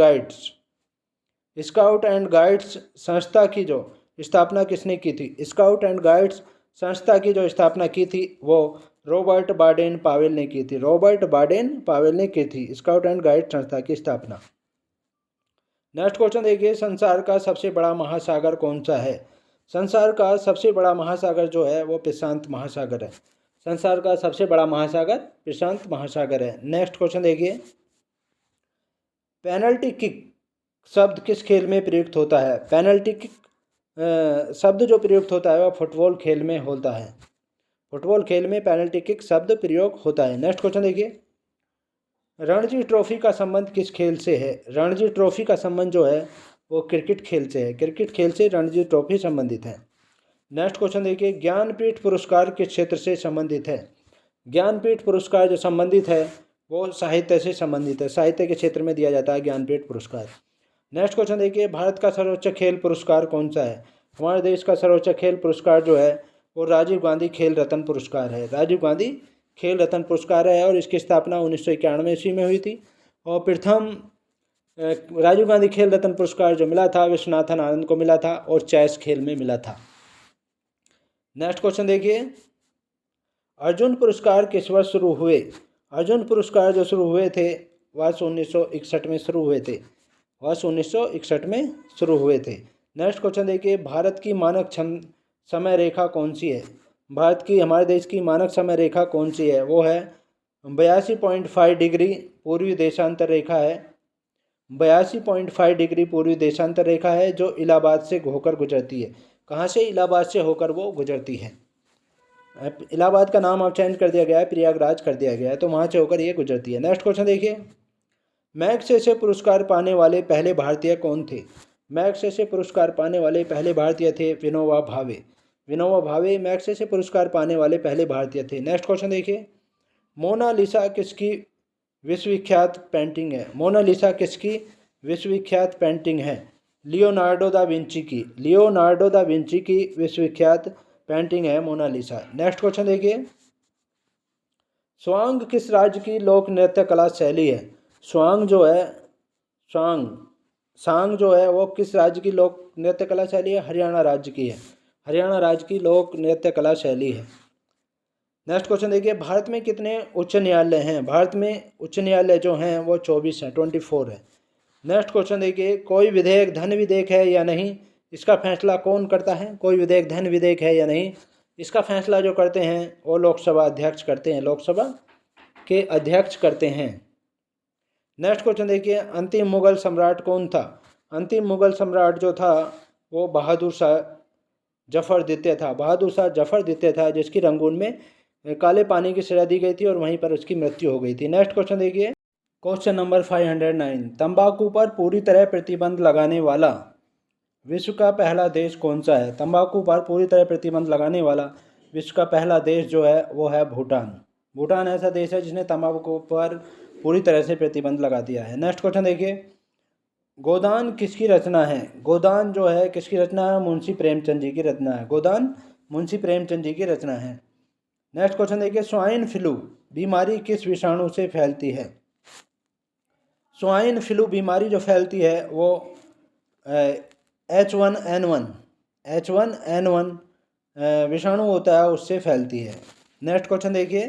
गाइड्स संस्था की जो स्थापना किसने की थी? स्काउट एंड गाइड्स संस्था की जो स्थापना की थी वो रॉबर्ट बाडेन पावेल ने की थी। रॉबर्ट बाडेन पावेल ने की थी स्काउट एंड गाइड संस्था की स्थापना। नेक्स्ट क्वेश्चन देखिए, संसार का सबसे बड़ा महासागर कौन सा है? संसार का सबसे बड़ा महासागर जो है वो प्रशांत महासागर है। संसार का सबसे बड़ा महासागर प्रशांत महासागर है। नेक्स्ट क्वेश्चन देखिए, पेनल्टी किक शब्द किस खेल में प्रयुक्त होता है? पेनल्टी किक शब्द जो प्रयुक्त होता है वह फुटबॉल खेल में होता है। फुटबॉल खेल में पेनल्टी किक शब्द प्रयोग होता है। नेक्स्ट क्वेश्चन देखिए, रणजी ट्रॉफी का संबंध किस खेल से है? रणजी ट्रॉफी का संबंध जो है वो क्रिकेट खेल से है। क्रिकेट खेल से रणजी ट्रॉफी संबंधित है। नेक्स्ट क्वेश्चन देखिए, ज्ञानपीठ पुरस्कार किस क्षेत्र से संबंधित है? ज्ञानपीठ पुरस्कार जो संबंधित है वो साहित्य से संबंधित है। साहित्य के क्षेत्र में दिया जाता है ज्ञानपीठ पुरस्कार। नेक्स्ट क्वेश्चन देखिए, भारत का सर्वोच्च खेल पुरस्कार कौन सा है? हमारे देश का सर्वोच्च खेल पुरस्कार जो है वो राजीव गांधी खेल रत्न पुरस्कार है। राजीव गांधी खेल रत्न पुरस्कार है, और इसकी स्थापना 1991 ईस्वी में हुई थी। और प्रथम राजीव गांधी खेल रत्न पुरस्कार जो मिला था विश्वनाथन आनंद को मिला था, और चेस खेल में मिला था। नेक्स्ट क्वेश्चन देखिए, अर्जुन पुरस्कार किस वर्ष शुरू हुए? अर्जुन पुरस्कार जो शुरू हुए थे वर्ष 1961 में शुरू हुए थे। वर्ष 1961 में शुरू हुए थे। नेक्स्ट क्वेश्चन देखिए, भारत की मानक समय रेखा कौन सी है? भारत की, हमारे देश की मानक समय रेखा कौन सी है? वो है 82.5 डिग्री पूर्वी देशांतर रेखा है। 82.5 डिग्री पूर्वी देशांतर रेखा है जो इलाहाबाद से होकर गुजरती है। कहाँ से? इलाहाबाद से होकर वो गुजरती है। इलाहाबाद का नाम अब चेंज कर दिया गया है, प्रयागराज कर दिया गया है, तो वहाँ से होकर ये गुजरती है। नेक्स्ट क्वेश्चन देखिए, मैग्सेसे पुरस्कार पाने वाले पहले भारतीय कौन थे? मैग्सेसे पुरस्कार पाने वाले पहले भारतीय थे विनोबा भावे। विनोबा भावे मैग्सेसे पुरस्कार पाने वाले पहले भारतीय थे। नेक्स्ट क्वेश्चन देखिए, मोनालिसा किसकी विश्वविख्यात पेंटिंग है? मोनालिसा किसकी विश्वविख्यात पेंटिंग है? लियोनार्डो दा विंची की विश्वविख्यात पेंटिंग है मोनालिसा। नेक्स्ट क्वेश्चन देखिए, स्वांग किस राज्य की लोक नृत्य कला शैली है? स्वांग जो है सांग सांग जो है वो किस राज्य की लोक नृत्य कला शैली है? हरियाणा राज्य की है। हरियाणा राज्य की लोक नृत्य कला शैली है। नेक्स्ट क्वेश्चन देखिए, भारत में कितने उच्च न्यायालय हैं? भारत में उच्च न्यायालय जो हैं वो 24 हैं, 24 है। नेक्स्ट क्वेश्चन देखिए, कोई विधेयक धन विधेयक है या नहीं, इसका फैसला कौन करता है? कोई विधेयक धन विधेयक है या नहीं, इसका फैसला जो करते हैं वो लोकसभा अध्यक्ष करते हैं, लोकसभा के अध्यक्ष करते हैं। नेक्स्ट क्वेश्चन देखिए, अंतिम मुगल सम्राट कौन था? अंतिम मुगल सम्राट जो था वो बहादुर शाह जफर द्वितीय था। बहादुर शाह जफर द्वितीय था, जिसकी रंगून में काले पानी की सजा दी गई थी और वहीं पर उसकी मृत्यु हो गई थी। नेक्स्ट क्वेश्चन देखिए, क्वेश्चन नंबर 509, तंबाकू पर पूरी तरह प्रतिबंध लगाने वाला विश्व का पहला देश कौन सा है? तंबाकू पर पूरी तरह प्रतिबंध लगाने वाला विश्व का पहला देश जो है वो है भूटान। भूटान ऐसा देश है जिसने तंबाकू पर पूरी तरह से प्रतिबंध लगा दिया है। नेक्स्ट क्वेश्चन देखिए, गोदान किसकी रचना है? गोदान जो है किसकी रचना है? मुंशी प्रेमचंद जी की रचना है। गोदान मुंशी प्रेमचंद जी की रचना है। नेक्स्ट क्वेश्चन देखिए, स्वाइन फ्लू बीमारी किस विषाणु से फैलती है? स्वाइन फ्लू बीमारी जो फैलती है वो H1N1 विषाणु होता है उससे फैलती है। नेक्स्ट क्वेश्चन देखिए,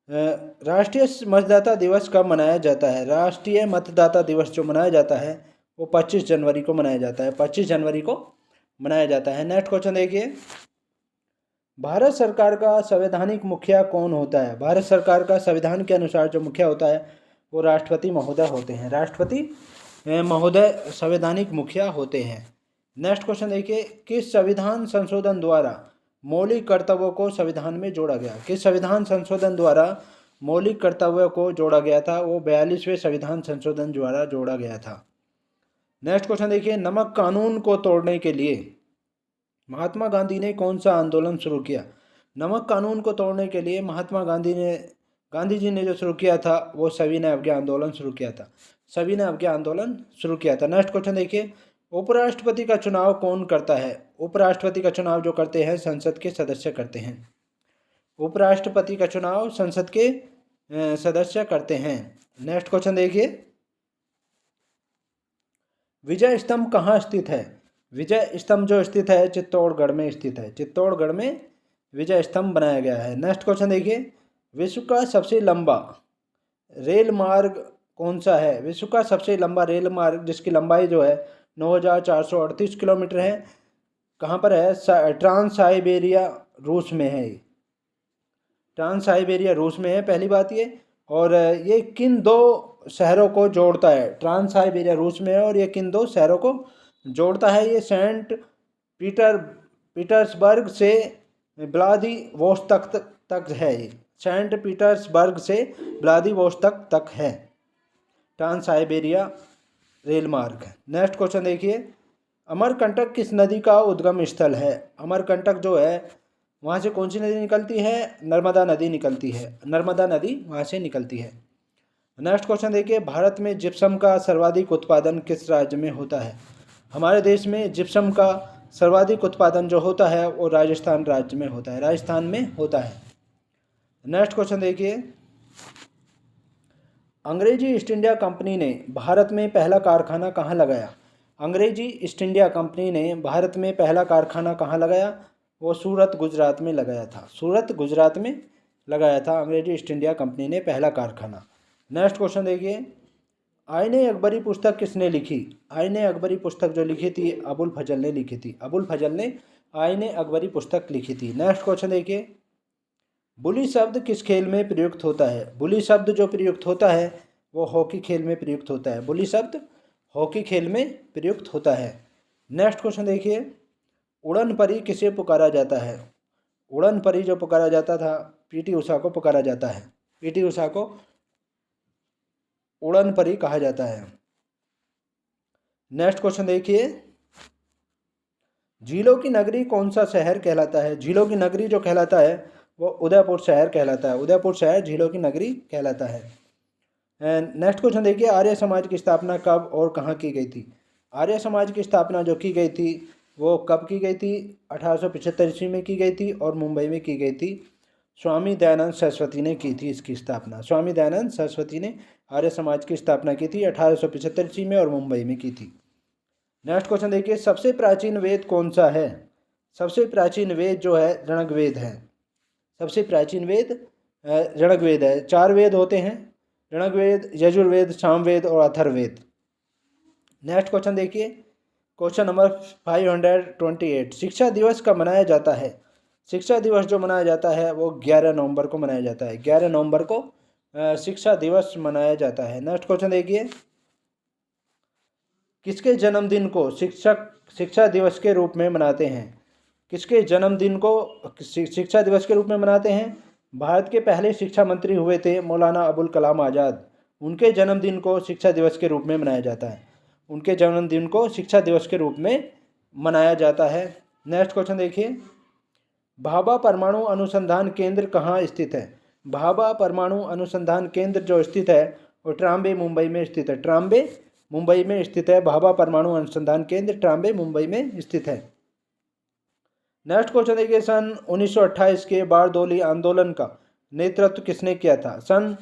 राष्ट्रीय मतदाता दिवस कब मनाया जाता है? राष्ट्रीय मतदाता दिवस जो मनाया जाता है वो 25 जनवरी को मनाया जाता है, 25 जनवरी को मनाया जाता है। नेक्स्ट क्वेश्चन देखिए, भारत सरकार का संवैधानिक मुखिया कौन होता है? भारत सरकार का संविधान के अनुसार जो मुखिया होता है वो राष्ट्रपति महोदय होते हैं। राष्ट्रपति महोदय संवैधानिक मुखिया होते हैं। नेक्स्ट क्वेश्चन देखिए, किस संविधान संशोधन द्वारा मौलिक कर्तव्यों को संविधान में जोड़ा गया? किस संविधान संशोधन द्वारा मौलिक कर्तव्यों को जोड़ा गया था? वो 42वें संविधान संशोधन द्वारा जोड़ा गया था। नेक्स्ट क्वेश्चन देखिए, नमक कानून को तोड़ने के लिए महात्मा गांधी ने कौन सा आंदोलन शुरू किया? नमक कानून को तोड़ने के लिए महात्मा गांधी जी ने जो शुरू किया था वो सविनय अवज्ञा आंदोलन शुरू किया था। सविनय अवज्ञा आंदोलन शुरू किया था। नेक्स्ट क्वेश्चन देखिए, उपराष्ट्रपति का चुनाव कौन करता है? उपराष्ट्रपति का चुनाव जो करते हैं संसद के सदस्य करते हैं। उपराष्ट्रपति का चुनाव संसद के सदस्य करते हैं। नेक्स्ट क्वेश्चन देखिए, विजय स्तंभ कहाँ स्थित है? विजय स्तंभ जो स्थित है चित्तौड़गढ़ में स्थित है। चित्तौड़गढ़ में विजय स्तंभ बनाया गया है। नेक्स्ट क्वेश्चन देखिए, विश्व का सबसे लंबा रेल मार्ग कौन सा है? विश्व का सबसे लंबा रेल मार्ग जिसकी लंबाई जो है 9438 किलोमीटर है, कहाँ पर है? ट्रांस साइबेरिया रूस में है। ट्रांस साइबेरिया रूस में है, पहली बात ये। और ये किन दो शहरों को जोड़ता है? ट्रांस साइबेरिया रूस में है और ये किन दो शहरों को जोड़ता है? ये सेंट पीटर्सबर्ग से व्लादिवोस्तोक तक है। ये सेंट पीटर्सबर्ग से व्लादिवोस्तोक तक है ट्रांस साइबेरिया रेल मार्ग। नेक्स्ट क्वेश्चन देखिए, अमरकंटक किस नदी का उद्गम स्थल है? अमरकंटक जो है वहाँ से कौन सी नदी निकलती है? नर्मदा नदी निकलती है। नर्मदा नदी वहाँ से निकलती है। नेक्स्ट क्वेश्चन देखिए, भारत में जिप्सम का सर्वाधिक उत्पादन किस राज्य में होता है? हमारे देश में जिप्सम का सर्वाधिक उत्पादन जो होता है वो राजस्थान राज्य में होता है। राजस्थान में होता है। नेक्स्ट क्वेश्चन देखिए, अंग्रेजी ईस्ट इंडिया कंपनी ने भारत में पहला कारखाना कहाँ लगाया? अंग्रेजी ईस्ट इंडिया कंपनी ने भारत में पहला कारखाना कहाँ लगाया? वो सूरत गुजरात में लगाया था। सूरत गुजरात में लगाया था अंग्रेजी ईस्ट इंडिया कंपनी ने पहला कारखाना। नेक्स्ट क्वेश्चन देखिए, आईने अकबरी पुस्तक किसने लिखी? आईने अकबरी पुस्तक जो लिखी थी अबुल फजल ने लिखी थी। अबुल फजल ने आईने अकबरी पुस्तक लिखी थी। नेक्स्ट क्वेश्चन देखिए, बुली शब्द किस खेल में प्रयुक्त होता है? बुली शब्द जो प्रयुक्त होता है वो हॉकी खेल में प्रयुक्त होता है। बुली शब्द हॉकी खेल में प्रयुक्त होता है। नेक्स्ट क्वेश्चन देखिए, उड़न परी किसे पुकारा जाता है? उड़न परी जो पुकारा जाता था पीटी उषा को पुकारा जाता है। पीटी उषा को उड़न परी कहा जाता है। नेक्स्ट क्वेश्चन देखिए, झीलों की नगरी कौन सा शहर कहलाता है? झीलों की नगरी जो कहलाता है वो उदयपुर शहर कहलाता है। उदयपुर शहर झीलों की नगरी कहलाता है। नेक्स्ट क्वेश्चन देखिए, आर्य समाज की स्थापना कब और कहाँ की गई थी? आर्य समाज की स्थापना जो की गई थी वो कब की गई थी? 1875 ईस्वी में की गई थी और मुंबई में की गई थी। स्वामी दयानंद सरस्वती ने की थी इसकी स्थापना। स्वामी दयानंद सरस्वती ने आर्य समाज की स्थापना की थी 1875 ईस्वी में और मुंबई में की थी। नेक्स्ट क्वेश्चन देखिए, सबसे प्राचीन वेद कौन सा है? सबसे प्राचीन वेद जो है ऋग्वेद है। सबसे प्राचीन वेद ऋग्वेद है। 4 वेद होते हैं, ऋग्वेद, यजुर्वेद, सामवेद और अथर्ववेद। नेक्स्ट क्वेश्चन देखिए, क्वेश्चन नंबर 528, शिक्षा दिवस कब मनाया जाता है? शिक्षा दिवस जो मनाया जाता है वो 11 नवंबर को मनाया जाता है। 11 नवंबर को शिक्षा दिवस मनाया जाता है। नेक्स्ट क्वेश्चन देखिए, किसके जन्मदिन को शिक्षा दिवस के रूप में मनाते हैं? किसके जन्मदिन को शिक्षा दिवस के रूप में मनाते हैं? भारत के पहले शिक्षा मंत्री हुए थे मौलाना अबुल कलाम आज़ाद। उनके जन्मदिन को शिक्षा दिवस के रूप में मनाया जाता है। उनके जन्मदिन को शिक्षा दिवस के रूप में मनाया जाता है। नेक्स्ट क्वेश्चन देखिए, भाभा परमाणु अनुसंधान केंद्र कहाँ स्थित है? भाभा परमाणु अनुसंधान केंद्र जो स्थित है वो ट्राम्बे, मुंबई में स्थित है। ट्राम्बे, मुंबई में स्थित है। भाभा परमाणु अनुसंधान केंद्र ट्राम्बे, मुंबई में स्थित है। नेक्स्ट क्वेश्चन देखिए, सन 1928 के बारदोली आंदोलन का नेतृत्व किसने किया था? सन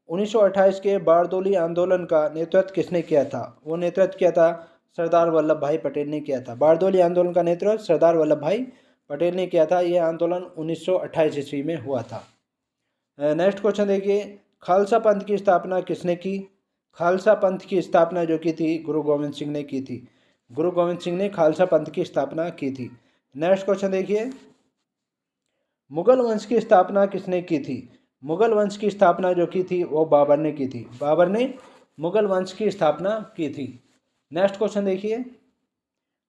1928 के बारदोली आंदोलन का नेतृत्व किसने किया था? वो नेतृत्व किया था सरदार वल्लभ भाई पटेल ने किया था। बारदोली आंदोलन का नेतृत्व सरदार वल्लभ भाई पटेल ने किया था। यह आंदोलन 1928 ईस्वी में हुआ था। नेक्स्ट क्वेश्चन देखिए, खालसा पंथ की स्थापना किसने की? खालसा पंथ की स्थापना जो की थी गुरु गोविंद सिंह ने की थी। गुरु गोविंद सिंह ने खालसा पंथ की स्थापना की थी। नेक्स्ट क्वेश्चन देखिए, मुगल वंश की स्थापना किसने की थी? मुगल वंश की स्थापना जो की थी वो बाबर ने की थी। बाबर ने मुगल वंश की स्थापना की थी। नेक्स्ट क्वेश्चन देखिए,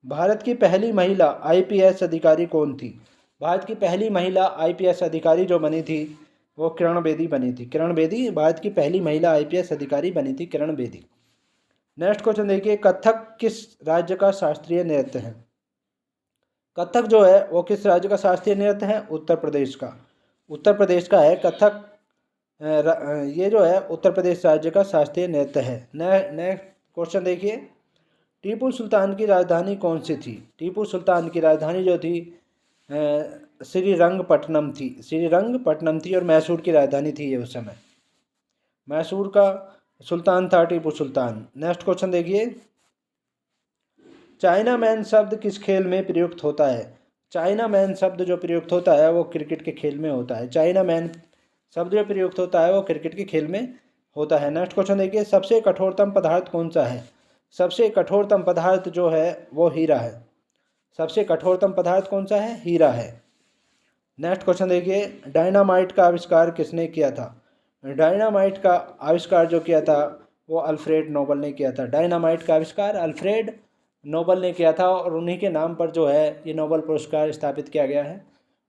भारत की पहली महिला आईपीएस अधिकारी कौन थी? भारत की पहली महिला आईपीएस अधिकारी जो बनी थी वो किरण बेदी बनी थी। किरण बेदी भारत की पहली महिला आईपीएस अधिकारी बनी थी, किरण बेदी। नेक्स्ट क्वेश्चन देखिए, कथक किस राज्य का शास्त्रीय नृत्य है? कथक जो है वो किस राज्य का शास्त्रीय नृत्य है? उत्तर प्रदेश का। उत्तर प्रदेश का है कथक। ये जो है उत्तर प्रदेश राज्य का शास्त्रीय नृत्य है। नेक्स्ट क्वेश्चन देखिए, टीपू सुल्तान की राजधानी कौन सी थी? टीपू सुल्तान की राजधानी जो थी श्रीरंगपट्टनम थी। श्रीरंगपट्टनम थी और मैसूर की राजधानी थी ये उस समय। मैसूर का सुल्तान था टीपू सुल्तान। नेक्स्ट क्वेश्चन देखिए, चाइना मैन शब्द किस खेल में प्रयुक्त होता है? चाइना मैन शब्द जो प्रयुक्त होता है वो क्रिकेट के खेल में होता है। चाइना मैन शब्द जो प्रयुक्त होता है वो क्रिकेट के खेल में होता है। नेक्स्ट क्वेश्चन देखिए, सबसे कठोरतम पदार्थ कौन सा है? सबसे कठोरतम पदार्थ जो है वो हीरा है। सबसे कठोरतम पदार्थ कौन सा है? हीरा है। नेक्स्ट क्वेश्चन देखिए, डायनामाइट का आविष्कार किसने किया था? डायनामाइट का आविष्कार जो किया था वो अल्फ्रेड नोबल ने किया था। डायनामाइट का आविष्कार अल्फ्रेड नोबल ने किया था और उन्हीं के नाम पर जो है ये नोबल पुरस्कार स्थापित किया गया है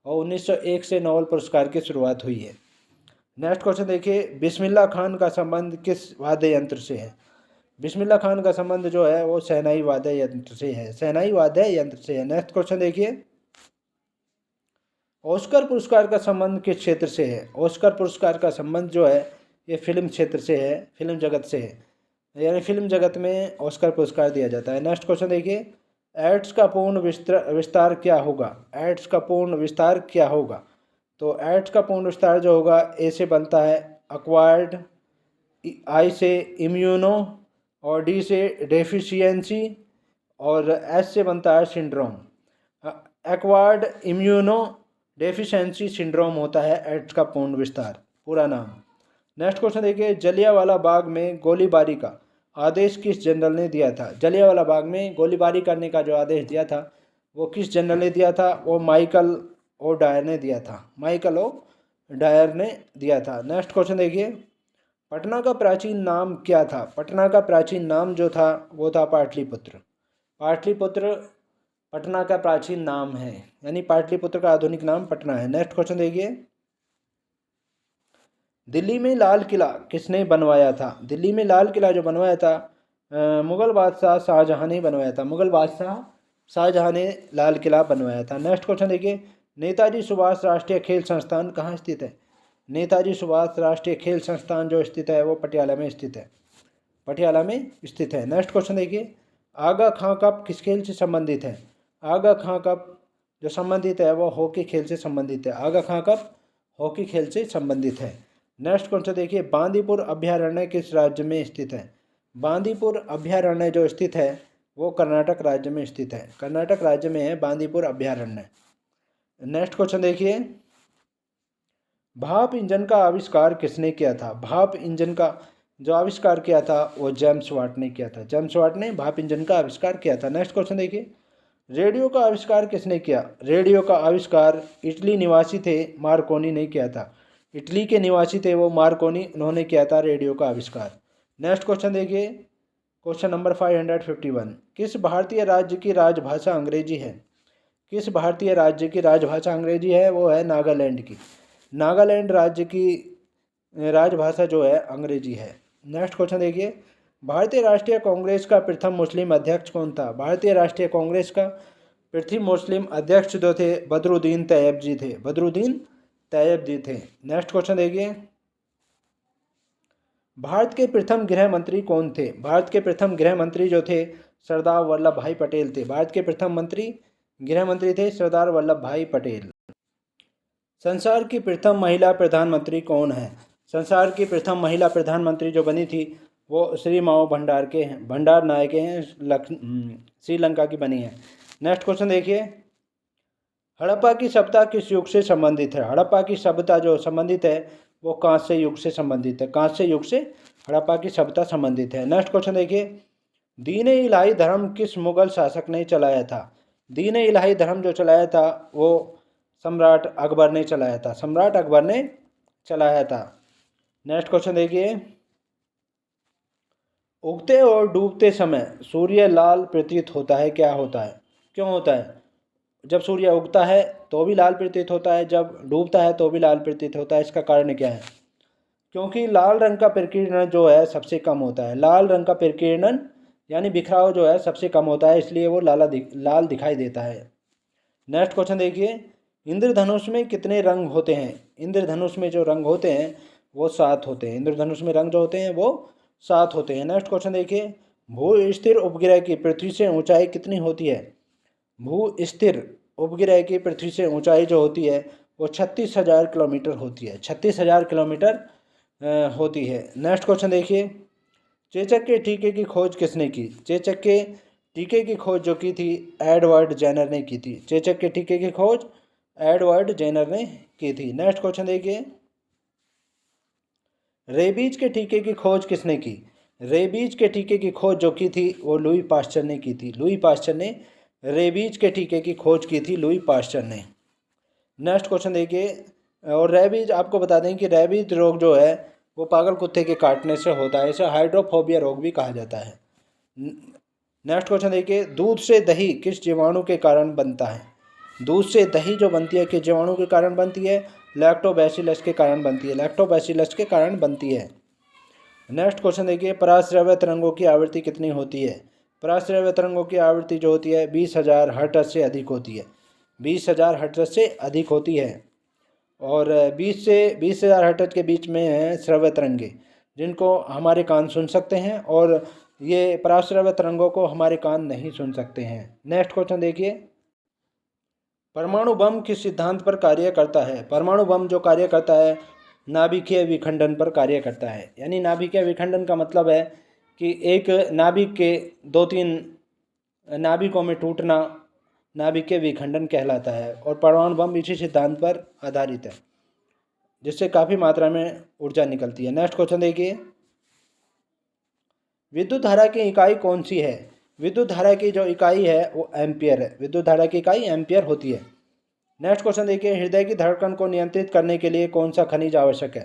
और 1901 से नोबल पुरस्कार की शुरुआत हुई है। नेक्स्ट क्वेश्चन देखिए, बिस्मिल्लाह खान का संबंध किस वाद्य यंत्र से है? बिस्मिल्लाह खान का संबंध जो है वो शहनाई वाद्य यंत्र से है। शहनाई वाद्य यंत्र से है। नेक्स्ट क्वेश्चन देखिए, ऑस्कर पुरस्कार का संबंध किस क्षेत्र से है? ऑस्कर पुरस्कार का संबंध जो है ये फिल्म क्षेत्र से है, फिल्म जगत से है। यानी फिल्म जगत में ऑस्कर पुरस्कार दिया जाता है। नेक्स्ट क्वेश्चन देखिए, एड्स का पूर्ण विस्तार क्या होगा? एड्स का पूर्ण विस्तार क्या होगा? तो एड्स का पूर्ण विस्तार जो होगा ए से बनता है अक्वायर्ड, आई से इम्यूनो और डी से डेफिशिएंसी और एस से बनता है syndrome. Acquired immuno deficiency syndrome होता है एड्स का पूर्ण विस्तार, पूरा नाम। नेक्स्ट क्वेश्चन देखिए, जलियांवाला बाग में गोलीबारी का आदेश किस जनरल ने दिया था? जलियांवाला बाग में गोलीबारी करने का जो आदेश दिया था वो किस जनरल ने दिया था? वो माइकल ओ डायर ने दिया था। माइकल ओ डायर ने दिया था। नेक्स्ट क्वेश्चन देखिए, पटना का प्राचीन नाम क्या था? पटना का प्राचीन नाम जो था वो था पाटलिपुत्र। पाटलिपुत्र पटना का प्राचीन नाम है, यानी पाटलिपुत्र का आधुनिक नाम पटना है। नेक्स्ट क्वेश्चन देखिए, दिल्ली में लाल किला किसने बनवाया था? दिल्ली में लाल किला जो बनवाया था मुगल बादशाह शाहजहां ने बनवाया था। मुगल बादशाह शाहजहां ने लाल किला बनवाया था। नेक्स्ट क्वेश्चन देखिए, नेताजी सुभाष राष्ट्रीय खेल संस्थान कहाँ स्थित है? नेताजी सुभाष राष्ट्रीय खेल संस्थान जो स्थित है वो पटियाला में स्थित है, पटियाला में स्थित है। नेक्स्ट क्वेश्चन देखिए, आगा खां कप किस खेल से संबंधित है? आगा खां कप जो संबंधित है वो हॉकी खेल से संबंधित है। आगा खां कप हॉकी खेल से संबंधित है। नेक्स्ट क्वेश्चन देखिए, बांदीपुर अभ्यारण्य किस राज्य में स्थित है? बांदीपुर अभ्यारण्य जो स्थित है वो कर्नाटक राज्य में स्थित है। कर्नाटक राज्य में है बांदीपुर अभ्यारण्य। नेक्स्ट क्वेश्चन देखिए, भाप इंजन का आविष्कार किसने किया था? भाप इंजन का जो आविष्कार किया था वो जेम्स वाट ने किया था। जेम्स वाट ने भाप इंजन का आविष्कार किया था। नेक्स्ट क्वेश्चन देखिए, रेडियो का आविष्कार किसने किया? रेडियो का आविष्कार इटली निवासी थे मार्कोनी ने किया था। इटली के निवासी थे वो मार्कोनी, उन्होंने किया था रेडियो का आविष्कार। नेक्स्ट क्वेश्चन देखिए, क्वेश्चन नंबर 551, किस भारतीय राज्य की राजभाषा अंग्रेजी है? किस भारतीय राज्य की राजभाषा अंग्रेजी है? वो है नागालैंड की। नागालैंड राज्य की राजभाषा जो है अंग्रेजी है। नेक्स्ट क्वेश्चन देखिए, भारतीय राष्ट्रीय कांग्रेस का प्रथम मुस्लिम अध्यक्ष कौन था? भारतीय राष्ट्रीय कांग्रेस का प्रथम मुस्लिम अध्यक्ष जो थे बदरुद्दीन तैयब जी थे। बदरुद्दीन तैयब जी थे। नेक्स्ट क्वेश्चन देखिए, भारत के प्रथम गृह मंत्री कौन थे? भारत के प्रथम गृह मंत्री जो थे सरदार वल्लभ भाई पटेल थे। भारत के प्रथम गृह मंत्री थे सरदार वल्लभ भाई पटेल। संसार की प्रथम महिला प्रधानमंत्री कौन है? संसार की प्रथम महिला प्रधानमंत्री जो बनी थी वो श्री माओ भंडार नायके हैं, श्रीलंका की बनी है। नेक्स्ट क्वेश्चन देखिए, हड़प्पा की सभ्यता किस युग से संबंधित है? हड़प्पा की सभ्यता जो संबंधित है वो कांस्य युग से संबंधित है। कांस्य युग से हड़प्पा की सभ्यता संबंधित है। नेक्स्ट क्वेश्चन देखिए, दीन इलाही धर्म किस मुगल शासक ने चलाया था? दीन इलाही धर्म जो चलाया था वो सम्राट अकबर ने चलाया था। सम्राट अकबर ने चलाया था। नेक्स्ट क्वेश्चन देखिए, उगते और डूबते समय सूर्य लाल प्रतीत होता है, क्या होता है? क्यों होता है? जब सूर्य उगता है तो भी लाल प्रतीत होता है, जब डूबता है तो भी लाल प्रतीत होता है। इसका कारण क्या है? क्योंकि लाल रंग का प्रकीर्णन जो है सबसे कम होता है। लाल रंग का प्रकीर्णन यानी बिखराव जो है सबसे कम होता है, इसलिए वो लाल दिखाई देता है। नेक्स्ट क्वेश्चन देखिए, इंद्रधनुष में कितने रंग होते हैं? इंद्रधनुष में जो रंग होते हैं वो 7 होते हैं। इंद्रधनुष में रंग जो होते हैं वो 7 होते हैं। नेक्स्ट क्वेश्चन देखिए, भू स्थिर उपग्रह की पृथ्वी से ऊंचाई कितनी होती है? भू स्थिर उपग्रह की पृथ्वी से ऊंचाई जो होती है वो 36,000 किलोमीटर होती है। 36,000 किलोमीटर होती है। नेक्स्ट क्वेश्चन देखिए, चेचक के टीके की खोज किसने की? चेचक के टीके की खोज जो की थी एडवर्ड जेनर ने की थी। चेचक के टीके की खोज एडवर्ड जेनर ने की थी। नेक्स्ट क्वेश्चन देखिए, रेबीज के टीके की खोज किसने की? रेबीज के टीके की खोज जो की थी वो लुई पास्चर ने की थी। लुई पास्चर ने रेबीज के टीके की खोज की थी, लुई पास्चर ने। नेक्स्ट क्वेश्चन देखिए, और रेबीज आपको बता दें कि रेबीज रोग जो है वो पागल कुत्ते के काटने से होता है। इसे हाइड्रोफोबिया रोग भी कहा जाता है। नेक्स्ट क्वेश्चन देखिए, दूध से दही किस जीवाणु के कारण बनता है? दूध से दही जो बनती है किस जीवाणु के कारण बनती है? लैक्टोबैसिलस के कारण बनती है। लैक्टोबैसिलस के कारण बनती है। नेक्स्ट क्वेश्चन देखिए, पराश्रव्य तरंगों की आवृत्ति कितनी होती है? पराश्रव्य तरंगों की आवृत्ति जो होती है 20,000 हर्ट्ज से अधिक होती है। 20,000 हर्ट्ज से अधिक होती है। और 20 से 20,000 हर्ट्ज के बीच में हैं श्रव्य तरंगे, जिनको हमारे कान सुन सकते हैं, और ये पराश्रव्य तरंगों को हमारे कान नहीं सुन सकते हैं। नेक्स्ट क्वेश्चन देखिए, परमाणु बम किस सिद्धांत पर कार्य करता है? परमाणु बम जो कार्य करता है नाभिकीय विखंडन पर कार्य करता है। यानी नाभिकीय विखंडन का मतलब है कि एक नाभिक के 2-3 नाभिकों में टूटना नाभिकीय विखंडन कहलाता है। और परमाणु बम इसी सिद्धांत पर आधारित है, जिससे काफ़ी मात्रा में ऊर्जा निकलती है। नेक्स्ट क्वेश्चन देखिए, विद्युत धारा की इकाई कौन सी है? विद्युत धारा की जो इकाई है वो एम्पियर है। विद्युत धारा की इकाई एम्पियर होती है। नेक्स्ट क्वेश्चन देखिए, हृदय की धड़कन को नियंत्रित करने के लिए कौन सा खनिज आवश्यक है?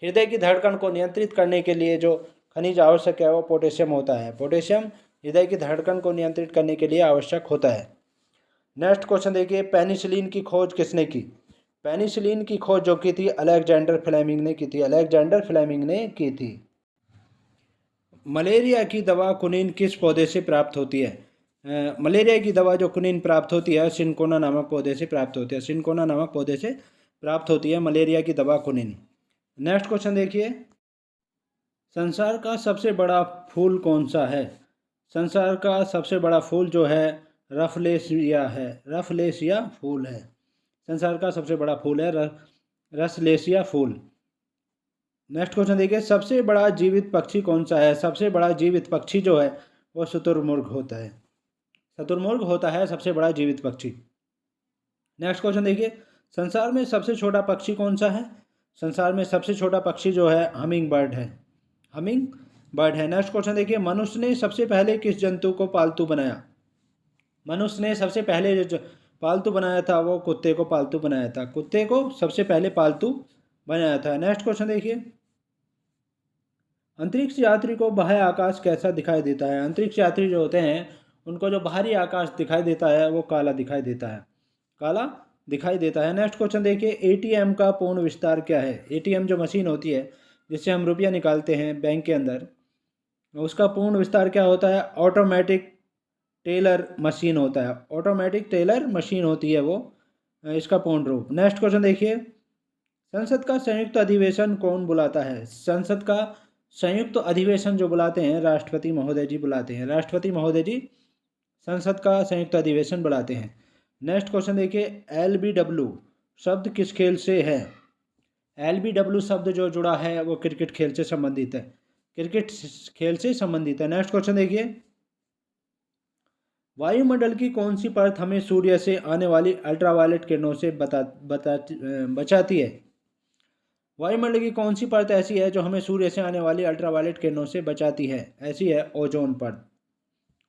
हृदय की धड़कन को नियंत्रित करने के लिए जो खनिज आवश्यक है वो पोटेशियम होता है। पोटेशियम हृदय की धड़कन को नियंत्रित करने के लिए आवश्यक होता है। नेक्स्ट क्वेश्चन देखिए, पेनिसिलिन की खोज किसने की? पेनिसिलिन की खोज जो की थी अलेक्जेंडर फ्लेमिंग ने की थी। अलेक्जेंडर फ्लेमिंग ने की थी। मलेरिया की दवा कुनिन किस पौधे से प्राप्त होती है? मलेरिया की दवा जो कुनिन प्राप्त होती है सिनकोना नामक पौधे से प्राप्त होती है। सिनकोना नामक पौधे से प्राप्त होती है मलेरिया की दवा क्विनिन। नेक्स्ट क्वेश्चन देखिए, संसार का सबसे बड़ा फूल कौन सा है? संसार का सबसे बड़ा फूल जो है रफलेशिया है, रफलेशिया फूल है। संसार का सबसे बड़ा फूल है रसलेशिया फूल। नेक्स्ट क्वेश्चन देखिए, सबसे बड़ा जीवित पक्षी कौन सा है? सबसे बड़ा जीवित पक्षी जो है वो शुतुरमुर्ग होता है। शुतुरमुर्ग होता है सबसे बड़ा जीवित पक्षी। नेक्स्ट क्वेश्चन देखिए, संसार में सबसे छोटा पक्षी कौन सा है? संसार में सबसे छोटा पक्षी जो है हमिंग बर्ड है, हमिंग बर्ड है। नेक्स्ट क्वेश्चन देखिए, मनुष्य ने सबसे पहले किस जंतु को पालतू बनाया? मनुष्य ने सबसे पहले जो पालतू बनाया था वो कुत्ते को पालतू बनाया था, कुत्ते को सबसे पहले पालतू बनाया था। नेक्स्ट क्वेश्चन देखिए, अंतरिक्ष यात्री को बाह्य आकाश कैसा दिखाई देता है? अंतरिक्ष यात्री जो होते हैं उनको जो बाहरी आकाश दिखाई देता है वो काला दिखाई देता है, काला दिखाई देता है। नेक्स्ट क्वेश्चन देखिए, एटीएम का पूर्ण विस्तार क्या है? एटीएम जो मशीन होती है जिससे हम रुपया निकालते हैं बैंक के अंदर, उसका पूर्ण विस्तार क्या होता है? ऑटोमेटिक टेलर मशीन होता है, ऑटोमेटिक टेलर मशीन होती है वो, इसका पूर्ण रूप। नेक्स्ट क्वेश्चन देखिए, संसद का संयुक्त अधिवेशन कौन बुलाता है? संसद का संयुक्त अधिवेशन जो बुलाते हैं राष्ट्रपति महोदय जी बुलाते हैं, राष्ट्रपति महोदय जी संसद का संयुक्त अधिवेशन बुलाते हैं। नेक्स्ट क्वेश्चन देखिए, LBW शब्द किस खेल से है? LBW शब्द जो जुड़ा है वो क्रिकेट खेल से संबंधित है, क्रिकेट खेल से संबंधित है। नेक्स्ट क्वेश्चन देखिए, वायुमंडल की कौन सी परत हमें सूर्य से आने वाली अल्ट्रावायलेट किरणों से बचाती है? वायुमंडल की कौन सी परत ऐसी है जो हमें सूर्य से आने वाली अल्ट्रावायलेट किरणों से बचाती है? ऐसी है ओजोन परत।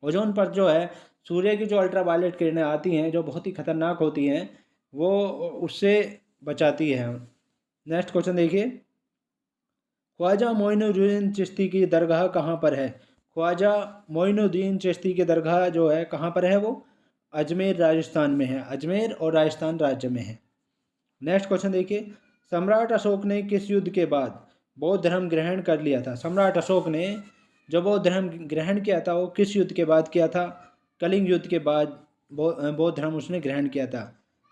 ओजोन परत जो है सूर्य की जो अल्ट्रावायलेट किरणें आती हैं जो बहुत ही खतरनाक होती हैं वो उससे बचाती है। नेक्स्ट क्वेश्चन देखिए, ख्वाजा मोइनुद्दीन चिश्ती की दरगाह कहाँ पर है? ख्वाजा मोइनुद्दीन चिश्ती की दरगाह जो है कहाँ पर है? वो अजमेर राजस्थान में है, अजमेर और राजस्थान राज्य में है। नेक्स्ट क्वेश्चन देखिए, सम्राट अशोक ने किस युद्ध के बाद बौद्ध धर्म ग्रहण कर लिया था? सम्राट अशोक ने जो बौद्ध धर्म ग्रहण किया था वो किस युद्ध के बाद किया था? कलिंग युद्ध के बाद बौद्ध धर्म उसने ग्रहण किया था,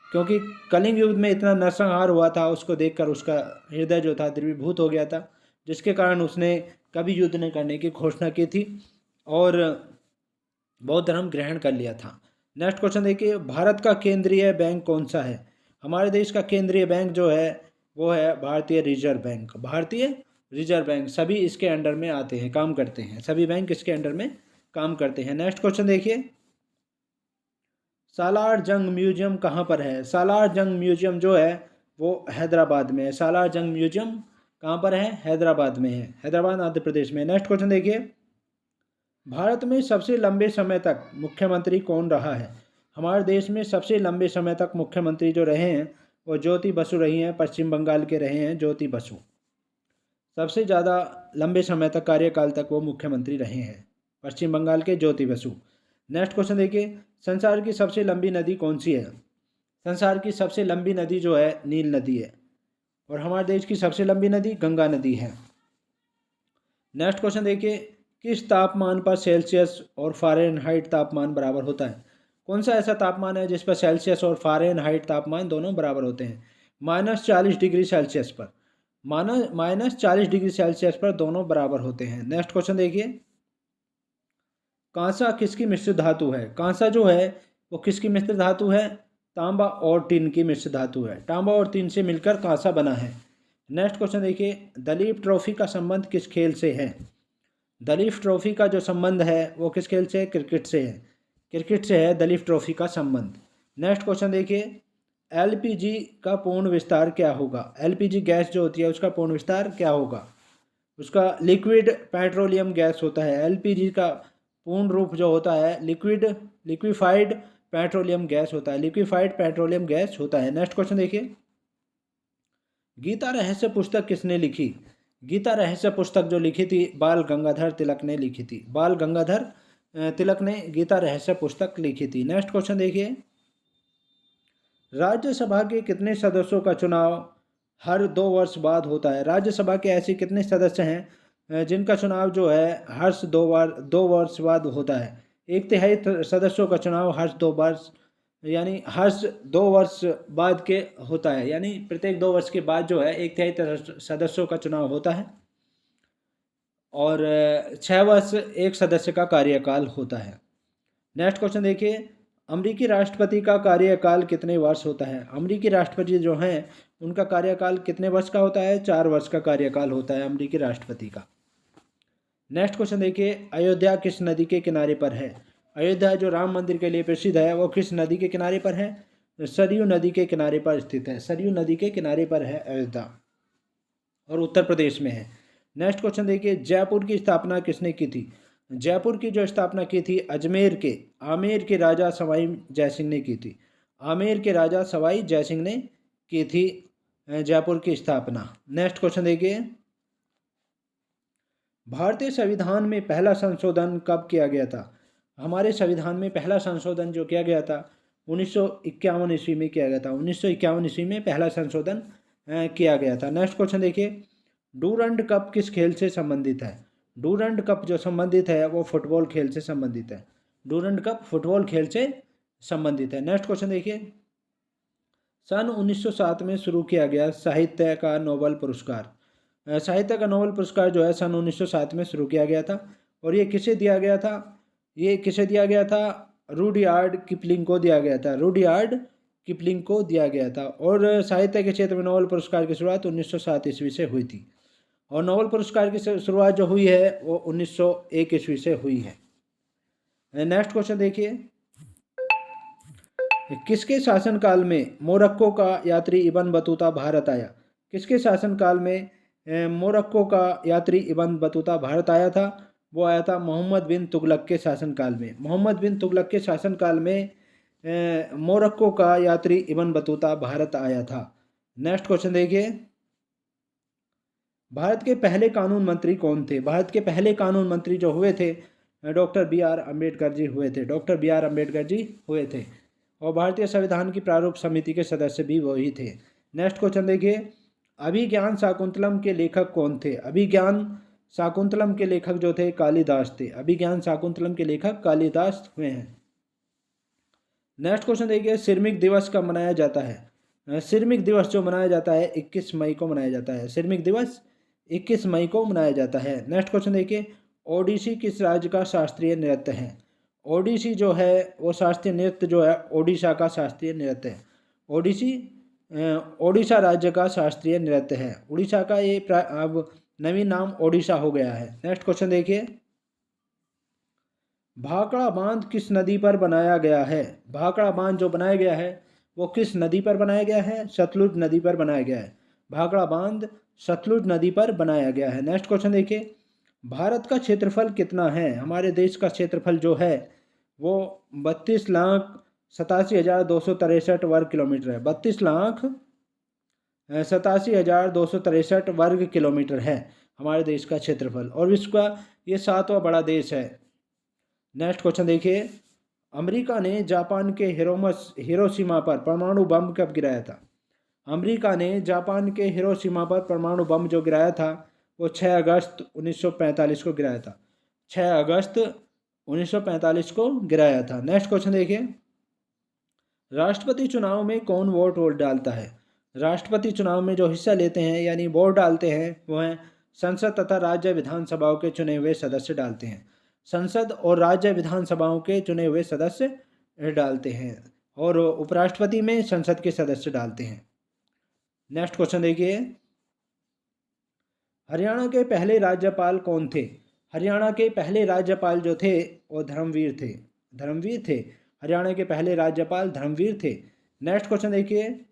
क्योंकि कलिंग युद्ध में इतना नरसंहार हुआ था, उसको देखकर उसका हृदय जो था द्रवीभूत हो गया था, जिसके कारण उसने कभी युद्ध नहीं करने की घोषणा की थी और बौद्ध धर्म ग्रहण कर लिया था। नेक्स्ट क्वेश्चन देखिए, भारत का केंद्रीय बैंक कौन सा है? हमारे देश का केंद्रीय बैंक जो है वो है भारतीय रिजर्व बैंक, भारतीय रिजर्व बैंक। सभी इसके अंडर में आते हैं, काम करते हैं, सभी बैंक इसके अंडर में काम करते हैं। नेक्स्ट क्वेश्चन देखिए, सालार जंग म्यूजियम कहाँ पर है? सालार जंग म्यूजियम जो है वो हैदराबाद में है। सालार जंग म्यूजियम कहाँ पर है? हैदराबाद में है, हैदराबाद आंध्र प्रदेश में। नेक्स्ट क्वेश्चन देखिए, भारत में सबसे लंबे समय तक मुख्यमंत्री कौन रहा है? हमारे देश में सबसे लंबे समय तक मुख्यमंत्री जो रहे हैं वो ज्योति बसु रही हैं, पश्चिम बंगाल के रहे हैं ज्योति बसु। सबसे ज़्यादा लंबे समय तक कार्यकाल तक वो मुख्यमंत्री रहे हैं, पश्चिम बंगाल के ज्योति बसु। नेक्स्ट क्वेश्चन देखिए, संसार की सबसे लंबी नदी कौन सी है? संसार की सबसे लंबी नदी जो है नील नदी है और हमारे देश की सबसे लंबी नदी गंगा नदी है। नेक्स्ट क्वेश्चन देखिए, किस तापमान पर सेल्सियस और फ़ारेनहाइट तापमान बराबर होता है? कौन सा ऐसा तापमान है जिस पर सेल्सियस और फ़ारेनहाइट तापमान दोनों बराबर होते हैं? -40 डिग्री सेल्सियस पर, -40 डिग्री सेल्सियस पर दोनों बराबर होते हैं। नेक्स्ट क्वेश्चन देखिए, कांसा किसकी मिश्र धातु है? कांसा जो है वो किसकी मिश्र धातु है? तांबा और टिन की मिश्र धातु है, तांबा और टिन से मिलकर कांसा बना है। नेक्स्ट क्वेश्चन देखिए, दलीप ट्रॉफी का संबंध किस खेल से है? दलीप ट्रॉफी का जो संबंध है वो किस खेल से है? क्रिकेट से है, क्रिकेट से है दलीप ट्रॉफी का संबंध। नेक्स्ट क्वेश्चन देखिए, LPG का पूर्ण विस्तार क्या होगा? LPG गैस जो होती है उसका पूर्ण विस्तार क्या होगा? उसका लिक्विड पेट्रोलियम गैस होता है। LPG का पूर्ण रूप जो होता है लिक्विफाइड पेट्रोलियम गैस होता है, लिक्विफाइड पेट्रोलियम गैस होता है। नेक्स्ट क्वेश्चन देखिए, गीता रहस्य पुस्तक किसने लिखी? गीता रहस्य पुस्तक जो लिखी थी बाल गंगाधर तिलक ने लिखी थी, बाल गंगाधर तिलक ने गीता रहस्य पुस्तक लिखी थी। नेक्स्ट क्वेश्चन देखिए, राज्यसभा के कितने सदस्यों का चुनाव हर 2 वर्ष बाद होता है? राज्यसभा के ऐसे कितने सदस्य हैं जिनका चुनाव जो है हर 2 वर्ष बाद होता है? 1/3 सदस्यों का चुनाव हर 2 वर्ष यानी हर 2 वर्ष बाद के होता है, यानी प्रत्येक 2 वर्ष के बाद जो है 1/3 सदस्यों का चुनाव होता है। और 6 वर्ष एक सदस्य का कार्यकाल होता है। नेक्स्ट क्वेश्चन देखिए, अमेरिकी राष्ट्रपति का कार्यकाल कितने वर्ष होता है? अमेरिकी राष्ट्रपति जो हैं उनका कार्यकाल कितने वर्ष का होता है? 4 वर्ष का कार्यकाल होता है अमेरिकी राष्ट्रपति का। नेक्स्ट क्वेश्चन देखिए, अयोध्या किस नदी के किनारे पर है? अयोध्या जो राम मंदिर के लिए प्रसिद्ध है वो किस नदी के किनारे पर है? सरयू नदी के किनारे पर स्थित है। सरयू नदी के किनारे पर है अयोध्या और उत्तर प्रदेश में है। नेक्स्ट क्वेश्चन देखिए, जयपुर की स्थापना किसने की थी? जयपुर की जो स्थापना की थी आमेर के राजा सवाई जयसिंह ने की थी। आमेर के राजा सवाई जयसिंह ने की थी जयपुर की स्थापना। नेक्स्ट क्वेश्चन देखिए, भारतीय संविधान में पहला संशोधन कब किया गया था? हमारे संविधान में पहला संशोधन जो किया गया था 1951 ईस्वी में किया गया था। 1951 ईस्वी में पहला संशोधन किया गया था। नेक्स्ट क्वेश्चन देखिए, डूरंड कप किस खेल से संबंधित है? डूरंड कप जो संबंधित है वो फुटबॉल खेल से संबंधित है। डूरंड कप फुटबॉल खेल से संबंधित है। नेक्स्ट क्वेश्चन देखिए, सन 1907 में शुरू किया गया साहित्य का नोबेल पुरस्कार। साहित्य का नोबेल पुरस्कार जो है सन 1907 में शुरू किया गया था और ये किसे दिया गया था? ये किसे दिया गया था? रुडयार्ड किपलिंग को दिया गया था। रुडयार्ड किपलिंग को दिया गया था। और साहित्य के क्षेत्र में नोबेल पुरस्कार की शुरुआत 1907 ईस्वी से हुई थी और नोबेल पुरस्कार की शुरुआत जो हुई है वो 1901 ईस्वी से हुई है। नेक्स्ट क्वेश्चन देखिए, किसके शासनकाल में मोरक्को का यात्री इब्न बतूता भारत आया? किसके शासनकाल में मोरक्को का यात्री इब्न बतूता भारत आया था? वो आया था मोहम्मद बिन तुगलक के शासनकाल में। मोहम्मद बिन तुगलक के शासनकाल में मोरक्को का यात्री इब्न बतूता भारत आया था। नेक्स्ट क्वेश्चन देखिए, भारत के पहले कानून मंत्री कौन थे? भारत के पहले कानून मंत्री जो हुए थे doctor B are Ambedkar ji हुए थे। Doctor B are Ambedkar ji हुए थे और भारतीय संविधान की प्रारूप समिति के सदस्य भी वही थे। नेक्स्ट क्वेश्चन देखिए, अभिज्ञान शाकुंतलम के लेखक कौन थे? अभिज्ञान शाकुंतलम के लेखक जो थे कालिदास थे। अभिज्ञान शाकुंतलम के लेखक कालिदास हुए हैं। नेक्स्ट क्वेश्चन देखिए, सिरमिक दिवस कब मनाया जाता है? सिरमिक दिवस जो मनाया जाता है 21 मई को मनाया जाता है। सिरमिक दिवस 21 मई को मनाया जाता है। नेक्स्ट क्वेश्चन देखिए, ओडिसी किस राज्य का शास्त्रीय नृत्य है? ओडिसी जो है वो शास्त्रीय नृत्य जो है ओडिशा का शास्त्रीय नृत्य है। ओडिसी ओडिशा राज्य का शास्त्रीय नृत्य है। उड़ीसा का ये अब नवीन नाम ओडिशा हो गया है। नेक्स्ट क्वेश्चन देखिए, भाखड़ा बांध किस नदी पर बनाया गया है? भाखड़ा बांध जो बनाया गया है वो किस नदी पर बनाया गया है? सतलुज नदी पर बनाया गया है। भाखड़ा बांध सतलुज नदी पर बनाया गया है। नेक्स्ट क्वेश्चन देखिए, भारत का क्षेत्रफल कितना है? हमारे देश का क्षेत्रफल जो है वो 32,87,263 वर्ग किलोमीटर है। 32,87,263 वर्ग किलोमीटर है हमारे देश का क्षेत्रफल और विश्व का ये 7वां बड़ा देश है। नेक्स्ट क्वेश्चन देखिए, अमेरिका ने जापान के हिरोशिमा पर परमाणु बम कब गिराया था? अमेरिका ने जापान के हिरोशिमा पर परमाणु बम जो गिराया था वो 6 अगस्त 1945 को गिराया था। 6 अगस्त 1945 को गिराया था। नेक्स्ट क्वेश्चन देखिए, राष्ट्रपति चुनाव में कौन वोट डालता है? राष्ट्रपति चुनाव में जो हिस्सा लेते हैं यानी वोट डालते हैं वो हैं संसद तथा राज्य विधानसभाओं के चुने हुए सदस्य डालते हैं। संसद और राज्य विधानसभाओं के चुने हुए सदस्य डालते हैं और उपराष्ट्रपति में संसद के सदस्य डालते हैं। नेक्स्ट क्वेश्चन देखिए, हरियाणा के पहले राज्यपाल कौन थे? हरियाणा के पहले राज्यपाल जो थे वो धर्मवीर थे। धर्मवीर थे। हरियाणा के पहले राज्यपाल धर्मवीर थे। नेक्स्ट क्वेश्चन देखिए,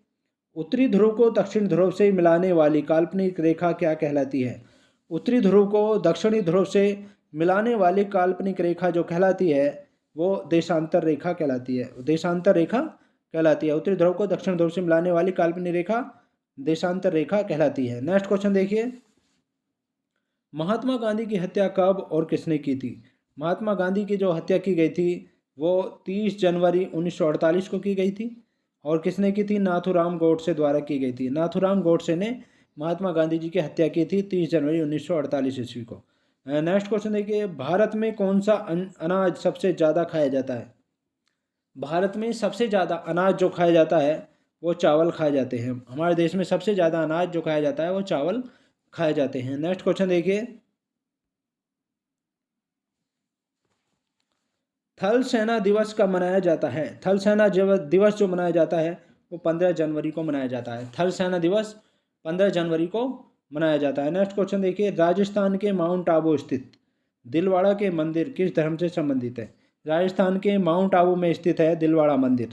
उत्तरी ध्रुव को दक्षिण ध्रुव से मिलाने वाली काल्पनिक रेखा क्या कहलाती है? उत्तरी ध्रुव को दक्षिणी ध्रुव से मिलाने वाली काल्पनिक रेखा जो कहलाती है वो देशांतर रेखा कहलाती है। देशांतर रेखा कहलाती है। उत्तरी ध्रुव को दक्षिण ध्रुव से मिलाने वाली काल्पनिक रेखा देशांतर रेखा कहलाती है। नेक्स्ट क्वेश्चन देखिए, महात्मा गांधी की हत्या कब और किसने की थी? महात्मा गांधी की जो हत्या की गई थी वो 30 जनवरी 1948 को की गई थी और किसने की थी? नाथूराम गोडसे द्वारा की गई थी। नाथूराम गोडसे ने महात्मा गांधी जी की हत्या की थी 30 जनवरी 1948 ईस्वी को। नेक्स्ट क्वेश्चन देखिए, भारत में कौन सा अनाज सबसे ज़्यादा खाया जाता है? भारत में सबसे ज़्यादा अनाज जो खाया जाता है वो चावल खाए जाते हैं। हमारे देश में सबसे ज़्यादा अनाज जो खाया जाता है वो चावल खाए जाते हैं। नेक्स्ट क्वेश्चन देखिए, थल सेना दिवस कब मनाया जाता है? थल सेना दिवस जो मनाया जाता है वो 15 जनवरी को मनाया जाता है। थल सेना दिवस 15 जनवरी को मनाया जाता है। नेक्स्ट क्वेश्चन देखिए, राजस्थान के माउंट आबू स्थित दिलवाड़ा के मंदिर किस धर्म से संबंधित है? राजस्थान के माउंट आबू में स्थित है दिलवाड़ा मंदिर,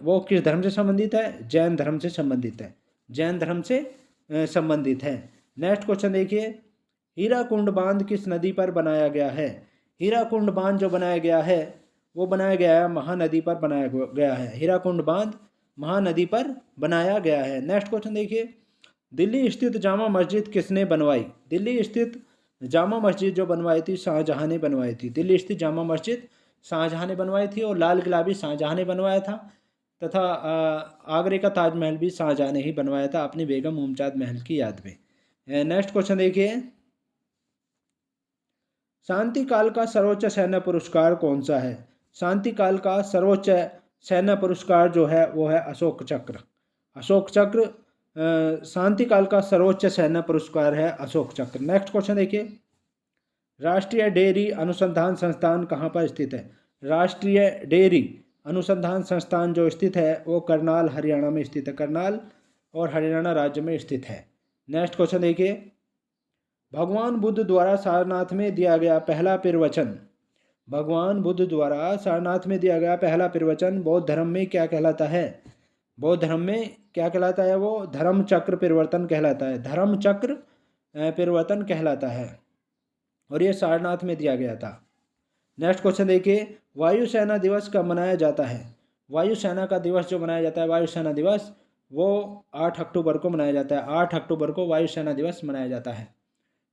वो किस धर्म से संबंधित है? जैन धर्म से संबंधित है। जैन धर्म से संबंधित है। नेक्स्ट क्वेश्चन देखिए, हीराकुंड बांध किस नदी पर बनाया गया है? हीराकुंड बांध जो बनाया गया है वो बनाया गया है महानदी पर बनाया गया है। हीराकुंड बांध महानदी पर बनाया गया है। नेक्स्ट क्वेश्चन देखिए, दिल्ली स्थित जामा मस्जिद किसने बनवाई? दिल्ली स्थित जामा मस्जिद जो बनवाई थी शाहजहां ने बनवाई थी। दिल्ली स्थित जामा मस्जिद शाहजहां ने बनवाई थी और लाल किला भी शाहजहां ने बनवाया था तथा आगरे का ताजमहल भी शाहजहां ने ही बनवाया था अपनी बेगम मुमताज महल की याद में। नेक्स्ट क्वेश्चन देखिए, शांति काल का सर्वोच्च सैन्य पुरस्कार कौन सा है? शांति काल का सर्वोच्च सैन्य पुरस्कार जो है वो है अशोक चक्र। अशोक चक्र शांति काल का सर्वोच्च सैन्य पुरस्कार है अशोक चक्र। नेक्स्ट क्वेश्चन देखिए, राष्ट्रीय डेयरी अनुसंधान संस्थान कहाँ पर स्थित है? राष्ट्रीय डेयरी अनुसंधान संस्थान जो स्थित है वो करनाल हरियाणा में स्थित है। करनाल और हरियाणा राज्य में स्थित है। नेक्स्ट क्वेश्चन देखिए, भगवान बुद्ध द्वारा सारनाथ में दिया गया पहला प्रवचन, भगवान बुद्ध द्वारा सारनाथ में दिया गया पहला प्रवचन बौद्ध धर्म में क्या कहलाता है? बौद्ध धर्म में क्या कहलाता है? वो धर्म चक्र परिवर्तन कहलाता है। धर्म चक्र परिवर्तन कहलाता है और ये सारनाथ में दिया गया था। नेक्स्ट क्वेश्चन देखिए, वायुसेना दिवस कब मनाया जाता है? वायुसेना का दिवस जो मनाया जाता है वायुसेना दिवस वो 8 अक्टूबर को मनाया जाता है। 8 अक्टूबर को वायुसेना दिवस मनाया जाता है।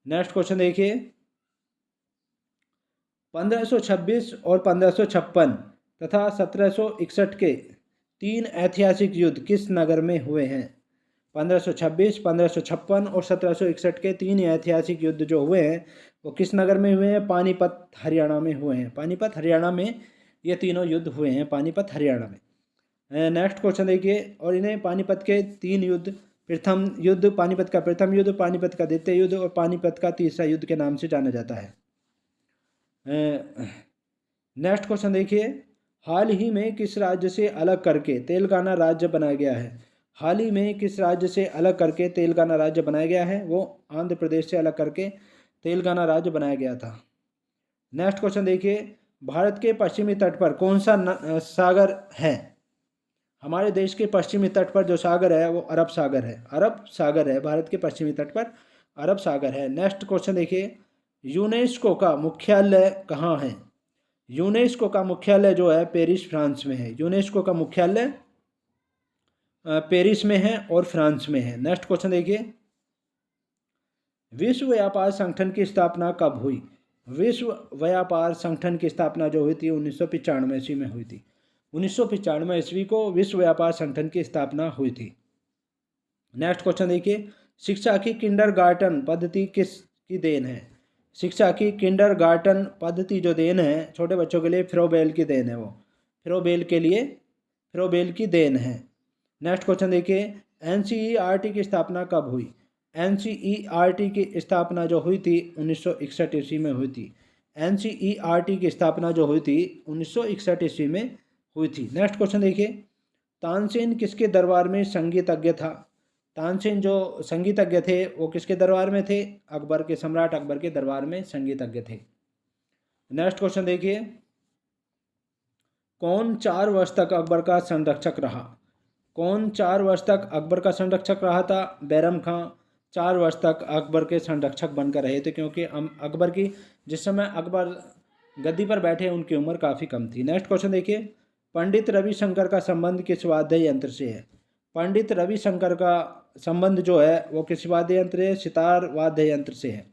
नेक्स्ट क्वेश्चन देखिए, 1526 और 1556 तथा 1761 के 3 ऐतिहासिक युद्ध किस नगर में हुए हैं? 1526, 1556 और 1761 के 3 ऐतिहासिक युद्ध जो हुए हैं वो किस नगर में हुए हैं? पानीपत हरियाणा में हुए हैं। पानीपत हरियाणा में ये तीनों युद्ध हुए हैं, पानीपत हरियाणा में। नेक्स्ट क्वेश्चन देखिए, और इन्हें पानीपत के 3 युद्ध, प्रथम युद्ध पानीपत का प्रथम युद्ध, पानीपत का द्वितीय युद्ध और पानीपत का तीसरा युद्ध के नाम से जाना जाता है। नेक्स्ट क्वेश्चन देखिए, हाल ही में किस राज्य से अलग करके तेलंगाना राज्य बनाया गया है? हाल ही में किस राज्य से अलग करके तेलंगाना राज्य बनाया गया है? वो आंध्र प्रदेश से अलग करके तेलंगाना राज्य बनाया गया था। नेक्स्ट क्वेश्चन देखिए, भारत के पश्चिमी तट पर कौन सा सागर है? हमारे देश के पश्चिमी तट पर जो सागर है वो अरब सागर है। अरब सागर है भारत के पश्चिमी तट पर, अरब सागर है। नेक्स्ट क्वेश्चन देखिए, यूनेस्को का मुख्यालय कहाँ है? यूनेस्को का मुख्यालय जो है पेरिस फ्रांस में है। यूनेस्को का मुख्यालय पेरिस में है और फ्रांस में है। नेक्स्ट क्वेश्चन देखिए, विश्व व्यापार संगठन की स्थापना कब हुई? विश्व व्यापार संगठन की स्थापना जो हुई थी 1995 ईस्वी में हुई थी। 1995 ईस्वी को विश्व व्यापार संगठन की स्थापना हुई थी। नेक्स्ट क्वेश्चन देखिए, शिक्षा की किंडरगार्टन पद्धति किसकी देन है? शिक्षा की किंडरगार्टन पद्धति जो देन है छोटे बच्चों के लिए फ्रोबेल की देन है। वो फ्रोबेल की देन है। नेक्स्ट क्वेश्चन देखिए, एनसीईआरटी की स्थापना कब हुई? एनसीईआरटी की स्थापना जो हुई थी 1961 ईस्वी में हुई थी। एनसीईआरटी की स्थापना जो हुई थी 1961 ईस्वी में हुई थी। नेक्स्ट क्वेश्चन देखिए, तानसेन किसके दरबार में संगीतज्ञ था? तानसेन जो संगीतज्ञ थे वो किसके दरबार में थे? अकबर के, सम्राट अकबर के दरबार में संगीतज्ञ थे। नेक्स्ट क्वेश्चन देखिए, कौन 4 वर्ष तक अकबर का संरक्षक रहा? कौन 4 वर्ष तक अकबर का संरक्षक रहा था? बैरम खां 4 वर्ष तक अकबर के संरक्षक बनकर रहे थे, क्योंकि अकबर की जिस समय अकबर गद्दी पर बैठे उनकी उम्र काफ़ी कम थी। नेक्स्ट क्वेश्चन देखिए, पंडित रविशंकर का संबंध किस वाद्य यंत्र से है? पंडित रविशंकर का संबंध जो है वो किस वाद्य यंत्र है? सितार वाद्य यंत्र से है।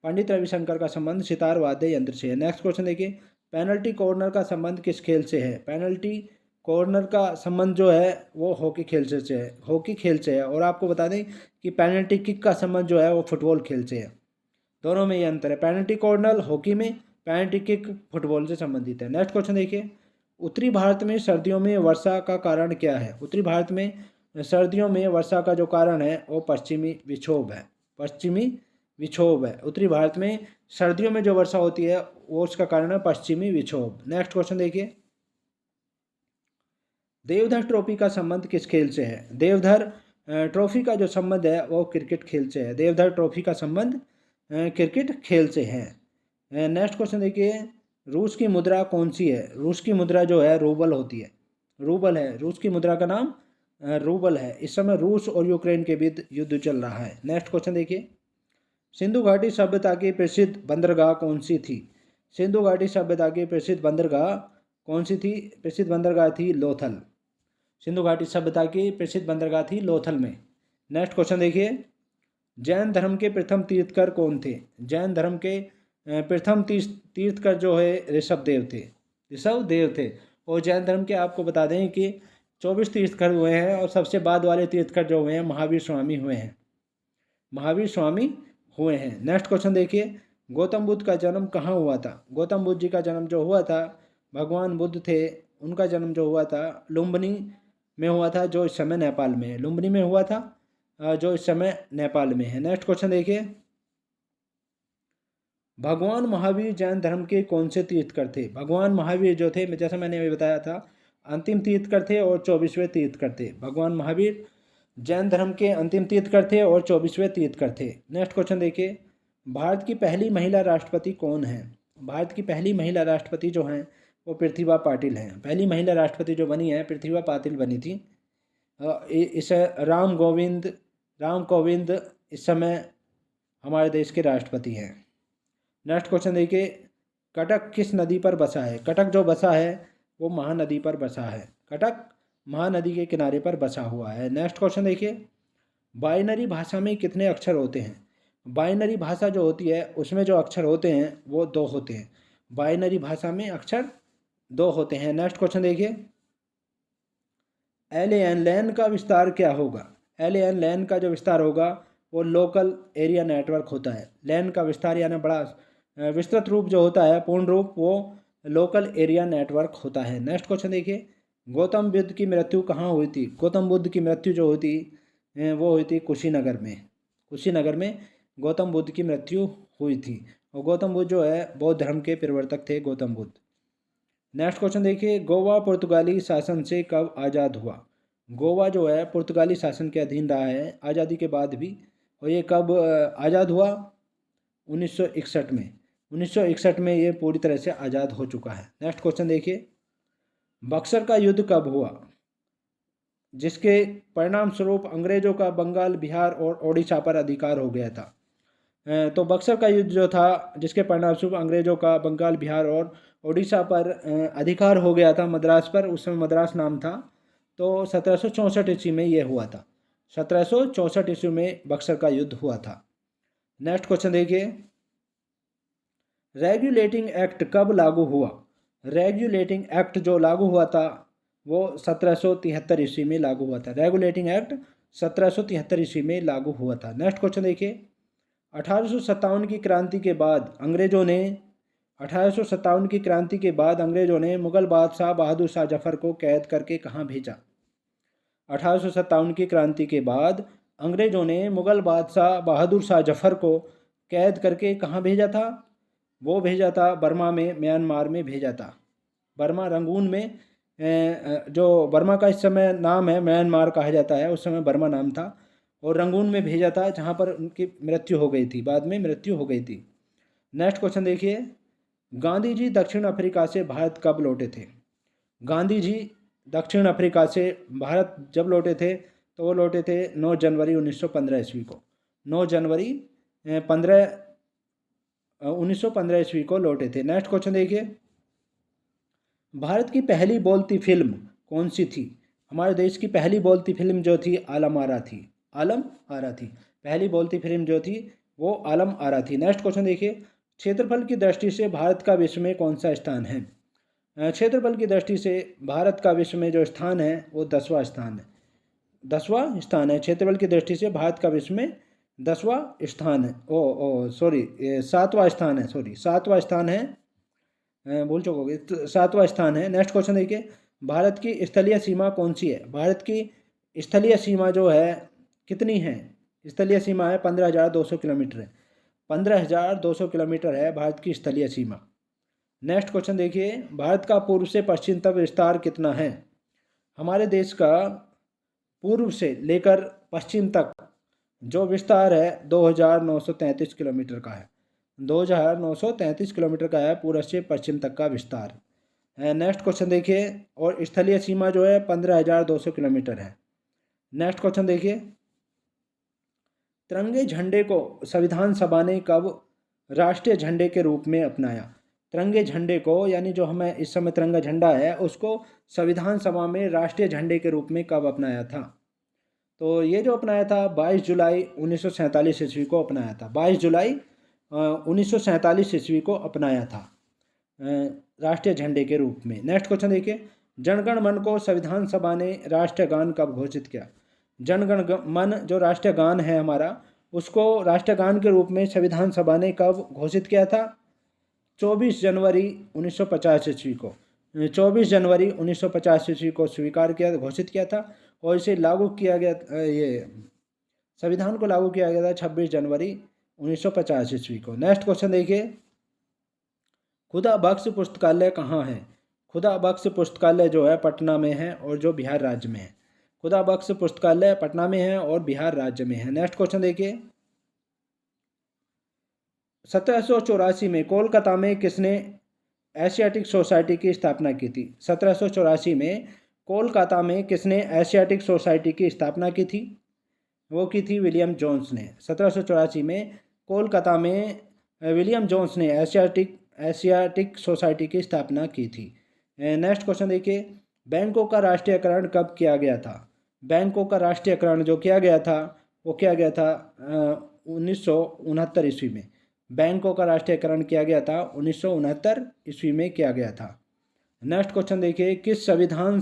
पंडित रविशंकर का संबंध सितार वाद्य यंत्र से है। नेक्स्ट क्वेश्चन देखिए, पेनल्टी कॉर्नर का संबंध किस खेल से है? पेनल्टी कॉर्नर का संबंध जो है वो हॉकी खेल से है। हॉकी खेल से है। और आपको बता दें कि पेनल्टी किक का संबंध जो है वो फुटबॉल खेल से है। दोनों में ये अंतर है। पेनल्टी कॉर्नर हॉकी में, पैंटिकिक फुटबॉल से संबंधित है। नेक्स्ट क्वेश्चन देखिए, उत्तरी भारत में सर्दियों में वर्षा का कारण क्या है? उत्तरी भारत में सर्दियों में वर्षा का जो कारण है वो पश्चिमी विक्षोभ है। पश्चिमी विक्षोभ है। उत्तरी भारत में सर्दियों में जो वर्षा होती है वो उसका कारण है पश्चिमी विक्षोभ। नेक्स्ट क्वेश्चन देखिए, देवधर ट्रॉफी का संबंध किस खेल से है? देवधर ट्रॉफी का जो संबंध है वो क्रिकेट खेल से है। देवधर ट्रॉफी का संबंध क्रिकेट खेल से है। नेक्स्ट क्वेश्चन देखिए, रूस की मुद्रा कौन सी है? रूस की मुद्रा जो है रूबल होती है। रूबल है, रूस की मुद्रा का नाम रूबल है। इस समय रूस और यूक्रेन के बीच युद्ध चल रहा है। नेक्स्ट क्वेश्चन देखिए, सिंधु घाटी सभ्यता की प्रसिद्ध बंदरगाह कौन सी थी? सिंधु घाटी सभ्यता की प्रसिद्ध बंदरगाह कौन सी थी? प्रसिद्ध बंदरगाह थी लोथल। सिंधु घाटी सभ्यता की प्रसिद्ध बंदरगाह थी लोथल में। नेक्स्ट क्वेश्चन देखिए, जैन धर्म के प्रथम तीर्थकर कौन थे? जैन धर्म के प्रथम तीर्थकर जो है ऋषभदेव थे। ऋषभदेव थे। और जैन धर्म के आपको बता दें कि 24 तीर्थकर हुए हैं और सबसे बाद वाले तीर्थकर जो हुए हैं महावीर स्वामी हुए हैं। महावीर स्वामी हुए हैं। नेक्स्ट क्वेश्चन देखिए, गौतम बुद्ध का जन्म कहाँ हुआ था? गौतम बुद्ध जी का जन्म जो हुआ था, भगवान बुद्ध थे उनका जन्म जो हुआ था लुम्बिनी में हुआ था, जो इस समय नेपाल में है। लुम्बिनी में हुआ था जो इस समय नेपाल में है। नेक्स्ट क्वेश्चन देखिए, भगवान महावीर जैन धर्म के कौन से तीर्थकर थे? भगवान महावीर जो थे, जैसा मैंने अभी बताया था, अंतिम तीर्थकर थे और 24वें तीर्थकर थे। भगवान महावीर जैन धर्म के अंतिम तीर्थकर थे और 24वें तीर्थकर थे। नेक्स्ट क्वेश्चन देखिए, भारत की पहली महिला राष्ट्रपति कौन है? भारत की पहली महिला राष्ट्रपति जो हैं वो प्रतिभा पाटिल हैं। पहली महिला राष्ट्रपति जो बनी है प्रतिभा पाटिल बनी थी। इस राम कोविंद इस समय हमारे देश के राष्ट्रपति हैं। नेक्स्ट क्वेश्चन देखिए, कटक किस नदी पर बसा है? कटक जो बसा है वो महानदी पर बसा है। कटक महानदी के किनारे पर बसा हुआ है। नेक्स्ट क्वेश्चन देखिए, बाइनरी भाषा में कितने अक्षर होते हैं? बाइनरी भाषा जो होती है उसमें जो अक्षर होते हैं वो 2 होते हैं। बाइनरी भाषा में अक्षर 2 होते हैं। नेक्स्ट क्वेश्चन देखिए, LAN का विस्तार क्या होगा? LAN का जो विस्तार होगा वो लोकल एरिया नेटवर्क होता है। लैन का विस्तार यानी बड़ा विस्तृत रूप जो होता है, पूर्ण रूप, वो लोकल एरिया नेटवर्क होता है। नेक्स्ट क्वेश्चन देखिए, गौतम बुद्ध की मृत्यु कहाँ हुई थी? गौतम बुद्ध की मृत्यु जो हुई थी वो हुई थी कुशीनगर में। कुशीनगर में गौतम बुद्ध की मृत्यु हुई थी। और गौतम बुद्ध जो है बौद्ध धर्म के प्रवर्तक थे गौतम बुद्ध। नेक्स्ट क्वेश्चन देखिए, गोवा पुर्तगाली शासन से कब आज़ाद हुआ? गोवा जो है पुर्तगाली शासन के अधीन रहा है आज़ादी के बाद भी। और ये कब आज़ाद हुआ? 1961 में। 1961 में ये पूरी तरह से आज़ाद हो चुका है। नेक्स्ट क्वेश्चन देखिए, बक्सर का युद्ध कब हुआ जिसके परिणाम स्वरूप अंग्रेजों का बंगाल, बिहार और ओडिशा पर अधिकार हो गया था? तो बक्सर का युद्ध जो था जिसके परिणाम स्वरूप अंग्रेजों का बंगाल, बिहार और ओडिशा पर अधिकार हो गया था, मद्रास पर, उस समय मद्रास नाम था। तो 1764 ईस्वी में ये हुआ था। 1764 ईस्वी में बक्सर का युद्ध हुआ था। नेक्स्ट क्वेश्चन देखिए, रेगुलेटिंग एक्ट कब लागू हुआ? रेगुलेटिंग एक्ट जो लागू हुआ था वो 1773 ईस्वी में लागू हुआ था। रेगुलेटिंग एक्ट 1773 ईस्वी में लागू हुआ था। नेक्स्ट क्वेश्चन देखिए, 1857 की क्रांति के बाद अंग्रेजों ने 1857 की क्रांति के बाद अंग्रेजों ने मुगल बादशाह बहादुर शाह जफर को कैद करके कहाँ भेजा? 1857 की क्रांति के बाद अंग्रेजों ने मुगल बादशाह बहादुर शाह जफर को कैद करके कहाँ भेजा था? वो भेजा था बर्मा में, म्यांमार में भेजा था। बर्मा, रंगून में, जो बर्मा का इस समय नाम है म्यांमार कहा जाता है, उस समय बर्मा नाम था। और रंगून में भेजा था जहाँ पर उनकी मृत्यु हो गई थी, बाद में मृत्यु हो गई थी। नेक्स्ट क्वेश्चन देखिए, गांधी जी दक्षिण अफ्रीका से भारत कब लौटे थे? गांधी जी दक्षिण अफ्रीका से भारत जब लौटे थे तो वो लौटे थे 9 जनवरी 1915 ईस्वी को। 9 जनवरी 1915 ईस्वी को लौटे थे। नेक्स्ट क्वेश्चन देखिए, भारत की पहली बोलती फिल्म कौन सी थी? हमारे देश की पहली बोलती फिल्म जो थी आलम आरा थी। आलम आरा थी। पहली बोलती फिल्म जो थी वो आलम आरा थी। नेक्स्ट क्वेश्चन देखिए, क्षेत्रफल की दृष्टि से भारत का विश्व में कौन सा स्थान है? क्षेत्रफल की दृष्टि से भारत का विश्व में जो स्थान है वो 10वां स्थान है। 10वां स्थान है क्षेत्रफल की दृष्टि से भारत का विश्व में 10वां स्थान है। 7वां स्थान है। 7वां स्थान है भूल चुकोगे। तो 7वां स्थान है। नेक्स्ट क्वेश्चन देखिए, भारत की स्थलीय सीमा कौन सी है? भारत की स्थलीय सीमा जो है कितनी है? स्थलीय सीमा है 15,200 किलोमीटर है। 15,200 किलोमीटर है भारत की स्थलीय सीमा। नेक्स्ट क्वेश्चन देखिए, भारत का पूर्व से पश्चिम तक विस्तार कितना है? हमारे देश का पूर्व से लेकर पश्चिम तक जो विस्तार है 2,933 किलोमीटर का है। 2,933 किलोमीटर का है पूर्व से पश्चिम तक का विस्तार। नेक्स्ट क्वेश्चन देखिए, और स्थलीय सीमा जो है 15,200 किलोमीटर है। नेक्स्ट क्वेश्चन देखिए, तिरंगे झंडे को संविधान सभा ने कब राष्ट्रीय झंडे के रूप में अपनाया? तिरंगे झंडे को, यानी जो हमें इस समय तिरंगा झंडा है, उसको संविधान सभा में राष्ट्रीय झंडे के रूप में कब अपनाया था? तो ये जो अपनाया था 22 जुलाई 1947 ईस्वी को अपनाया था। 22 जुलाई 1947 ईस्वी को अपनाया था राष्ट्रीय झंडे के रूप में। नेक्स्ट क्वेश्चन देखिए, जनगण मन को संविधान सभा ने राष्ट्रीय गान कब घोषित किया? जनगण मन जो राष्ट्रीय गान है हमारा, उसको राष्ट्रीय गान के रूप में संविधान सभा ने कब घोषित किया था? 24 जनवरी 1950 ईस्वी को। 24 जनवरी 1950 ईस्वी को स्वीकार किया, घोषित किया था, और इसे लागू किया गया, ये संविधान को लागू किया गया था 26 जनवरी 1950 ईस्वी को। नेक्स्ट क्वेश्चन देखिए, खुदा बख्श पुस्तकालय कहाँ है? खुदा बख्श पुस्तकालय जो है पटना में है और जो बिहार राज्य में है। खुदा बख्श पुस्तकालय पटना में है और बिहार राज्य में है। नेक्स्ट क्वेश्चन देखिए, 1784 में कोलकाता में किसने एशियाटिक सोसाइटी की स्थापना की थी? 1784 में कोलकाता में किसने एशियाटिक सोसाइटी की स्थापना की थी? वो की थी विलियम जोन्स ने। 1784 में कोलकाता में विलियम जोन्स ने एशियाटिक सोसाइटी की स्थापना की थी। नेक्स्ट क्वेश्चन देखिए, बैंकों का राष्ट्रीयकरण कब किया गया था? बैंकों का राष्ट्रीयकरण जो किया गया था वो किया गया था 1969 ईस्वी में। बैंकों का राष्ट्रीयकरण किया गया था 1969 ईस्वी में किया गया था। नेक्स्ट क्वेश्चन देखिए, किस संविधान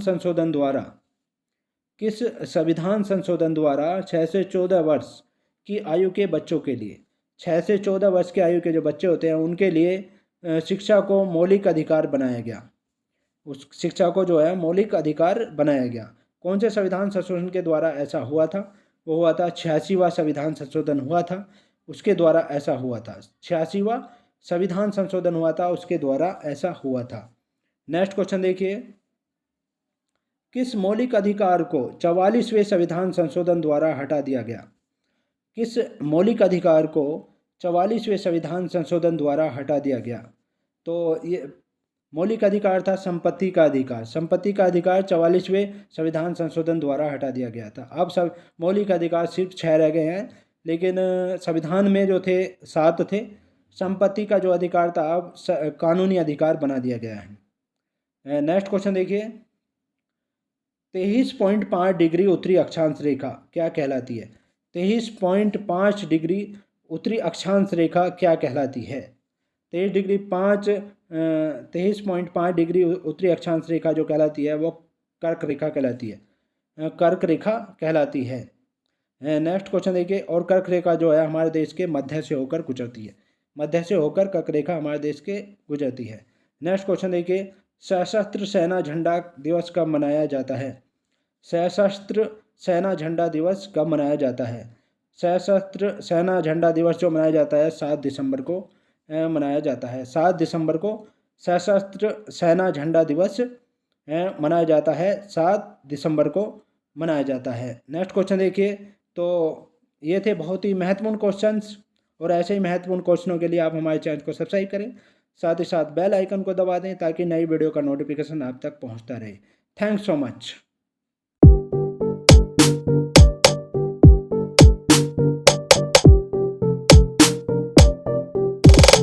संशोधन द्वारा 6 से 14 वर्ष की आयु के बच्चों के लिए, 6 से 14 वर्ष की आयु के जो बच्चे होते हैं उनके लिए शिक्षा को मौलिक अधिकार बनाया गया? उस शिक्षा को जो है मौलिक अधिकार बनाया गया। कौन से संविधान संशोधन के द्वारा ऐसा हुआ था? वो हुआ था 86वां संविधान संशोधन हुआ था, उसके द्वारा ऐसा हुआ था। 86वां संविधान संशोधन हुआ था, उसके द्वारा ऐसा हुआ था। नेक्स्ट क्वेश्चन देखिए, किस मौलिक अधिकार को 44वें संविधान संशोधन द्वारा हटा दिया गया? किस मौलिक अधिकार को 44वें संविधान संशोधन द्वारा हटा दिया गया? तो ये मौलिक अधिकार था संपत्ति का अधिकार। संपत्ति का अधिकार 44वें संविधान संशोधन द्वारा हटा दिया गया था। अब सब मौलिक अधिकार सिर्फ 6 रह गए हैं, लेकिन संविधान में जो थे 7 थे। संपत्ति का जो अधिकार था अब कानूनी अधिकार बना दिया गया है। नेक्स्ट क्वेश्चन देखिए, 23.5 डिग्री उत्तरी अक्षांश रेखा क्या कहलाती है? 23.5 डिग्री उत्तरी अक्षांश रेखा क्या कहलाती है? 23.5 डिग्री उत्तरी अक्षांश रेखा जो कहलाती है वो कर्क रेखा कहलाती है। कर्क रेखा कहलाती है। नेक्स्ट क्वेश्चन देखिए, और कर्क रेखा जो है हमारे देश के मध्य से होकर गुजरती है। मध्य से होकर कर्क रेखा हमारे देश के गुजरती है। नेक्स्ट क्वेश्चन देखिए, सशस्त्र सेना झंडा दिवस कब मनाया जाता है? सशस्त्र सेना झंडा दिवस कब मनाया जाता है? सशस्त्र सेना झंडा दिवस जो मनाया जाता है 7 दिसंबर को मनाया जाता है। 7 दिसंबर को सशस्त्र सेना झंडा दिवस मनाया जाता है। 7 दिसंबर को मनाया जाता है। नेक्स्ट क्वेश्चन देखिए, तो ये थे बहुत ही महत्वपूर्ण क्वेश्चंस, और ऐसे ही महत्वपूर्ण क्वेश्चनों के लिए आप हमारे चैनल को सब्सक्राइब करें, साथ ही साथ बेल आइकन को दबा दें ताकि नई वीडियो का नोटिफिकेशन आप तक पहुंचता रहे। Thanks so much.